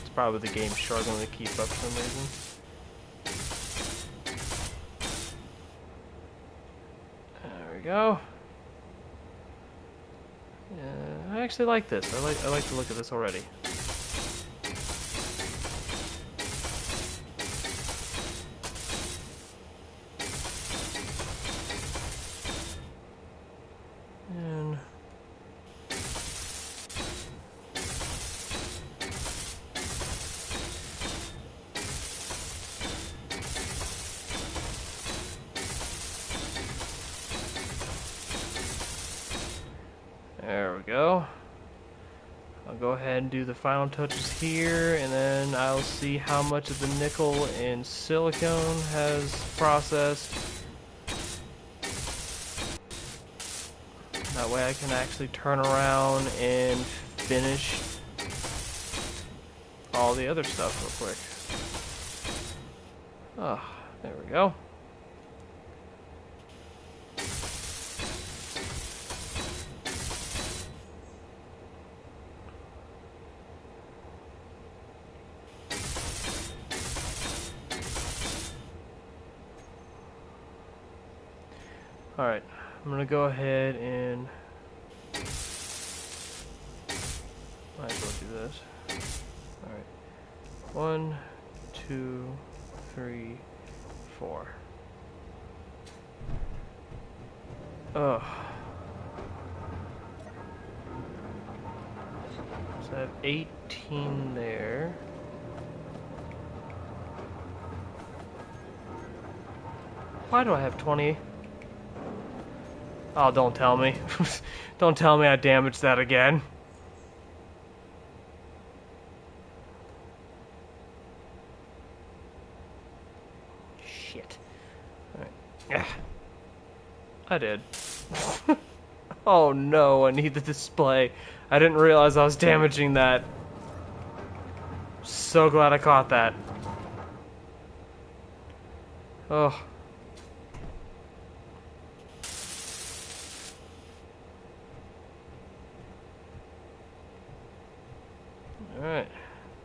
It's probably the game struggling to keep up for some reason. we go. Yeah, I actually like this. I like the look of this already. And there we go. I'll go ahead and do the final touches here, and then I'll see how much of the nickel and silicone has processed. That way I can actually turn around and finish all the other stuff real quick. Oh, there we go. Alright, I'm gonna go ahead and might as well do this. Alright. 1, 2, 3, 4. Ugh. So I have 18 there. Why do I have 20? Oh, don't tell me. Don't tell me I damaged that again. Shit. Alright. Yeah. I did. Oh no, I need the display. I didn't realize I was damaging that. So glad I caught that. Oh. Alright.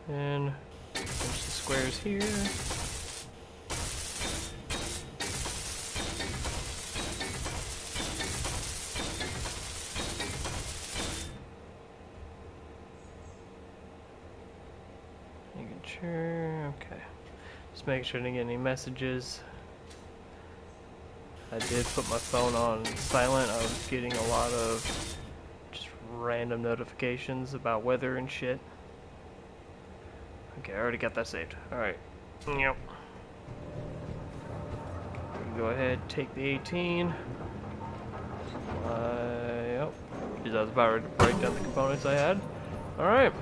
And finish the squares here. Making sure. Okay. Just making sure I didn't get any messages. I did put my phone on silent. I was getting a lot of just random notifications about weather and shit. Okay, I already got that saved. Alright. Yep. Go ahead, take the 18. Yep. Because I was about ready to break down the components I had. Alright.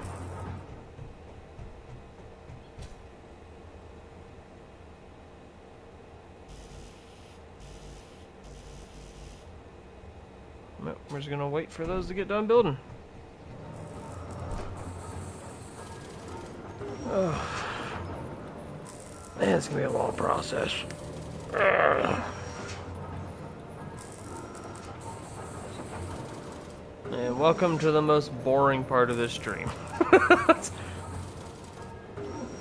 We're just gonna wait for those to get done building. Oh. Man, it's gonna be a long process. And welcome to the most boring part of this stream.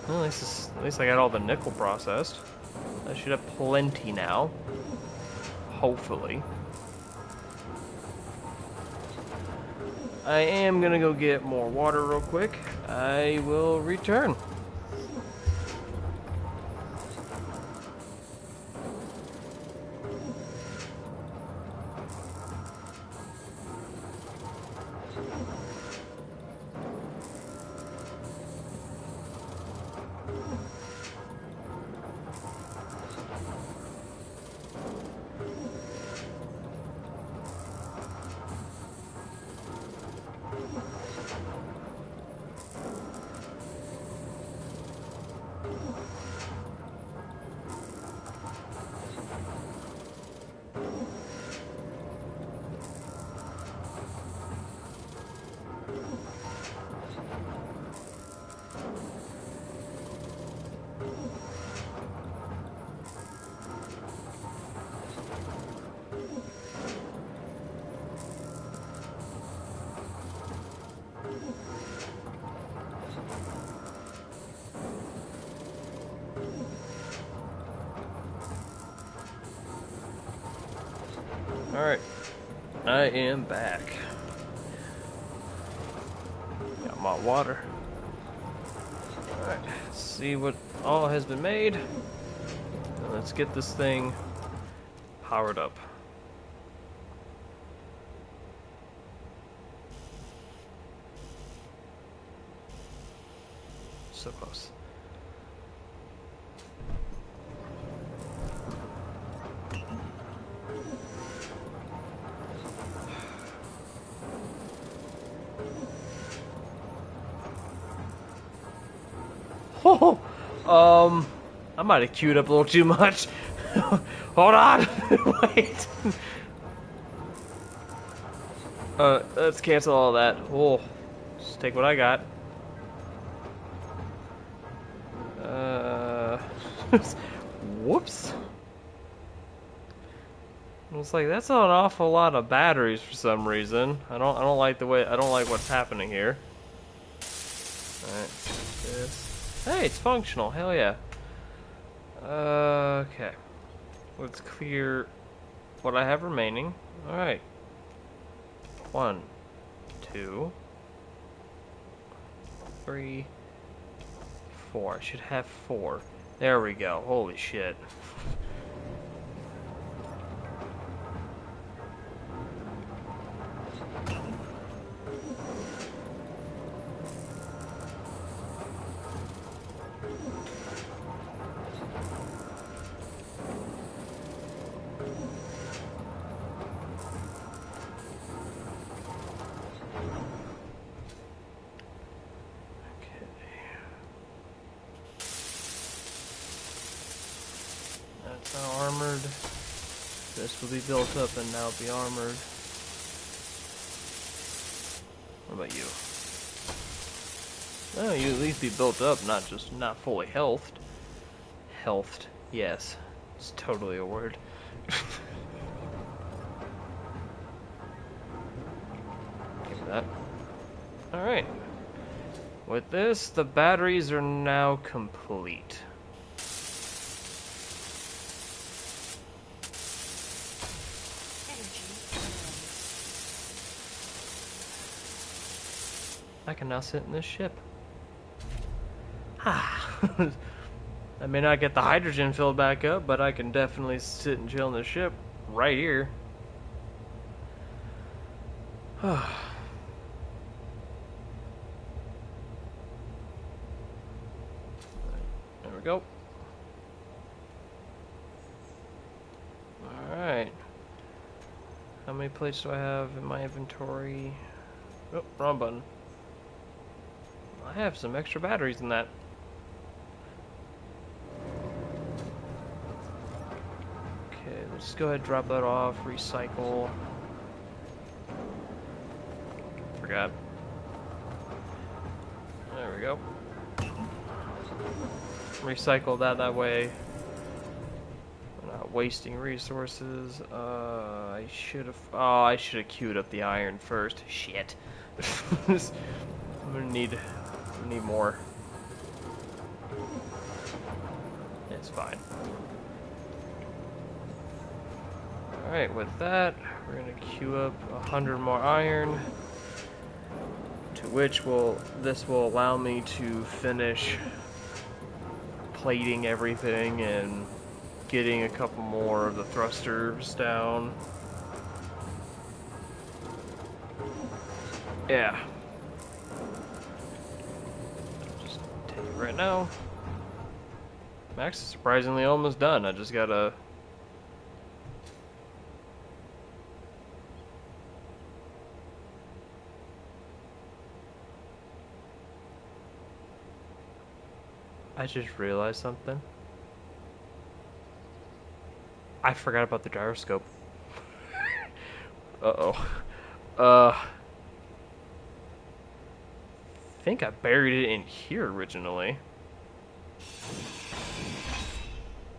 Well, at least I got all the nickel processed. I should have plenty now. Hopefully. I am gonna go get more water real quick. I will return. I am back. Got my water. Alright, let's see what all has been made. And let's get this thing powered up. So close. Oh, I might have queued up a little too much. Hold on, wait. Let's cancel all that. Oh, just take what I got. Whoops. It's like that's an awful lot of batteries for some reason. I don't like what's happening here. Alright, this. Hey, it's functional, hell yeah. Okay. Let's clear what I have remaining. Alright. 1, 2, 3, 4. I should have 4. There we go. Holy shit. Now armored. This will be built up and now be armored. What about you? Oh, you at least be built up, not fully healthed. Healthed, yes. It's totally a word. Give me that. Alright. With this, the batteries are now complete. I can now sit in this ship. Ah. I may not get the hydrogen filled back up, but I can definitely sit and chill in the ship right here. There we go. Alright. How many plates do I have in my inventory? Oh, wrong button. I have some extra batteries in that. Okay, let's go ahead and drop that off. Recycle. Forgot. There we go. Recycle that way. We're not wasting resources. I should have queued up the iron first. Shit. I'm gonna need more. It's fine. Alright, with that, we're gonna queue up 100 more iron, to which this will allow me to finish plating everything and getting a couple more of the thrusters down. Yeah. Just take it right now. Max is surprisingly almost done. I just gotta... I just realized something. I forgot about the gyroscope. Uh-oh. I think I buried it in here originally.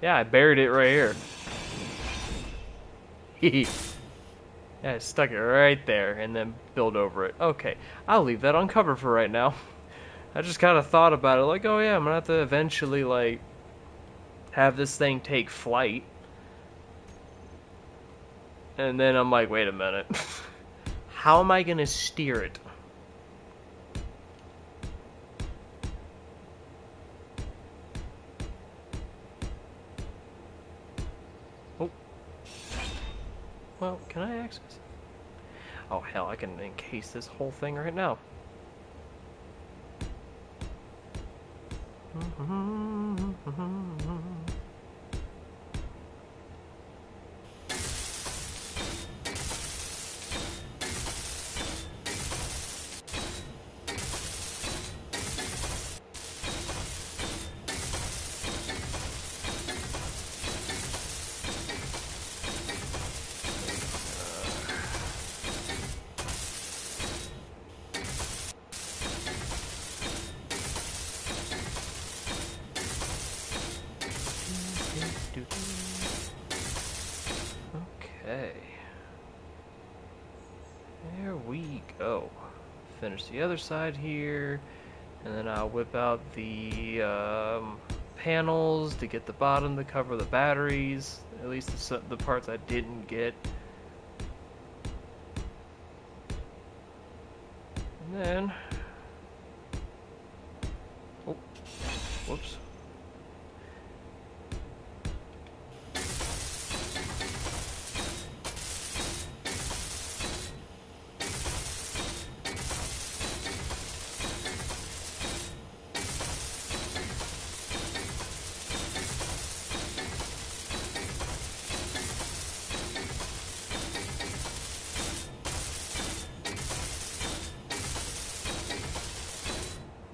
Yeah, I buried it right here. Yeah, I stuck it right there and then build over it. Okay, I'll leave that uncovered for right now. I just kind of thought about it, like, oh yeah, I'm gonna have to eventually, like, have this thing take flight. And then I'm like, wait a minute. How am I going to steer it? Oh. Well, can I access it? Oh, hell, I can encase this whole thing right now. Okay. There we go. Finish the other side here, and then I'll whip out the panels to get the bottom to cover the batteries, at least the parts I didn't get. And then, oh, whoops.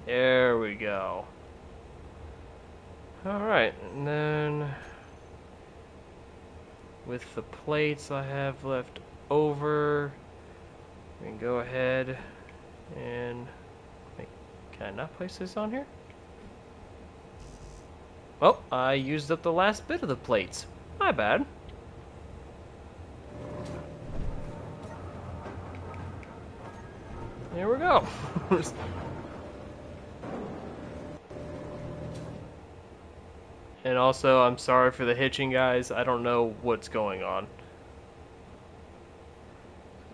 There we go. Alright, and then with the plates I have left over, we can go ahead and can I not place this on here? Oh, I used up the last bit of the plates. My bad. There we go. And also, I'm sorry for the hitching, guys. I don't know what's going on.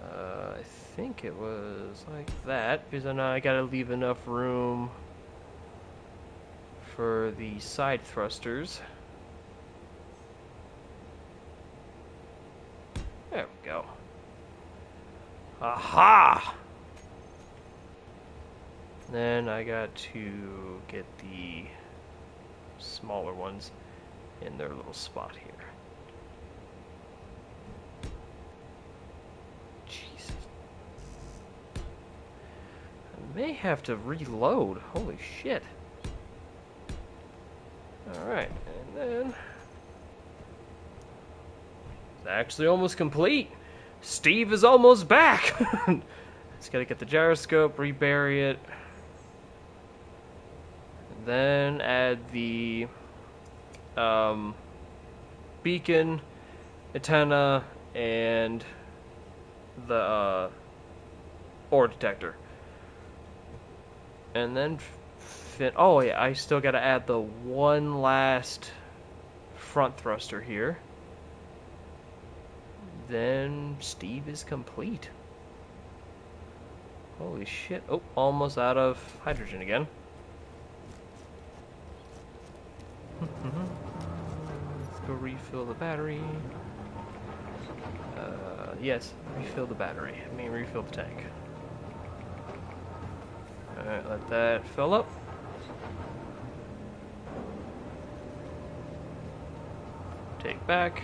I think it was like that, because then I gotta leave enough room for the side thrusters. There we go. Aha! Then I got to get the smaller ones in their little spot here. Jesus. I may have to reload. Holy shit. Alright, and then it's actually almost complete. Steve is almost back. Just gotta get the gyroscope, rebury it. Then add the beacon, antenna, and the ore detector. And then oh yeah, I still gotta add the one last front thruster here. Then Steve is complete. Holy shit. Oh, almost out of hydrogen again. Let's go refill the battery. Yes, refill the battery. I mean, refill the tank. Alright, let that fill up. Take back.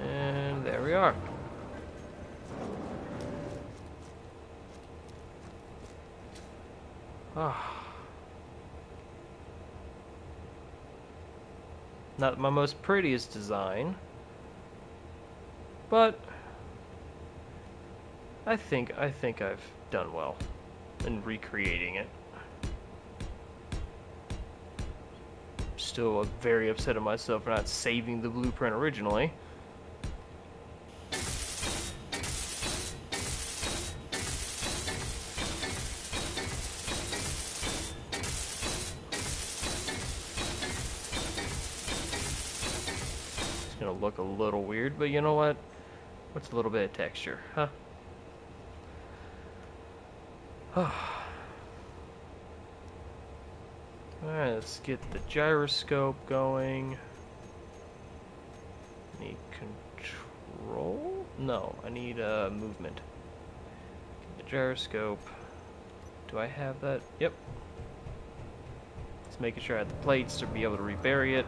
And there we are. Ah. Not my most prettiest design, but I think I've done well in recreating it. Still very upset at myself for not saving the blueprint originally. look a little weird, but you know what? What's a little bit of texture, huh? Alright, let's get the gyroscope going. Need control? No, I need movement. Get the gyroscope. Do I have that? Yep. Just making sure I have the plates to be able to rebury it.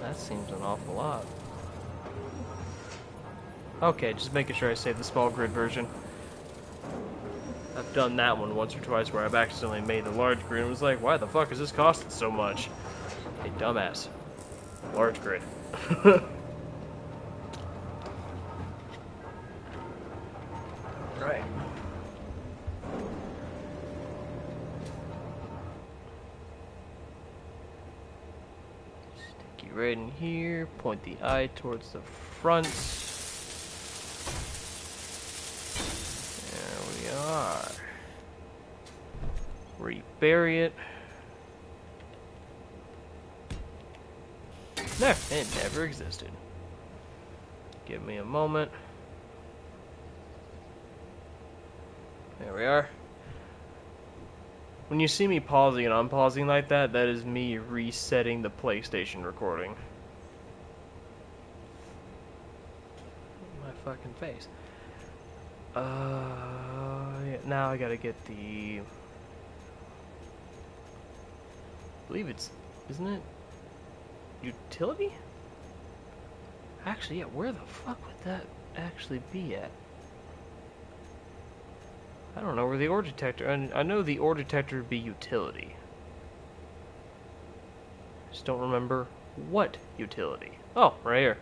That seems an awful lot. Okay, just making sure I save the small grid version. I've done that one once or twice where I've accidentally made the large grid and was like, why the fuck is this costing so much? Hey, dumbass. Large grid. Right. Stick you right in here. Point the eye towards the front. Rebury it. No, it never existed. Give me a moment. There we are. When you see me pausing and unpausing like that, that is me resetting the PlayStation recording. My fucking face. Yeah, now I gotta get the... I believe it's... Isn't it? Utility? Actually, yeah, where the fuck would that actually be at? I don't know where the ore detector... I know the ore detector would be utility. Just don't remember what utility. Oh, right here.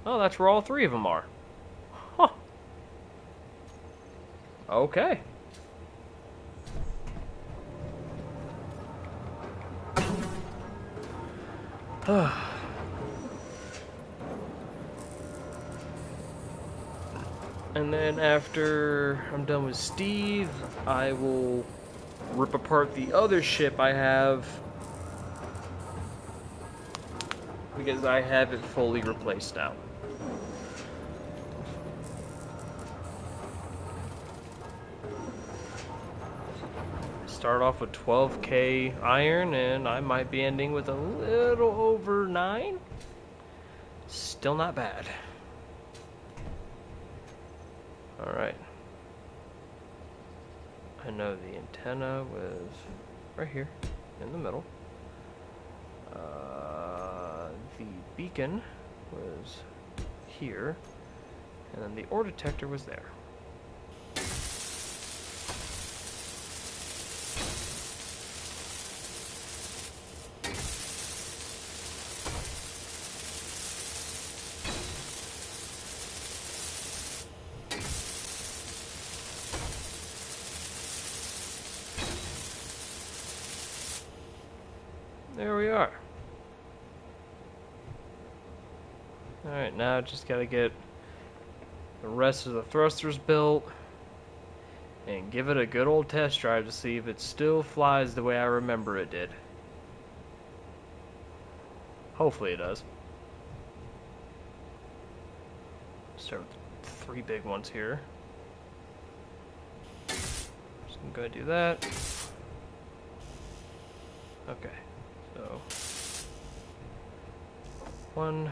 Oh, that's where all three of them are. Huh. Okay. And then after I'm done with Steve, I will rip apart the other ship I have because I have it fully replaced now. Start off with 12k iron, and I might be ending with a little over 9. Still not bad. Alright. I know the antenna was right here, in the middle. The beacon was here, and then the ore detector was there. There we are. Alright, now just gotta get the rest of the thrusters built and give it a good old test drive to see if it still flies the way I remember it did. Hopefully it does. Start with the 3 big ones here. Just gonna go do that. Okay, so 1,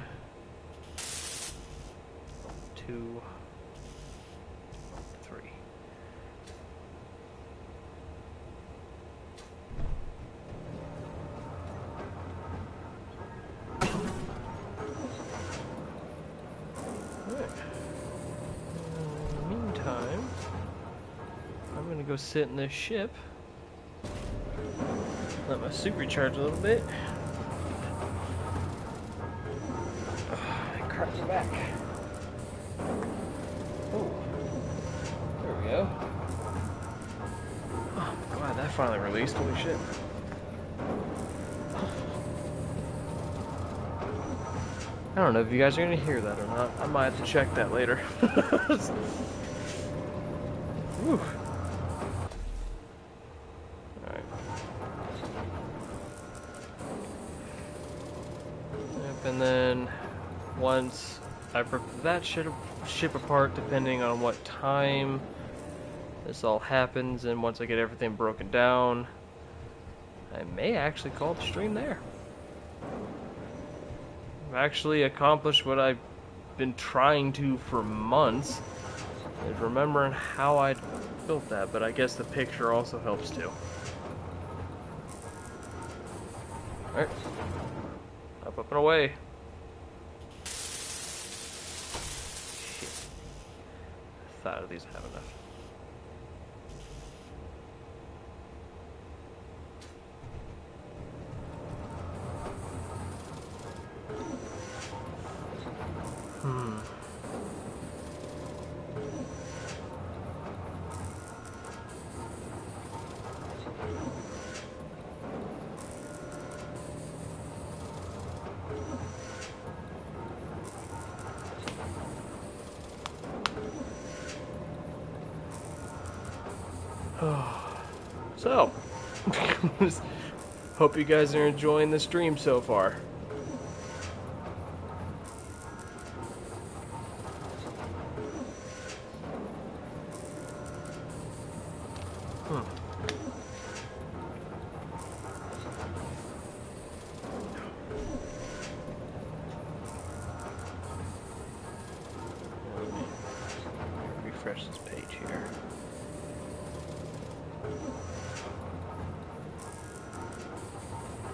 2, 3. In the meantime, I'm gonna go sit in this ship. Let my suit recharge a little bit. Crap my back. Oh, there we go. Oh, I'm glad that finally released. Holy shit. I don't know if you guys are gonna hear that or not. I might have to check that later. Whew. Alright. once I rip that ship apart, depending on what time this all happens, and once I get everything broken down, I may actually call the stream there. I've actually accomplished what I've been trying to for months, is remembering how I built that, but I guess the picture also helps too. Alright. Up and away. Shit. I thought at least I have enough. So, hope you guys are enjoying the stream so far. Let me refresh this page here.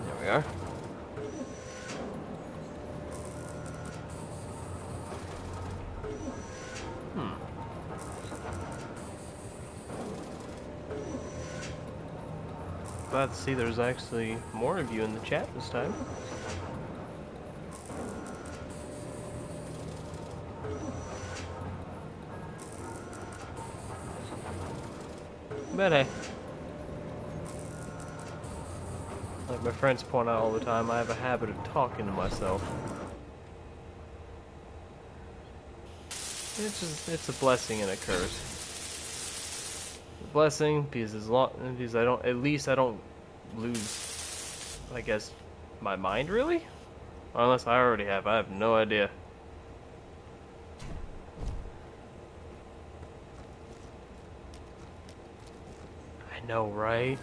There we are. Glad to see there's actually more of you in the chat this time. But hey, like my friends point out all the time, I have a habit of talking to myself. It's a blessing and a curse. A blessing because at least I don't lose, I guess, my mind really? Unless I already have, I have no idea. I know, right?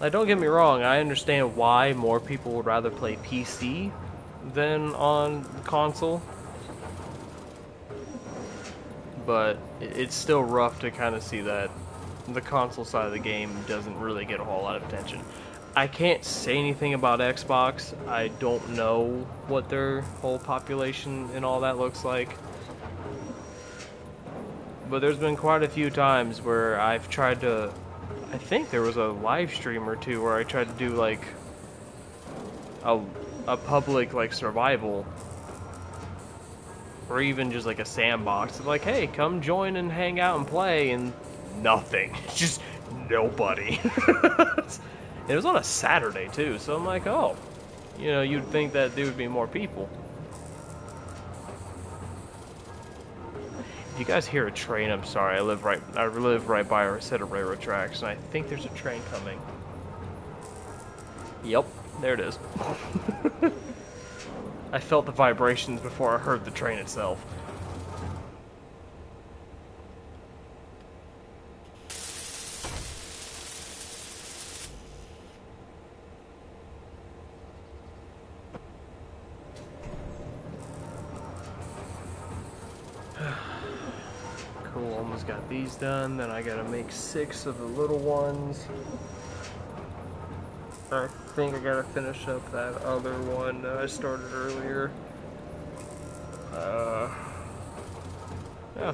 Like, don't get me wrong, I understand why more people would rather play PC than on console. But it's still rough to kind of see that the console side of the game doesn't really get a whole lot of attention. I can't say anything about Xbox. I don't know what their whole population and all that looks like. But there's been quite a few times where I've tried to... I think there was a live stream or two where I tried to do like a public like survival, or even just like a sandbox of like, hey, come join and hang out and play, and nothing. Just nobody. It was on a Saturday too, so I'm like, oh, you know, you'd think that there would be more people. If you guys hear a train, I'm sorry. I live right by a set of railroad tracks, and I think there's a train coming. Yep, there it is. I felt the vibrations before I heard the train itself. Cool, almost got these done. Then I gotta make 6 of the little ones. I think I gotta finish up that other one that I started earlier. Yeah.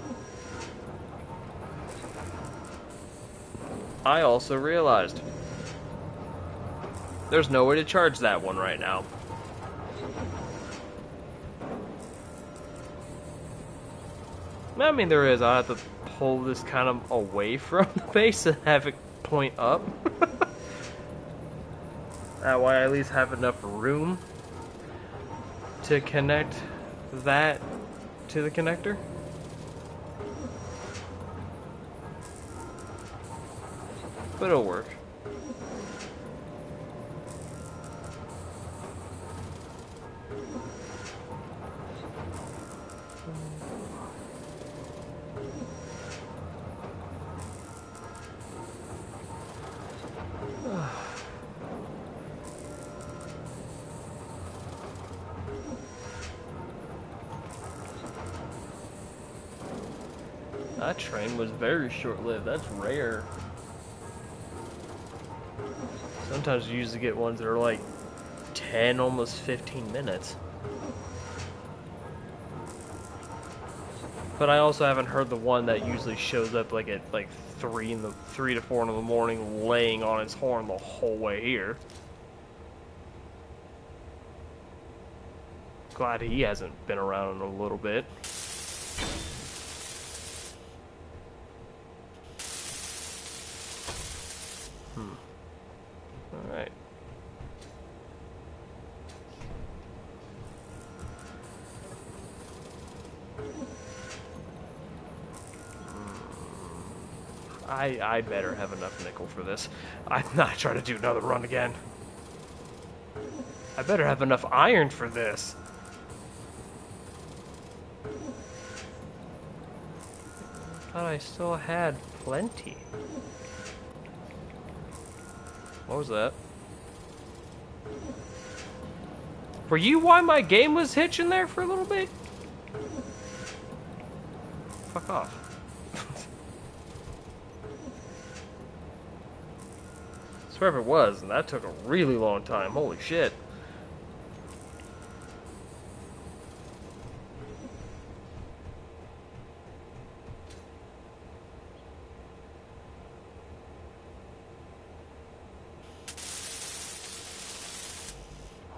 I also realized there's no way to charge that one right now. I mean, there is. I'll have to pull this kind of away from the base and have it point up. That way I at least have enough room to connect that to the connector. But it'll work. That train was very short-lived. That's rare. Sometimes you usually get ones that are like 10, almost 15 minutes. But I also haven't heard the one that usually shows up like at like 3 to 4 in the morning, laying on his horn the whole way here. Glad he hasn't been around in a little bit. Alright. I better have enough nickel for this. I'm not trying to do another run again. I better have enough iron for this. I thought I still had plenty. What was that? Were you why my game was hitching there for a little bit? Fuck off. I swear if it was, and that took a really long time. Holy shit.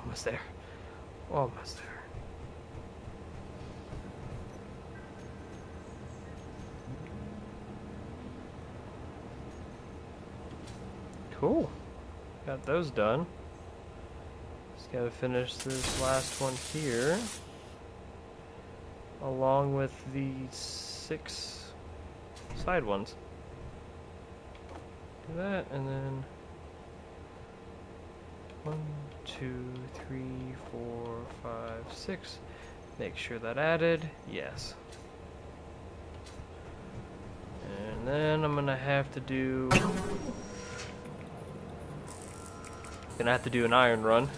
Almost there. Almost there. Cool. Got those done. Just gotta finish this last one here. Along with the 6 side ones. Do that, and then 1, 2, 3, 4, 5, 6. Make sure that added. Yes. And then I'm gonna have to do an iron run.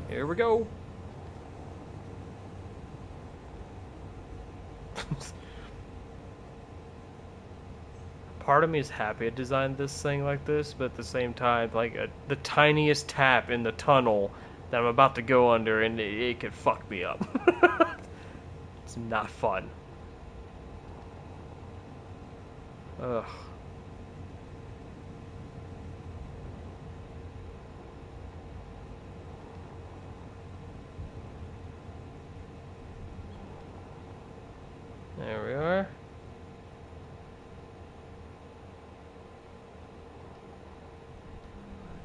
Here we go. Part of me is happy I designed this thing like this, but at the same time, like the tiniest tap in the tunnel that I'm about to go under, and it could fuck me up. It's not fun. Ugh. There we are.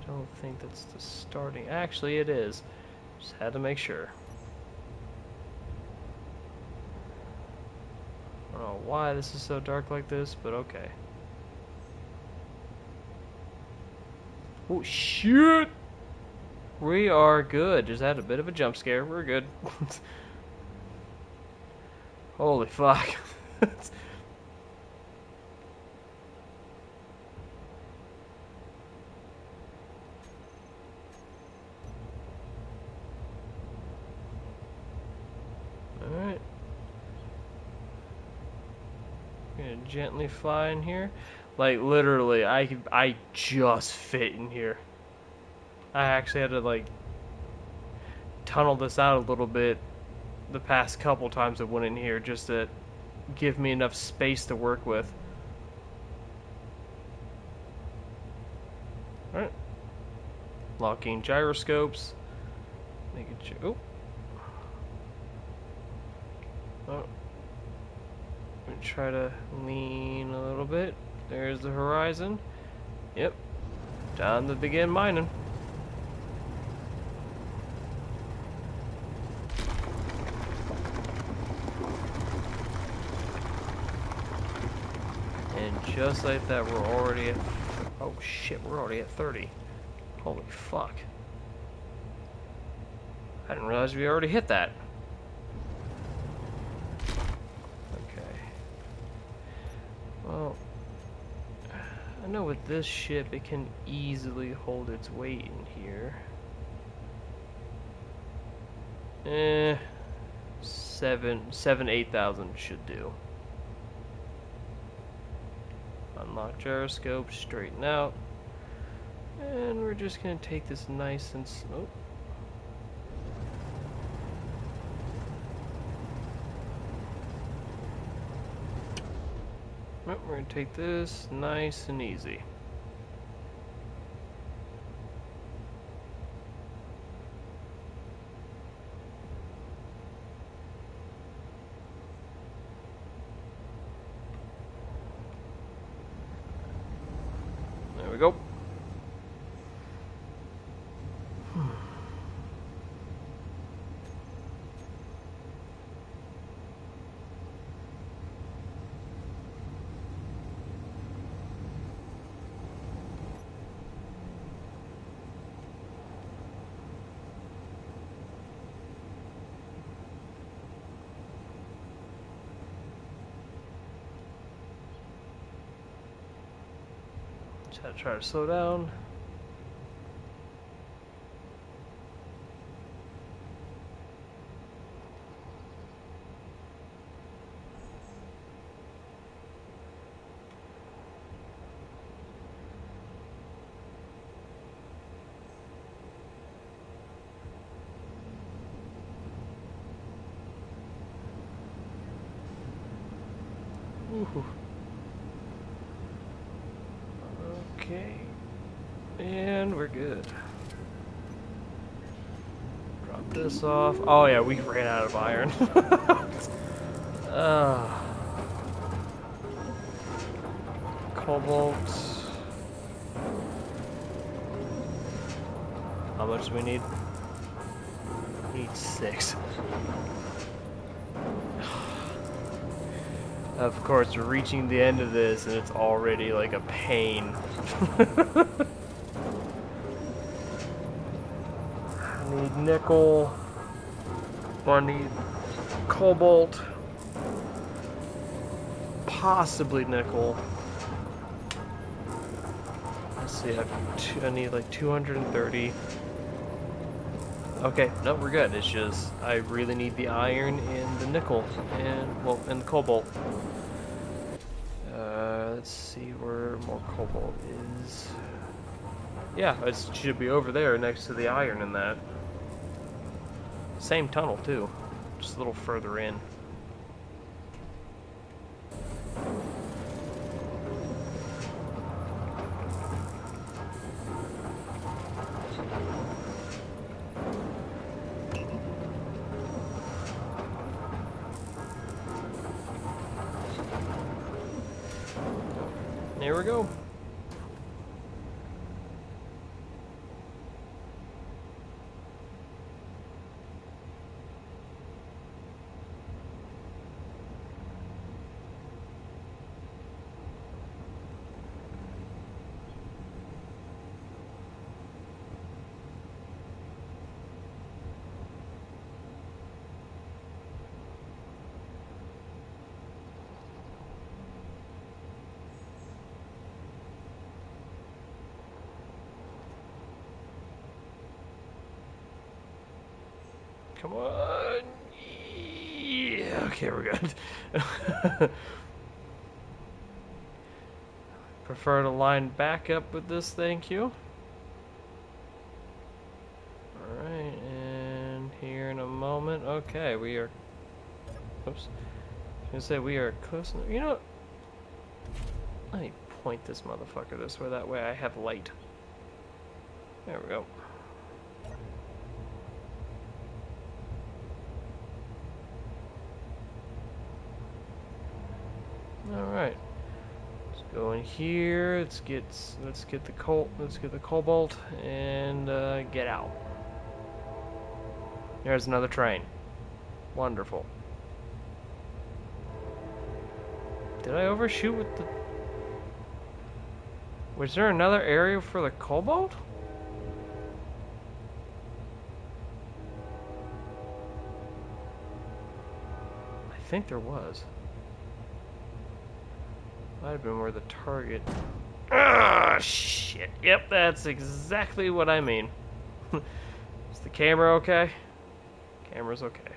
I don't think that's the starting. Actually, it is. Just had to make sure. I don't know why this is so dark like this, but okay. Oh shit! We are good. Just had a bit of a jump scare. We're good. Holy fuck. Alright. Gonna gently fly in here. Like, literally, I just fit in here. I actually had to, like, tunnel this out a little bit the past couple times I went in here just to give me enough space to work with. Alright. Locking gyroscopes. Making sure. Oh. I'm gonna try to lean a little bit. There's the horizon. Yep. Time to begin mining. And just like that, we're already at... Oh shit, we're already at 30. Holy fuck. I didn't realize we already hit that. Okay. Well, I know with this ship it can easily hold its weight in here. 8,000 should do. Unlock gyroscope, straighten out. And we're just gonna take this nice and slow. We're gonna take this nice and easy. There we go. Try to slow down. Ooh. Okay. And we're good. Drop this off. Oh yeah, we ran out of iron. Cobalt. How much do we need? We need 6. Of course, we're reaching the end of this and it's already like a pain. I need nickel. I need cobalt. Possibly nickel. Let's see, I need like 230. Okay, no, we're good. It's just, I really need the iron and the nickel, and, well, and the cobalt. Let's see where more cobalt is. Yeah, it should be over there next to the iron in that. Same tunnel, too. Just a little further in. There we go. Come on. Yeah, okay, we're good. Prefer to line back up with this, thank you. Alright, and here in a moment. Okay, we are. Oops. I was gonna say we are close. You know what? Let me point this motherfucker this way, that way I have light. There we go. Alright. Let's go in here, let's get the cobalt and get out. There's another train. Wonderful. Did I overshoot with the... Was there another area for the cobalt? think there was. Might have been where the target... Ah, shit. Yep, that's exactly what I mean. Is the camera okay? Camera's okay.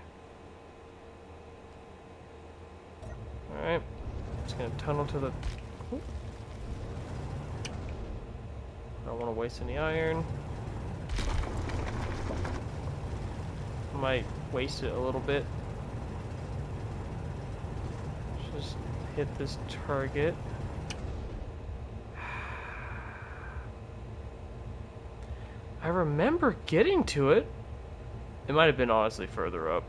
Alright. Just gonna tunnel to the... Ooh. I don't want to waste any iron. Might waste it a little bit. Just hit this target. I remember getting to it. It might have been honestly further up.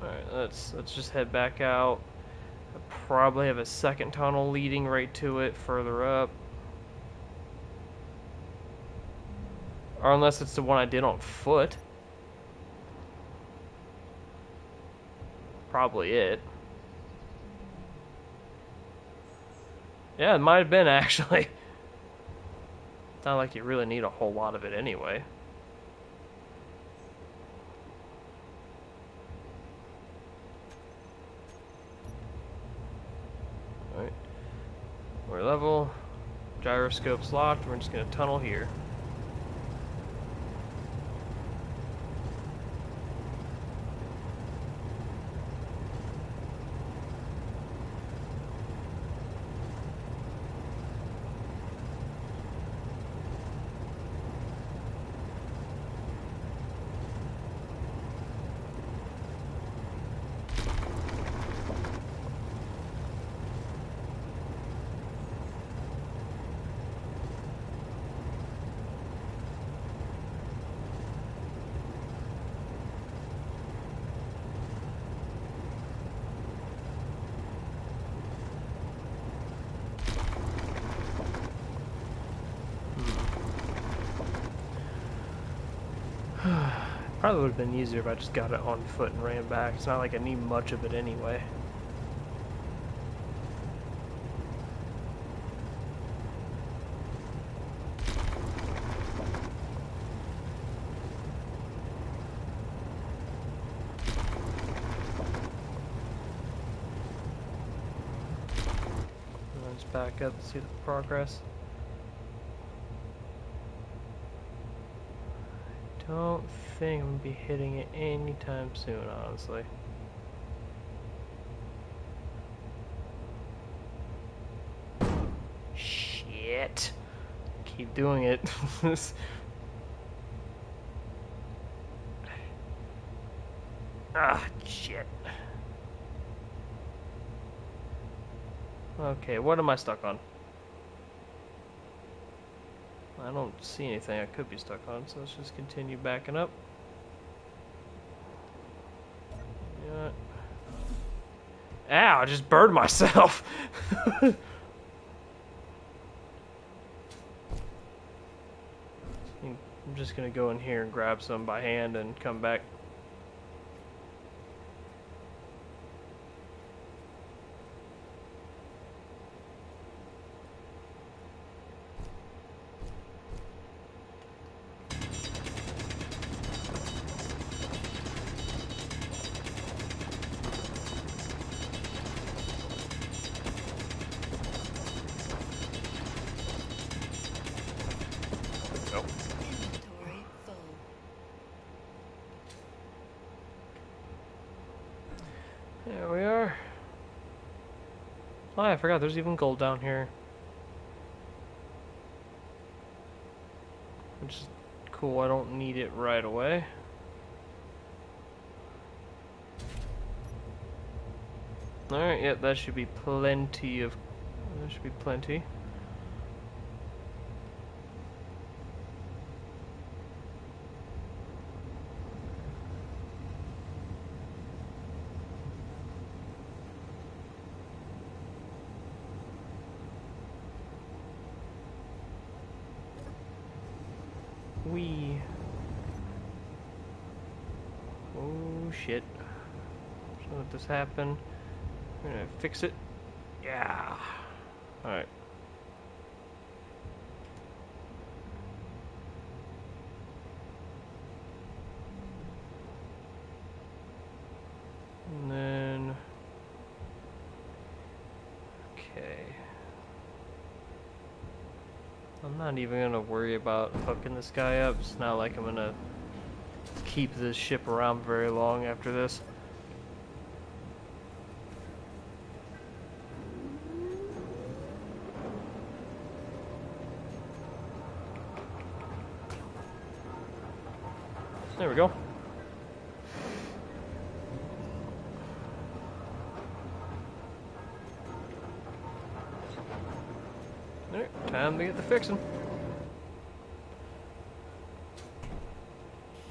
Alright, let's just head back out. I probably have a second tunnel leading right to it further up. Or unless it's the one I did on foot. Probably it. Yeah, it might have been actually. It's not like you really need a whole lot of it anyway. Alright. We're level. Gyroscope's locked. We're just going to tunnel here. Probably would have been easier if I just got it on foot and ran back. It's not like I need much of it anyway. Let's back up and see the progress. Don't think I'm gonna be hitting it anytime soon, honestly. Shit. Keep doing it. Ah, shit. Okay, what am I stuck on? I don't see anything I could be stuck on, so let's just continue backing up. Yeah. Ow, I just burned myself. I'm just gonna go in here and grab some by hand and come back. Inventory full. There we are. Oh, I forgot there's even gold down here. Which is cool, I don't need it right away. Alright, yep, that should be plenty of... That should be plenty. Oh shit. So let this happen. We're gonna fix it. Yeah. Alright. I'm not even gonna worry about hooking this guy up. It's not like I'm gonna keep this ship around very long after this. There we go. Alright, time to get the fixing.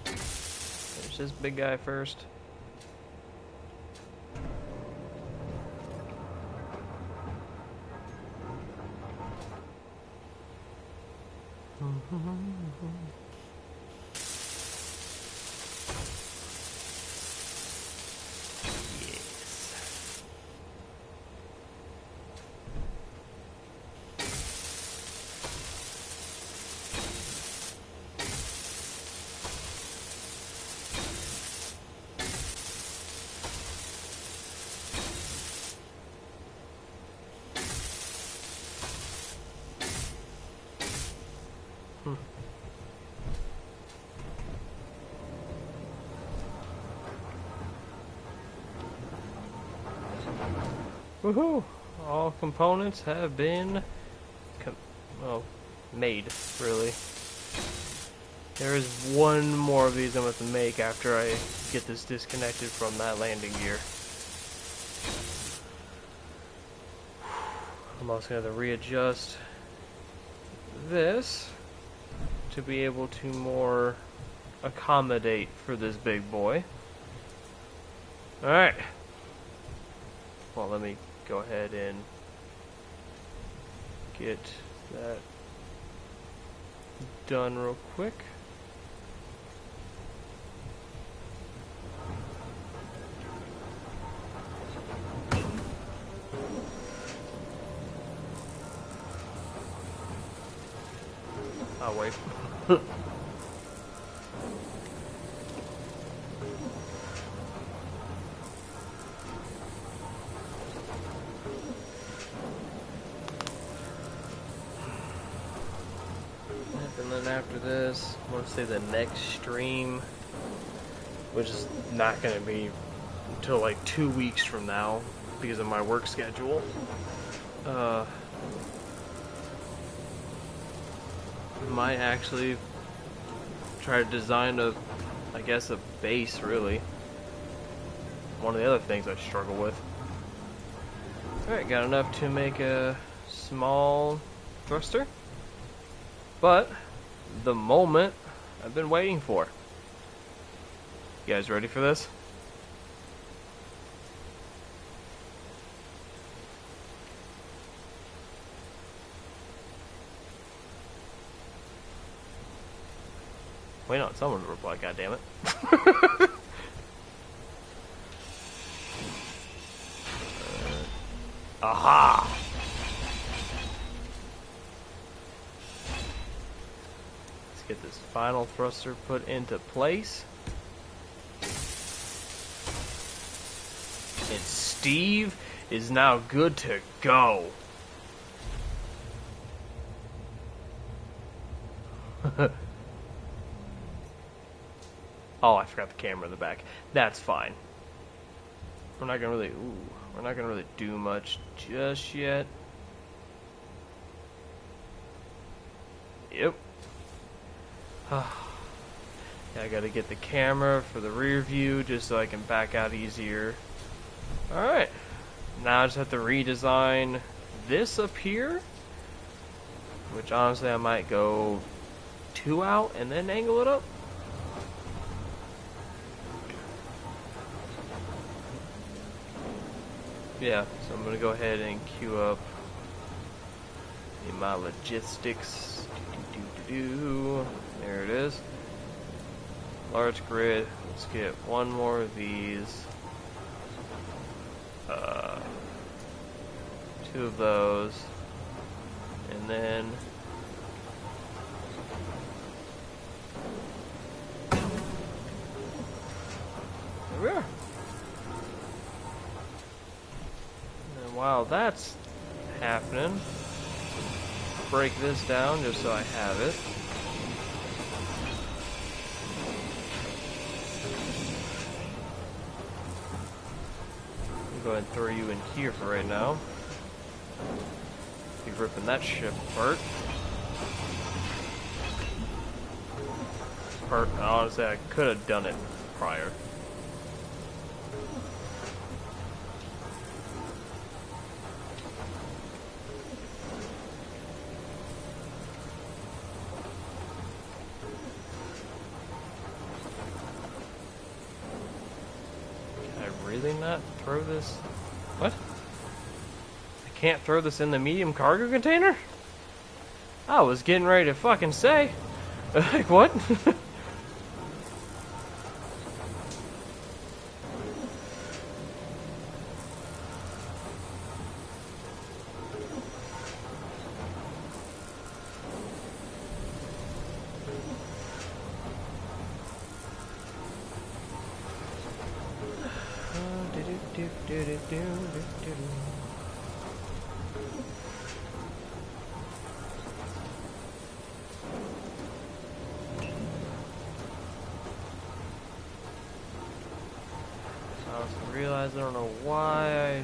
There's this big guy first. Woohoo! All components have been, well, made, really. There is one more of these I'm going to make after I get this disconnected from that landing gear. I'm also going to readjust this to be able to more accommodate for this big boy. Alright. Well, let me go ahead and get that done real quick. I'll wait. And then after this, I want to say the next stream, which is not going to be until like 2 weeks from now because of my work schedule. Might actually try to design I guess a base, really. One of the other things I struggle with. Alright, got enough to make a small thruster. But the moment I've been waiting for. You guys ready for this? Wait on someone to reply, goddammit. Aha! Let's get this final thruster put into place. And Steve is now good to go. Oh, I forgot the camera in the back. That's fine. We're not gonna really do much just yet. Yep. Yeah, I gotta get the camera for the rear view just so I can back out easier. Alright. Now I just have to redesign this up here. Which honestly I might go 2 out and then angle it up. Yeah, so I'm gonna go ahead and queue up in my logistics. There it is. Large grid. Let's get one more of these. 2 of those. And then there we are. And while that's happening, break this down just so I have it. Go ahead and throw you in here for right now. Be ripping that ship apart. Honestly, I could have done it prior. Can I really not throw this? What? I can't throw this in the medium cargo container? I was getting ready to fucking say. Like, what? I don't know why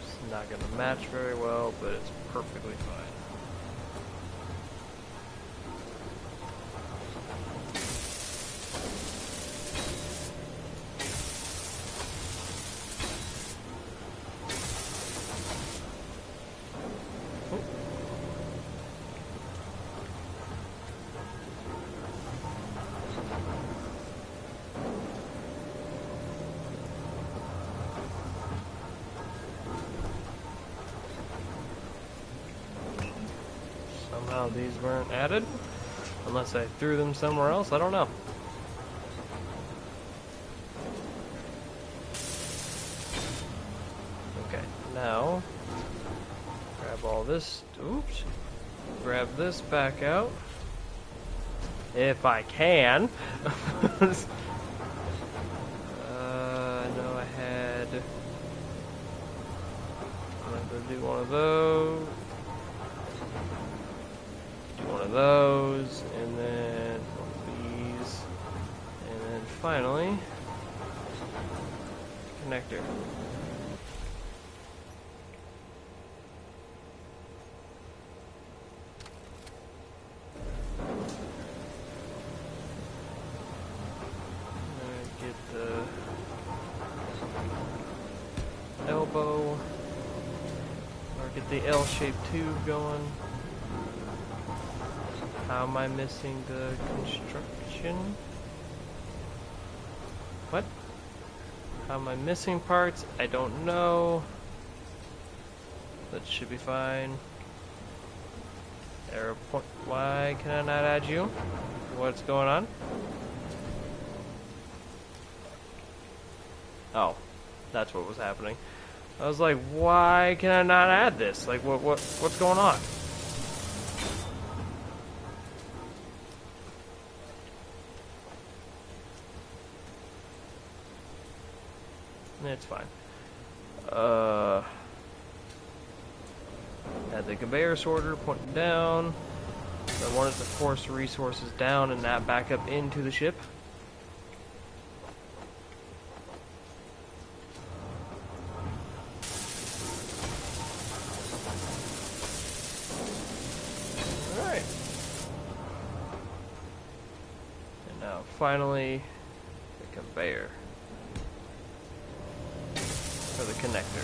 it's not going to match very well, but it's perfectly fine. Somehow these weren't added, unless I threw them somewhere else, I don't know. Okay, now, grab all this, oops, grab this back out, if I can. I know I had, I'm going to do one of those. One of those, and then one of these, and then finally, connector. Get the elbow, or get the L-shaped tube going. How am I missing the construction? What? How am I missing parts? I don't know. That should be fine. Error point. Why can I not add you? What's going on? Oh, that's what was happening. I was like, why can I not add this? Like, what's going on? It's fine. Add the conveyor sorter, point it down. I wanted to force the resources down and not back up into the ship. Alright. And now finally, the conveyor. For the connector.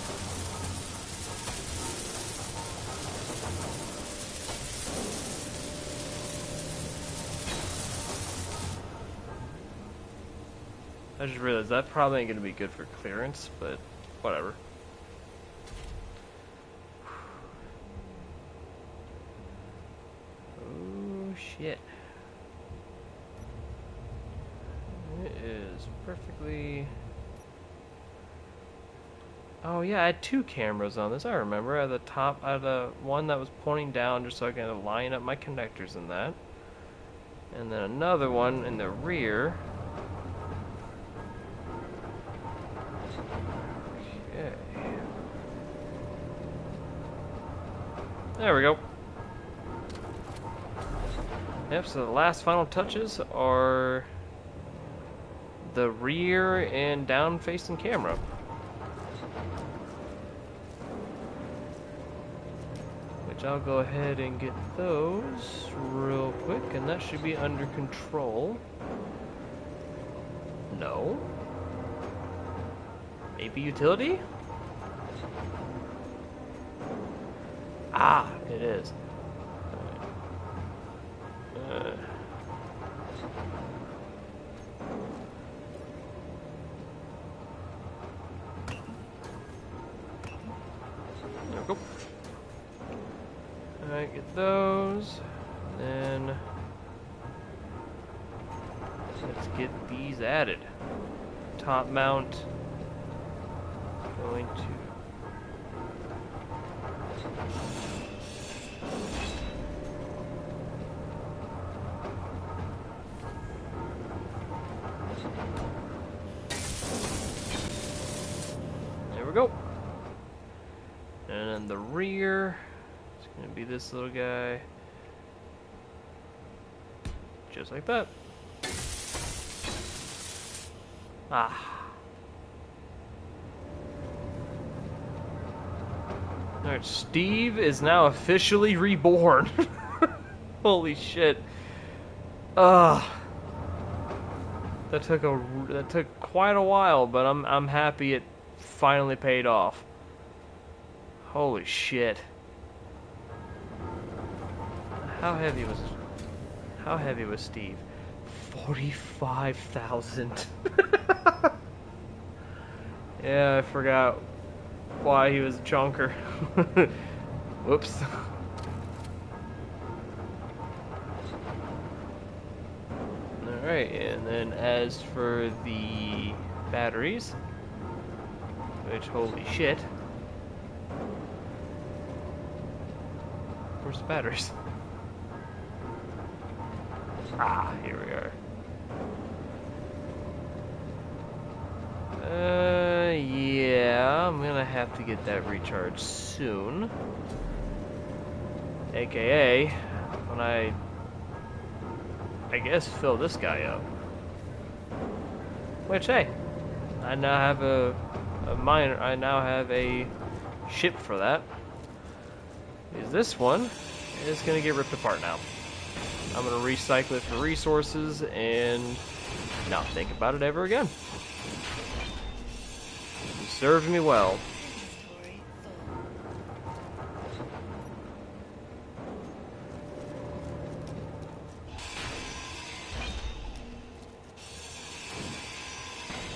I just realized that probably ain't gonna be good for clearance, but whatever. Oh shit. It is perfectly... Oh yeah, I had two cameras on this, I remember. At the top, I had one that was pointing down just so I can line up my connectors in that. And then another one in the rear. There we go. Yep, so the last final touches are the rear and down facing camera. Which I'll go ahead and get those real quick, and that should be under control. No. Maybe utility? Ah, it is. There we go. Alright, get those. Then let's get these added. Top mount. Going to there we go. And then the rear, it's going to be this little guy. Just like that. Ah. Alright, Steve is now officially reborn. Holy shit. That took quite a while, but I'm happy it finally paid off. Holy shit. How heavy was Steve? 45,000. Yeah, I forgot why he was a chunker. Whoops. Alright, and then as for the batteries, which, holy shit. Where's the batteries? Ah, here we are. Yeah, I'm gonna have to get that recharged soon. AKA, when I guess fill this guy up. Which, hey, I now have I now have a ship for that. Is this one is gonna get ripped apart now. I'm gonna recycle it for resources and not think about it ever again. It served me well.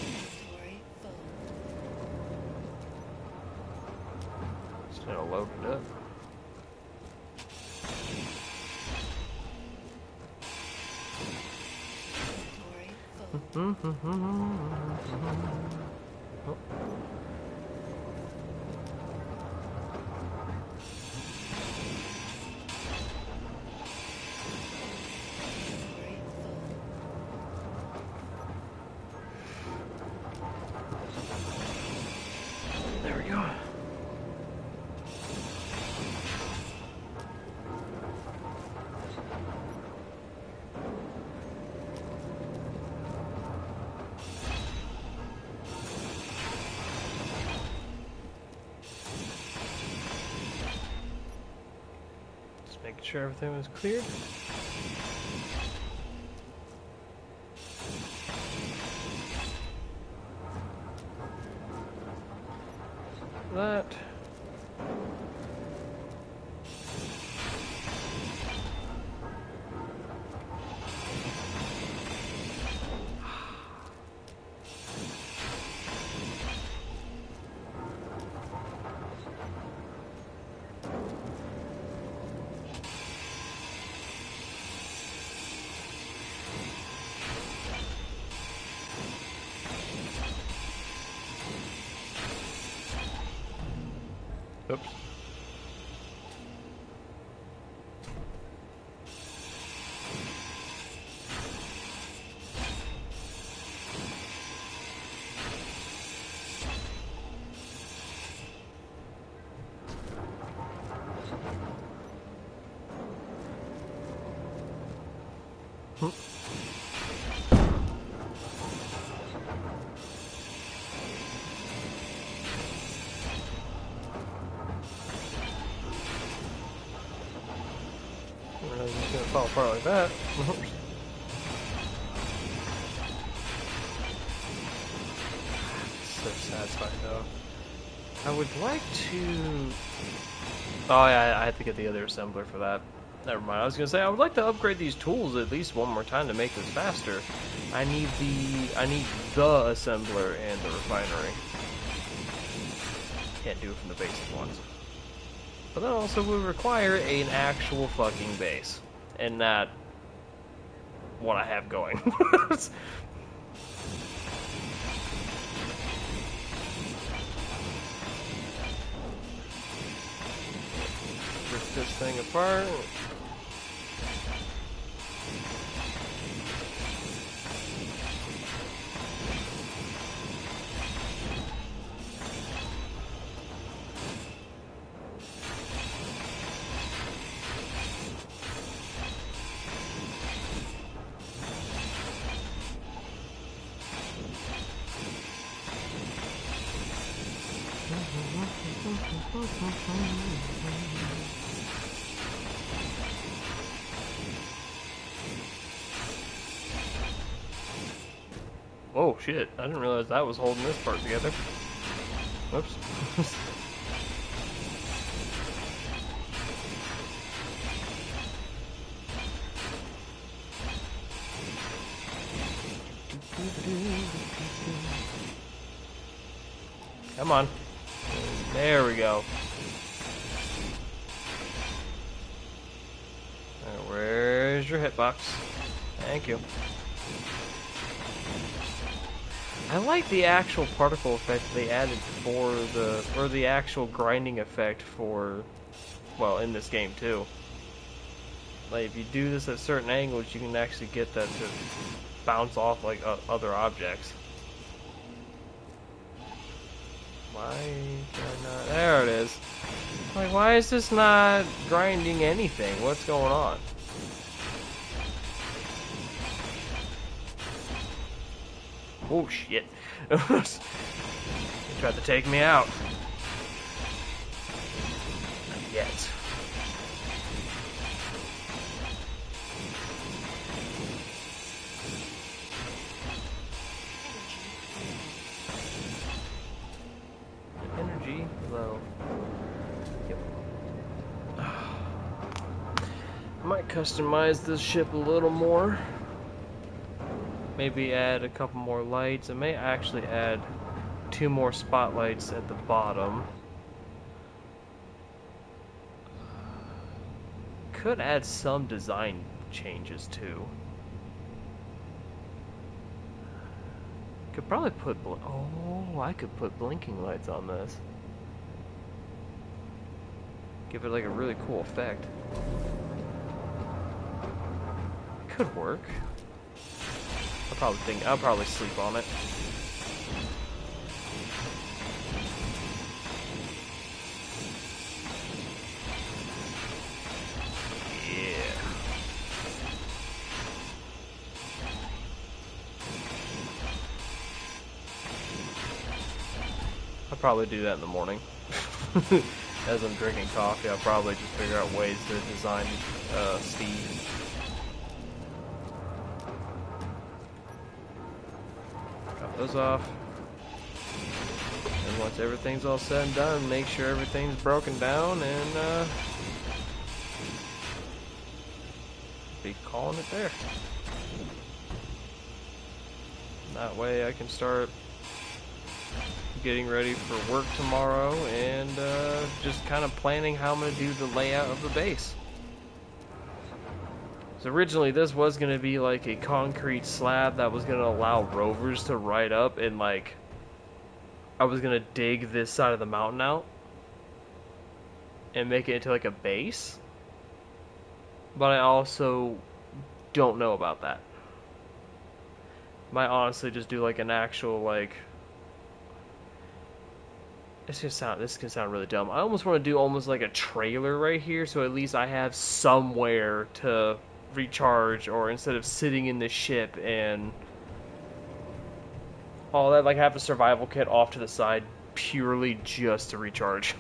Inventory full. Just gonna load it up. Inventory full. Oh. Inventory full. There we go. Just making sure everything was cleared. That. Oops. It's just gonna fall apart like that. So satisfying though. I would like to. Oh yeah, I had to get the other assembler for that. Never mind. I was gonna say I would like to upgrade these tools at least one more time to make this faster. I need the assembler and the refinery. Can't do it from the basic ones. But that also would require an actual fucking base, and not what I have going. Rip this thing apart. Oh shit, I didn't realize that was holding this part together. Whoops. Come on. There we go. Where's your hitbox? Thank you. I like the actual particle effect they added for the actual grinding effect for, well, in this game too. Like, if you do this at certain angles, you can actually get that to bounce off like other objects. Why can I not? There it is. Like, why is this not grinding anything? What's going on? Oh shit. He tried to take me out. Not yet. Energy low. Yep. I might customize this ship a little more. Maybe add a couple more lights. I may actually add 2 more spotlights at the bottom. Could add some design changes too. Could probably put I could put blinking lights on this. Give it like a really cool effect. Could work. I'll probably sleep on it. Yeah. I'll probably do that in the morning. As I'm drinking coffee, I'll probably just figure out ways to design S.T.E.V.E. Those off, and once everything's all said and done, make sure everything's broken down, and be calling it there. That way I can start getting ready for work tomorrow, and just kind of planning how I'm going to do the layout of the base. So originally this was going to be like a concrete slab that was going to allow rovers to ride up, and like I was going to dig this side of the mountain out and make it into like a base. But I also don't know about that. Might honestly just do like an actual like this can sound really dumb. I almost want to do almost like a trailer right here, so at least I have somewhere to recharge, or instead of sitting in the ship and all that, like have a survival kit off to the side purely just to recharge.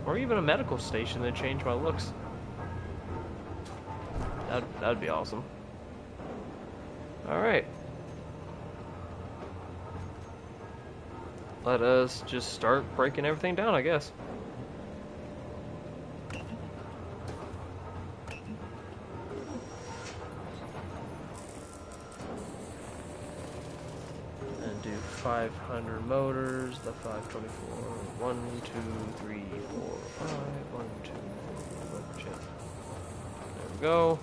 Or even a medical station that changed my looks. That'd be awesome. Alright. Let us just start breaking everything down, I guess. And do 500 motors, the 524. 1, 2, 3, 4, 5. 1, 2, 3, 4, shit. There we go.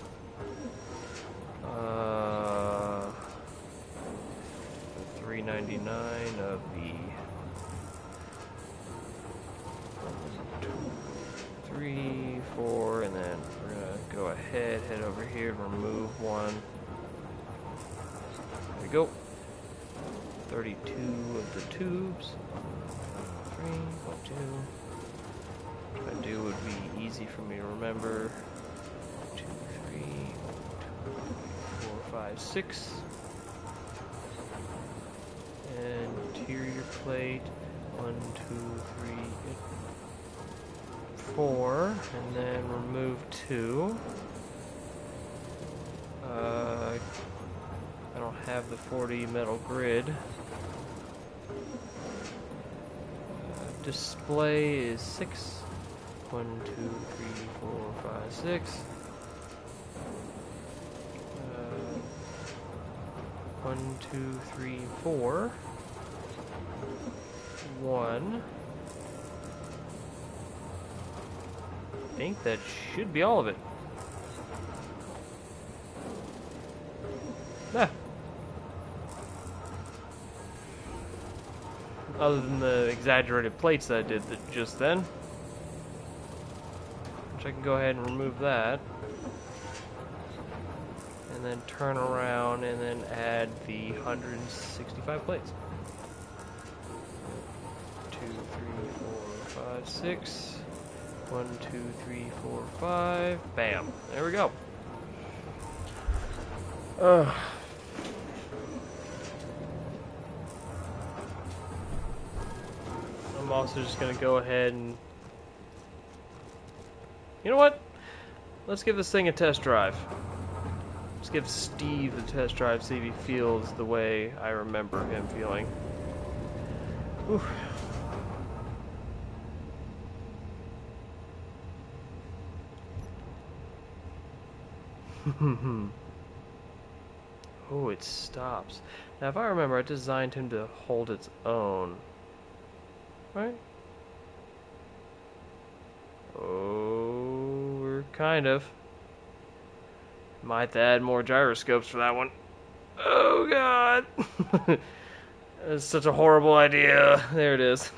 The 399 of the 3, 4, and then we're gonna go ahead, head over here, and remove one. There we go. 32 of the tubes. 3, 1, 2. What I do would be easy for me to remember. 2, 3, 4, 5, 6. And interior plate. 1, 2, 3, 4, and then remove 2. I don't have the 40 metal grid. Display is 6. 1, 2, 3, 4, 5, 6. 1, 2, 3, 4. 1. I think that should be all of it. Ah. Other than the exaggerated plates that I did just then. Which I can go ahead and remove that. And then turn around and then add the 165 plates. 2, 3, 4, 5, 6. 1, 2, 3, 4, 5. Bam. There we go. I'm also just going to go ahead and... You know what? Let's give this thing a test drive. Let's give Steve the test drive, see if he feels the way I remember him feeling. Oof. Oh, it stops. Now, if I remember, I designed him to hold its own. Right? Oh, we're kind of. Might add more gyroscopes for that one. Oh, God! That's such a horrible idea. There it is.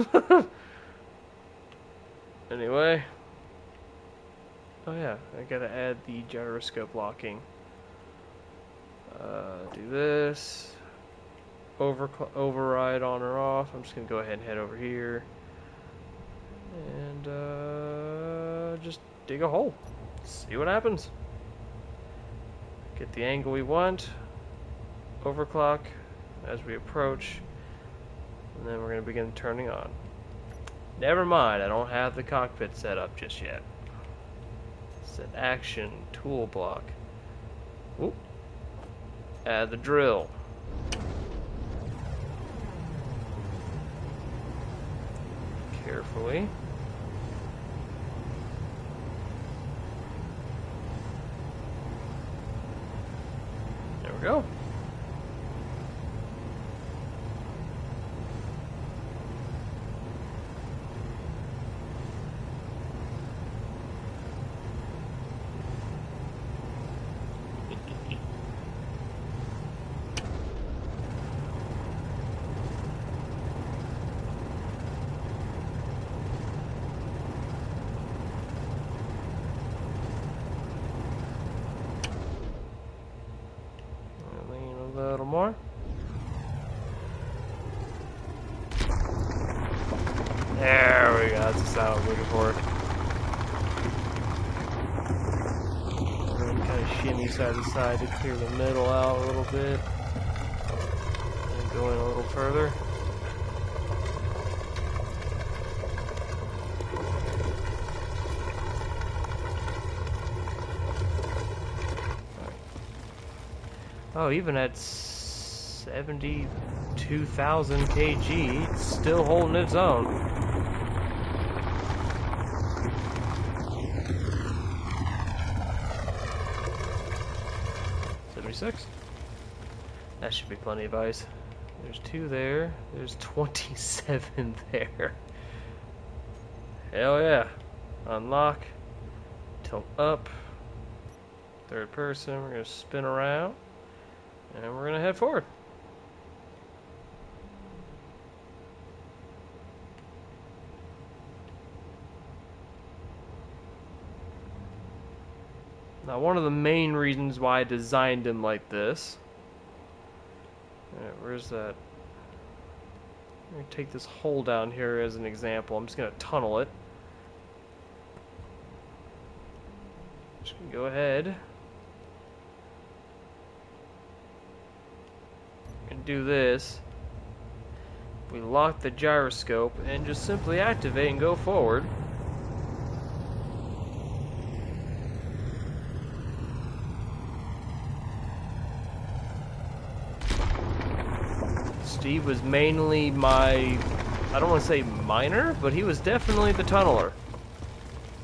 Anyway. Oh yeah, I gotta add the gyroscope locking. Do this. Override on or off. I'm just gonna go ahead and head over here. And just dig a hole. See what happens. Get the angle we want. Overclock as we approach. And then we're gonna begin turning on. Never mind, I don't have the cockpit set up just yet. Set action, tool block. Oop. Add the drill. Carefully. There we go. A little more. There we go. That's the sound I'm looking for. shimmy side to side to clear the middle out a little bit. And go in a little further. Oh, even at 72,000 kg, it's still holding its own. That should be plenty of ice. There's 2 there. There's 27 there. Hell yeah. Unlock. Tilt up. Third person. We're going to spin around. And we're going to head forward. Now, one of the main reasons why I designed him like this. Alright, where's that? I'm going to take this hole down here as an example. I'm just going to tunnel it. Just going to go ahead and do this. We lock the gyroscope and just simply activate and go forward. Steve was mainly my, I don't want to say miner, but he was definitely the tunneler.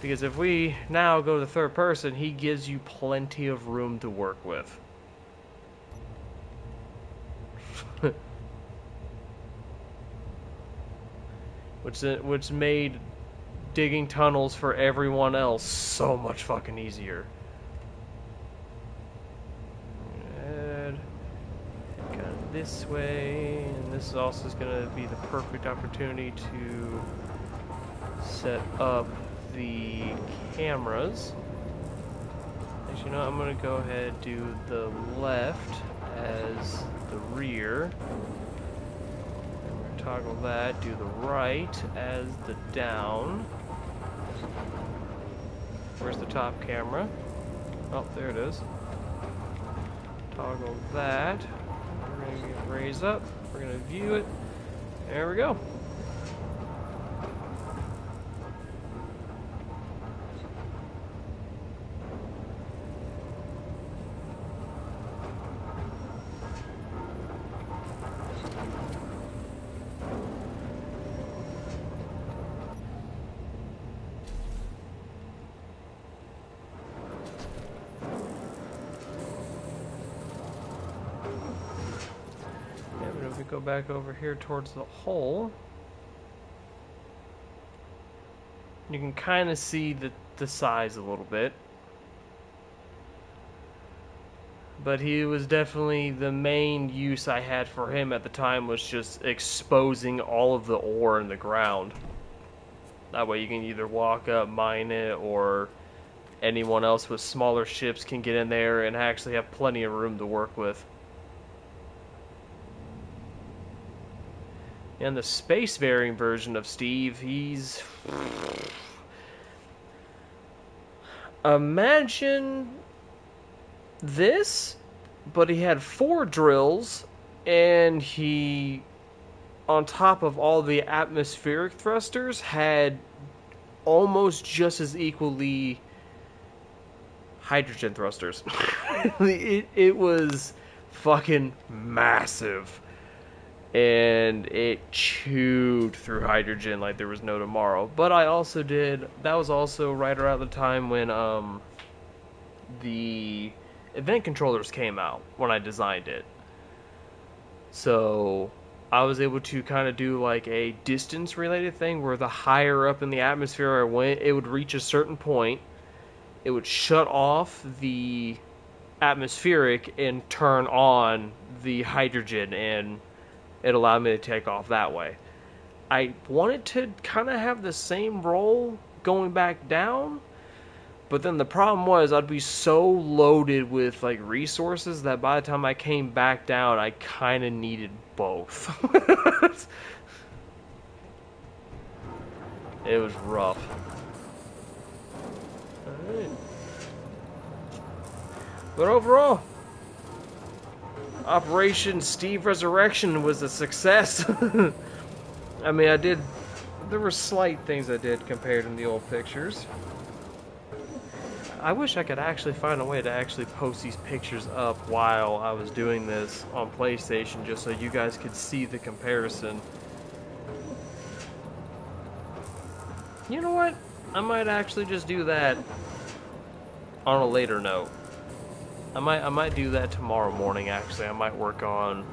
Because if we now go to the third person, he gives you plenty of room to work with. which made digging tunnels for everyone else so much fucking easier. This way, and this is also going to be the perfect opportunity to set up the cameras. Actually, you know, I'm going to go ahead and do the left as the rear. And we're going to toggle that, do the right as the down. Where's the top camera? Oh, there it is. Toggle that. We're going to raise up, we're going to view it, there we go. Go back over here towards the hole. You can kind of see the size a little bit. But he was definitely the main use I had for him at the time was just exposing all of the ore in the ground. That way you can either walk up, mine it, or anyone else with smaller ships can get in there and actually have plenty of room to work with. And the space varying version of Steve, he's... Imagine this, but he had 4 drills, and he, on top of all the atmospheric thrusters, had almost just as equally hydrogen thrusters. It was fucking massive. And it chewed through hydrogen like there was no tomorrow. But I also did, that was also right around the time when the event controllers came out, when I designed it. So I was able to kind of do like a distance related thing where the higher up in the atmosphere I went, it would reach a certain point, it would shut off the atmospheric and turn on the hydrogen, and it allowed me to take off that way. I wanted to kind of have the same role going back down, but then the problem was I'd be so loaded with like resources that by the time I came back down, I kind of needed both. It was rough. Alright. But overall, Operation Steve Resurrection was a success. I mean, there were slight things I did compared to the old pictures. I wish I could actually find a way to actually post these pictures up while I was doing this on PlayStation, just so you guys could see the comparison. You know what? I might actually just do that on a later note. I might do that tomorrow morning, actually. I might work on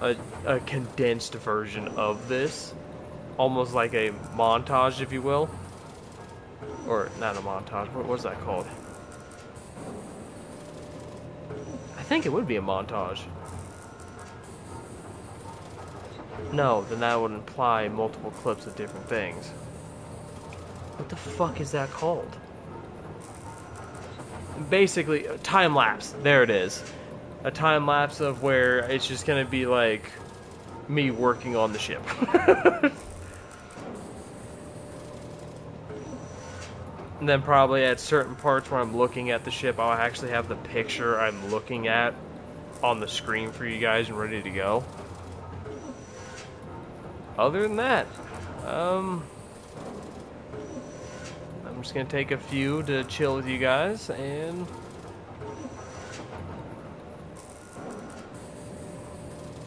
a condensed version of this. Almost like a montage, if you will. Or, not a montage, what was that called? I think it would be a montage. No, then that would imply multiple clips of different things. What the fuck is that called? Basically, a time lapse. There it is. A time lapse of where it's just gonna be like me working on the ship. And then probably at certain parts where I'm looking at the ship, I'll actually have the picture I'm looking at on the screen for you guys and ready to go. Other than that, I'm just gonna take a few to chill with you guys, and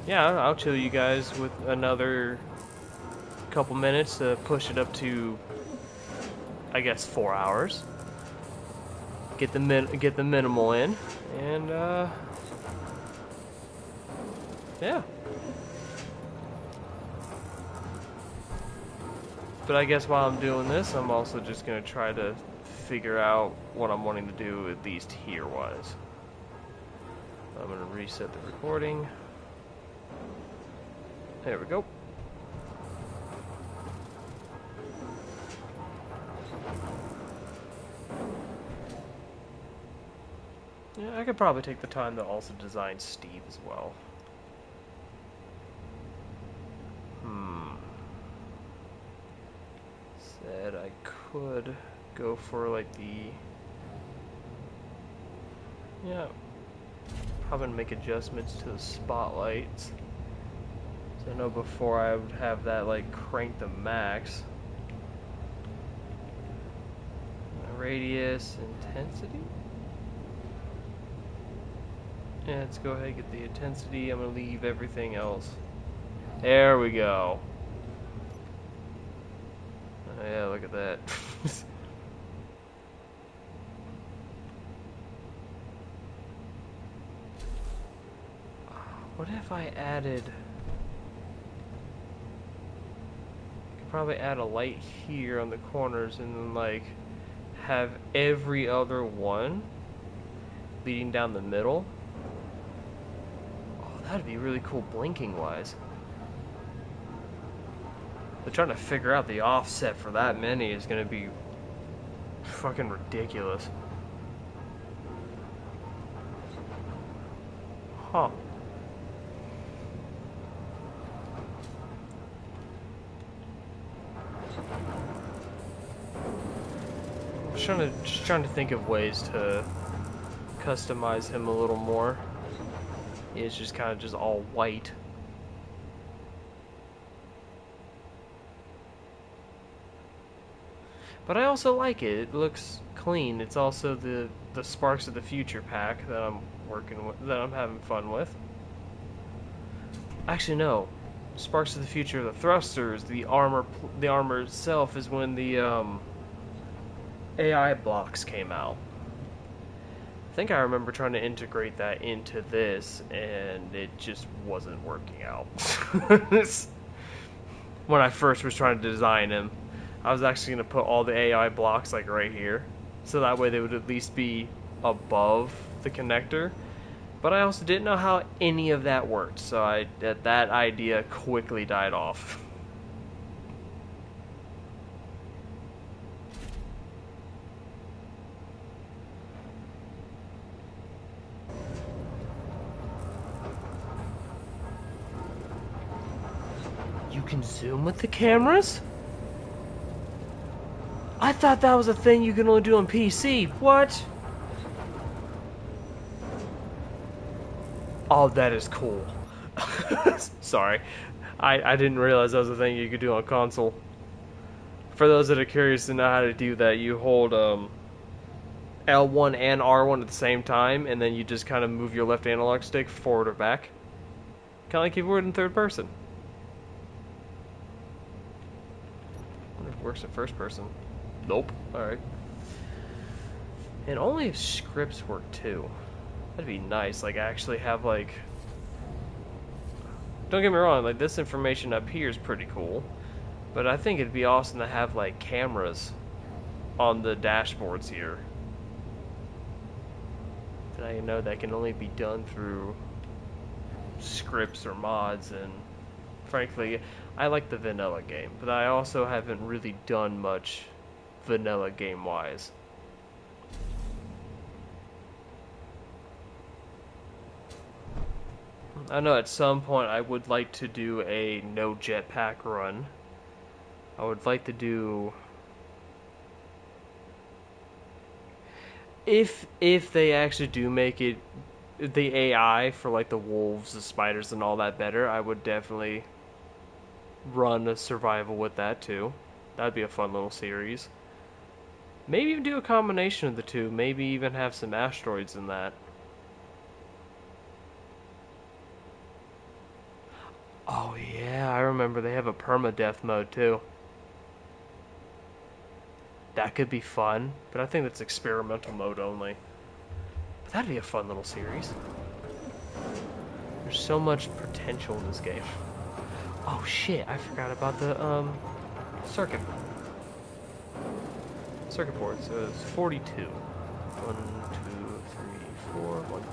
yeah, I'll chill you guys with another couple minutes to push it up to, I guess, 4 hours. Get the minimal in, and yeah. But I guess while I'm doing this, I'm also just gonna try to figure out what I'm wanting to do, at least here-wise. I'm gonna reset the recording. There we go. Yeah, I could probably take the time to also design Steve as well. Said I could go for like yeah, probably make adjustments to the spotlights. So I know before I would have that like crank the max. Radius, intensity. Yeah, let's go ahead and get the intensity. I'm gonna leave everything else. There we go. Oh, yeah, look at that. What if I added... I could probably add a light here on the corners and then like have every other one leading down the middle. Oh, that'd be really cool blinking wise. But trying to figure out the offset for that many is gonna be fucking ridiculous. Huh. Just trying to think of ways to customize him a little more. It's just kind of just all white. But I also like it. It looks clean. It's also the Sparks of the Future pack that I'm working with, that I'm having fun with. Actually, no. Sparks of the Future, the thrusters, the armor itself is when the AI blocks came out. I think I remember trying to integrate that into this, and it just wasn't working out. When I first was trying to design him, I was actually going to put all the AI blocks like right here, so that way they would at least be above the connector. But I also didn't know how any of that worked, so that idea quickly died off. You can zoom with the cameras? I thought that was a thing you can only do on PC. What? Oh, that is cool. Sorry. I didn't realize that was a thing you could do on console. For those that are curious to know how to do that, you hold L1 and R1 at the same time, and then you just kind of move your left analog stick forward or back. Kind of like you would in third person. I wonder if it works in first person. Nope. Alright. And only if scripts work too. That'd be nice, like actually have like... Don't get me wrong, like this information up here is pretty cool. But I think it'd be awesome to have like cameras on the dashboards here. Now you know that can only be done through scripts or mods, and frankly, I like the vanilla game, but I also haven't really done much vanilla game-wise. I know at some point I would like to do a no jetpack run. I would like to do... If they actually do make it, the AI for like the wolves, the spiders, and all that better, I would definitely run a survival with that too. That'd be a fun little series. Maybe even do a combination of the two. Maybe even have some asteroids in that. Oh yeah, I remember they have a permadeath mode too. That could be fun, but I think that's experimental mode only. But that'd be a fun little series. There's so much potential in this game. Oh shit, I forgot about the circuit board. So it's 42. 1, 2, 3, 4, 1, 2.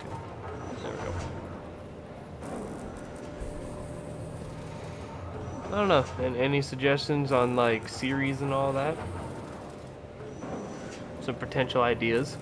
There we go. I don't know. And any suggestions on like series and all that? Some potential ideas.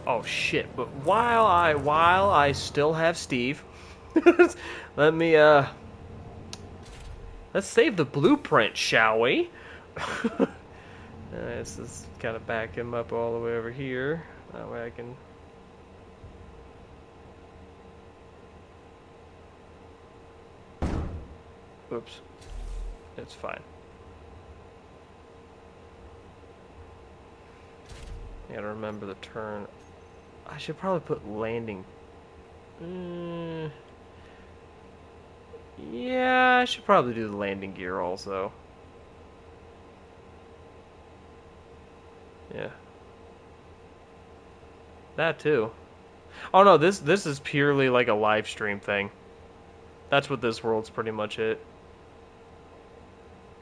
Oh shit! But while I still have Steve, let me let's save the blueprint, shall we? Let's just kind of back him up all the way over here. That way I can. Oops, it's fine. You gotta remember the turn. I should probably put landing. Yeah, I should probably do the landing gear also. Yeah. That too. Oh no, this is purely like a live stream thing. That's what this world's pretty much it.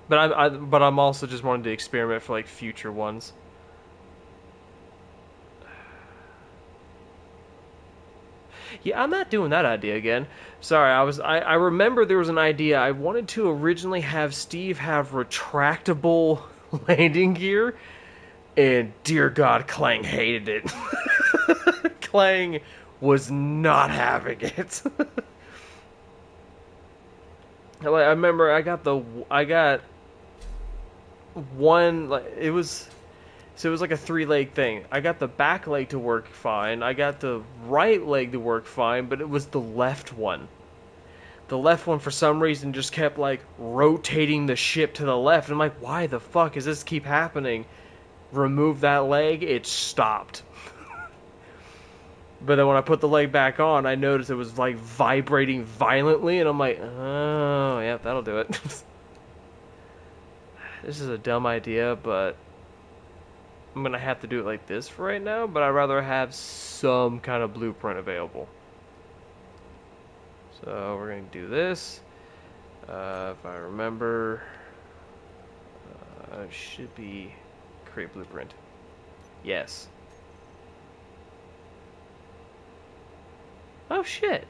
But I'm also just wanting to experiment for like future ones. Yeah, I'm not doing that idea again. Sorry, I remember there was an idea. I wanted to originally have Steve have retractable landing gear, and dear God, Clang hated it. Clang was not having it. I remember I got one, like it was. So it was like a 3-leg thing. I got the back leg to work fine. I got the right leg to work fine, but it was the left one. The left one, for some reason, just kept, like, rotating the ship to the left. I'm like, why the fuck does this keep happening? Remove that leg, it stopped. But then when I put the leg back on, I noticed it was, like, vibrating violently, and I'm like, oh, yeah, that'll do it. This is a dumb idea, but... I'm gonna have to do it like this for right now, but I'd rather have some kind of blueprint available. So we're gonna do this. If I remember, it should be create blueprint. Yes. Oh shit.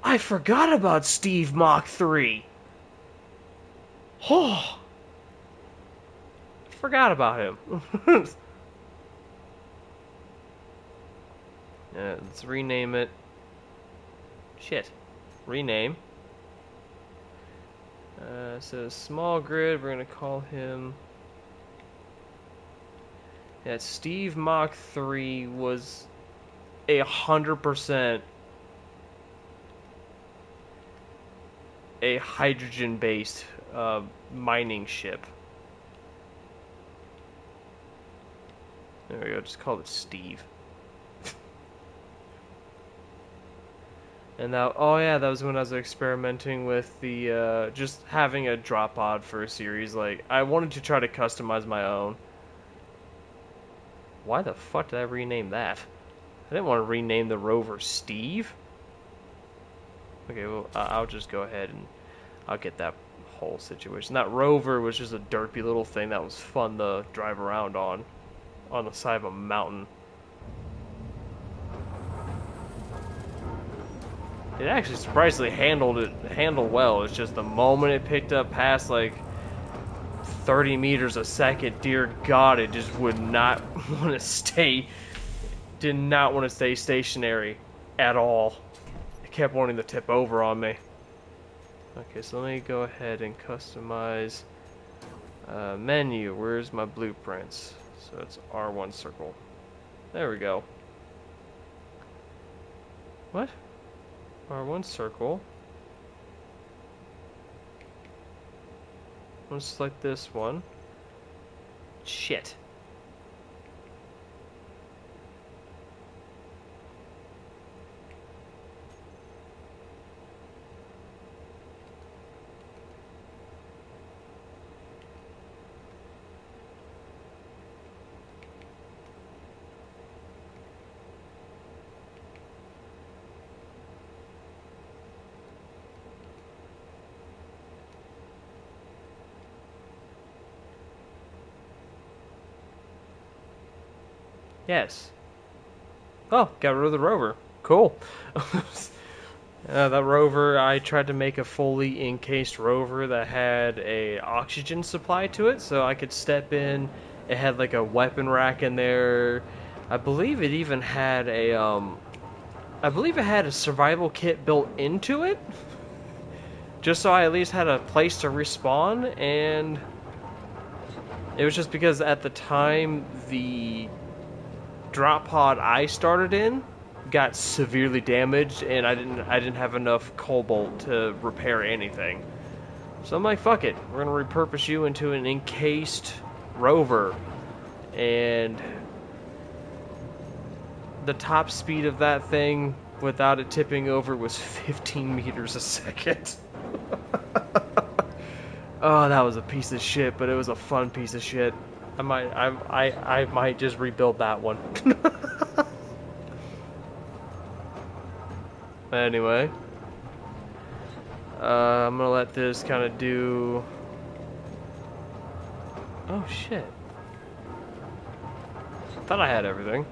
I forgot about S.T.E.V.E. Mach 3. Oh, I forgot about him. Let's rename it. Shit. Rename. So small grid, we're going to call him... Yeah, S.T.E.V.E. Mach 3 was 100% a hydrogen-based mining ship. There we go, just call it S.T.E.V.E. And that, oh yeah, that was when I was experimenting with the, just having a drop pod for a series. Like, I wanted to try to customize my own. Why the fuck did I rename that? I didn't want to rename the rover Steve. Okay, well, I'll just go ahead and I'll get that whole situation. That rover was just a derpy little thing that was fun to drive around on the side of a mountain. It actually surprisingly handled well. It's just the moment it picked up past like 30 meters a second, dear God, it just would not want to stay. Did not want to stay stationary at all. It kept wanting to tip over on me. Okay, so let me go ahead and customize menu. Where's my blueprints? So it's R1 circle. There we go. What? R1 circle. I'm gonna select this one. Shit. Yes. Oh, got rid of the rover. Cool. That rover, I tried to make a fully encased rover that had a oxygen supply to it, so I could step in. It had like a weapon rack in there. I believe it even had I believe it had a survival kit built into it, just so I at least had a place to respawn. And it was just because at the time the drop pod I started in got severely damaged, and I didn't have enough cobalt to repair anything. So I'm like, fuck it, we're gonna repurpose you into an encased rover. And the top speed of that thing without it tipping over was 15 meters a second. Oh, that was a piece of shit, but it was a fun piece of shit. I might just rebuild that one. Anyway, I'm gonna let this kind of do. Oh shit! Thought I had everything.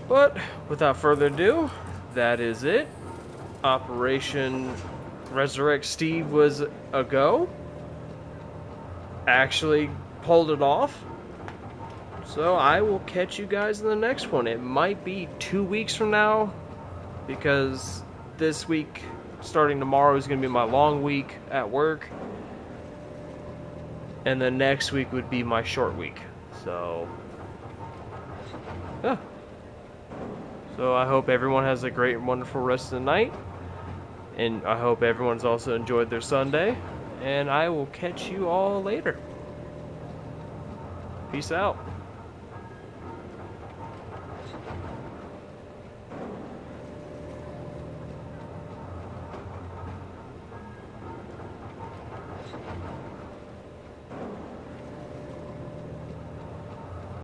But without further ado, that is it. Operation Resurrect Steve was a go. Actually pulled it off. So I will catch you guys in the next one. It might be 2 weeks from now, because this week, starting tomorrow, is going to be my long week at work. And the next week would be my short week. So, yeah. So I hope everyone has a great and wonderful rest of the night. And I hope everyone's also enjoyed their Sunday. And I will catch you all later. Peace out.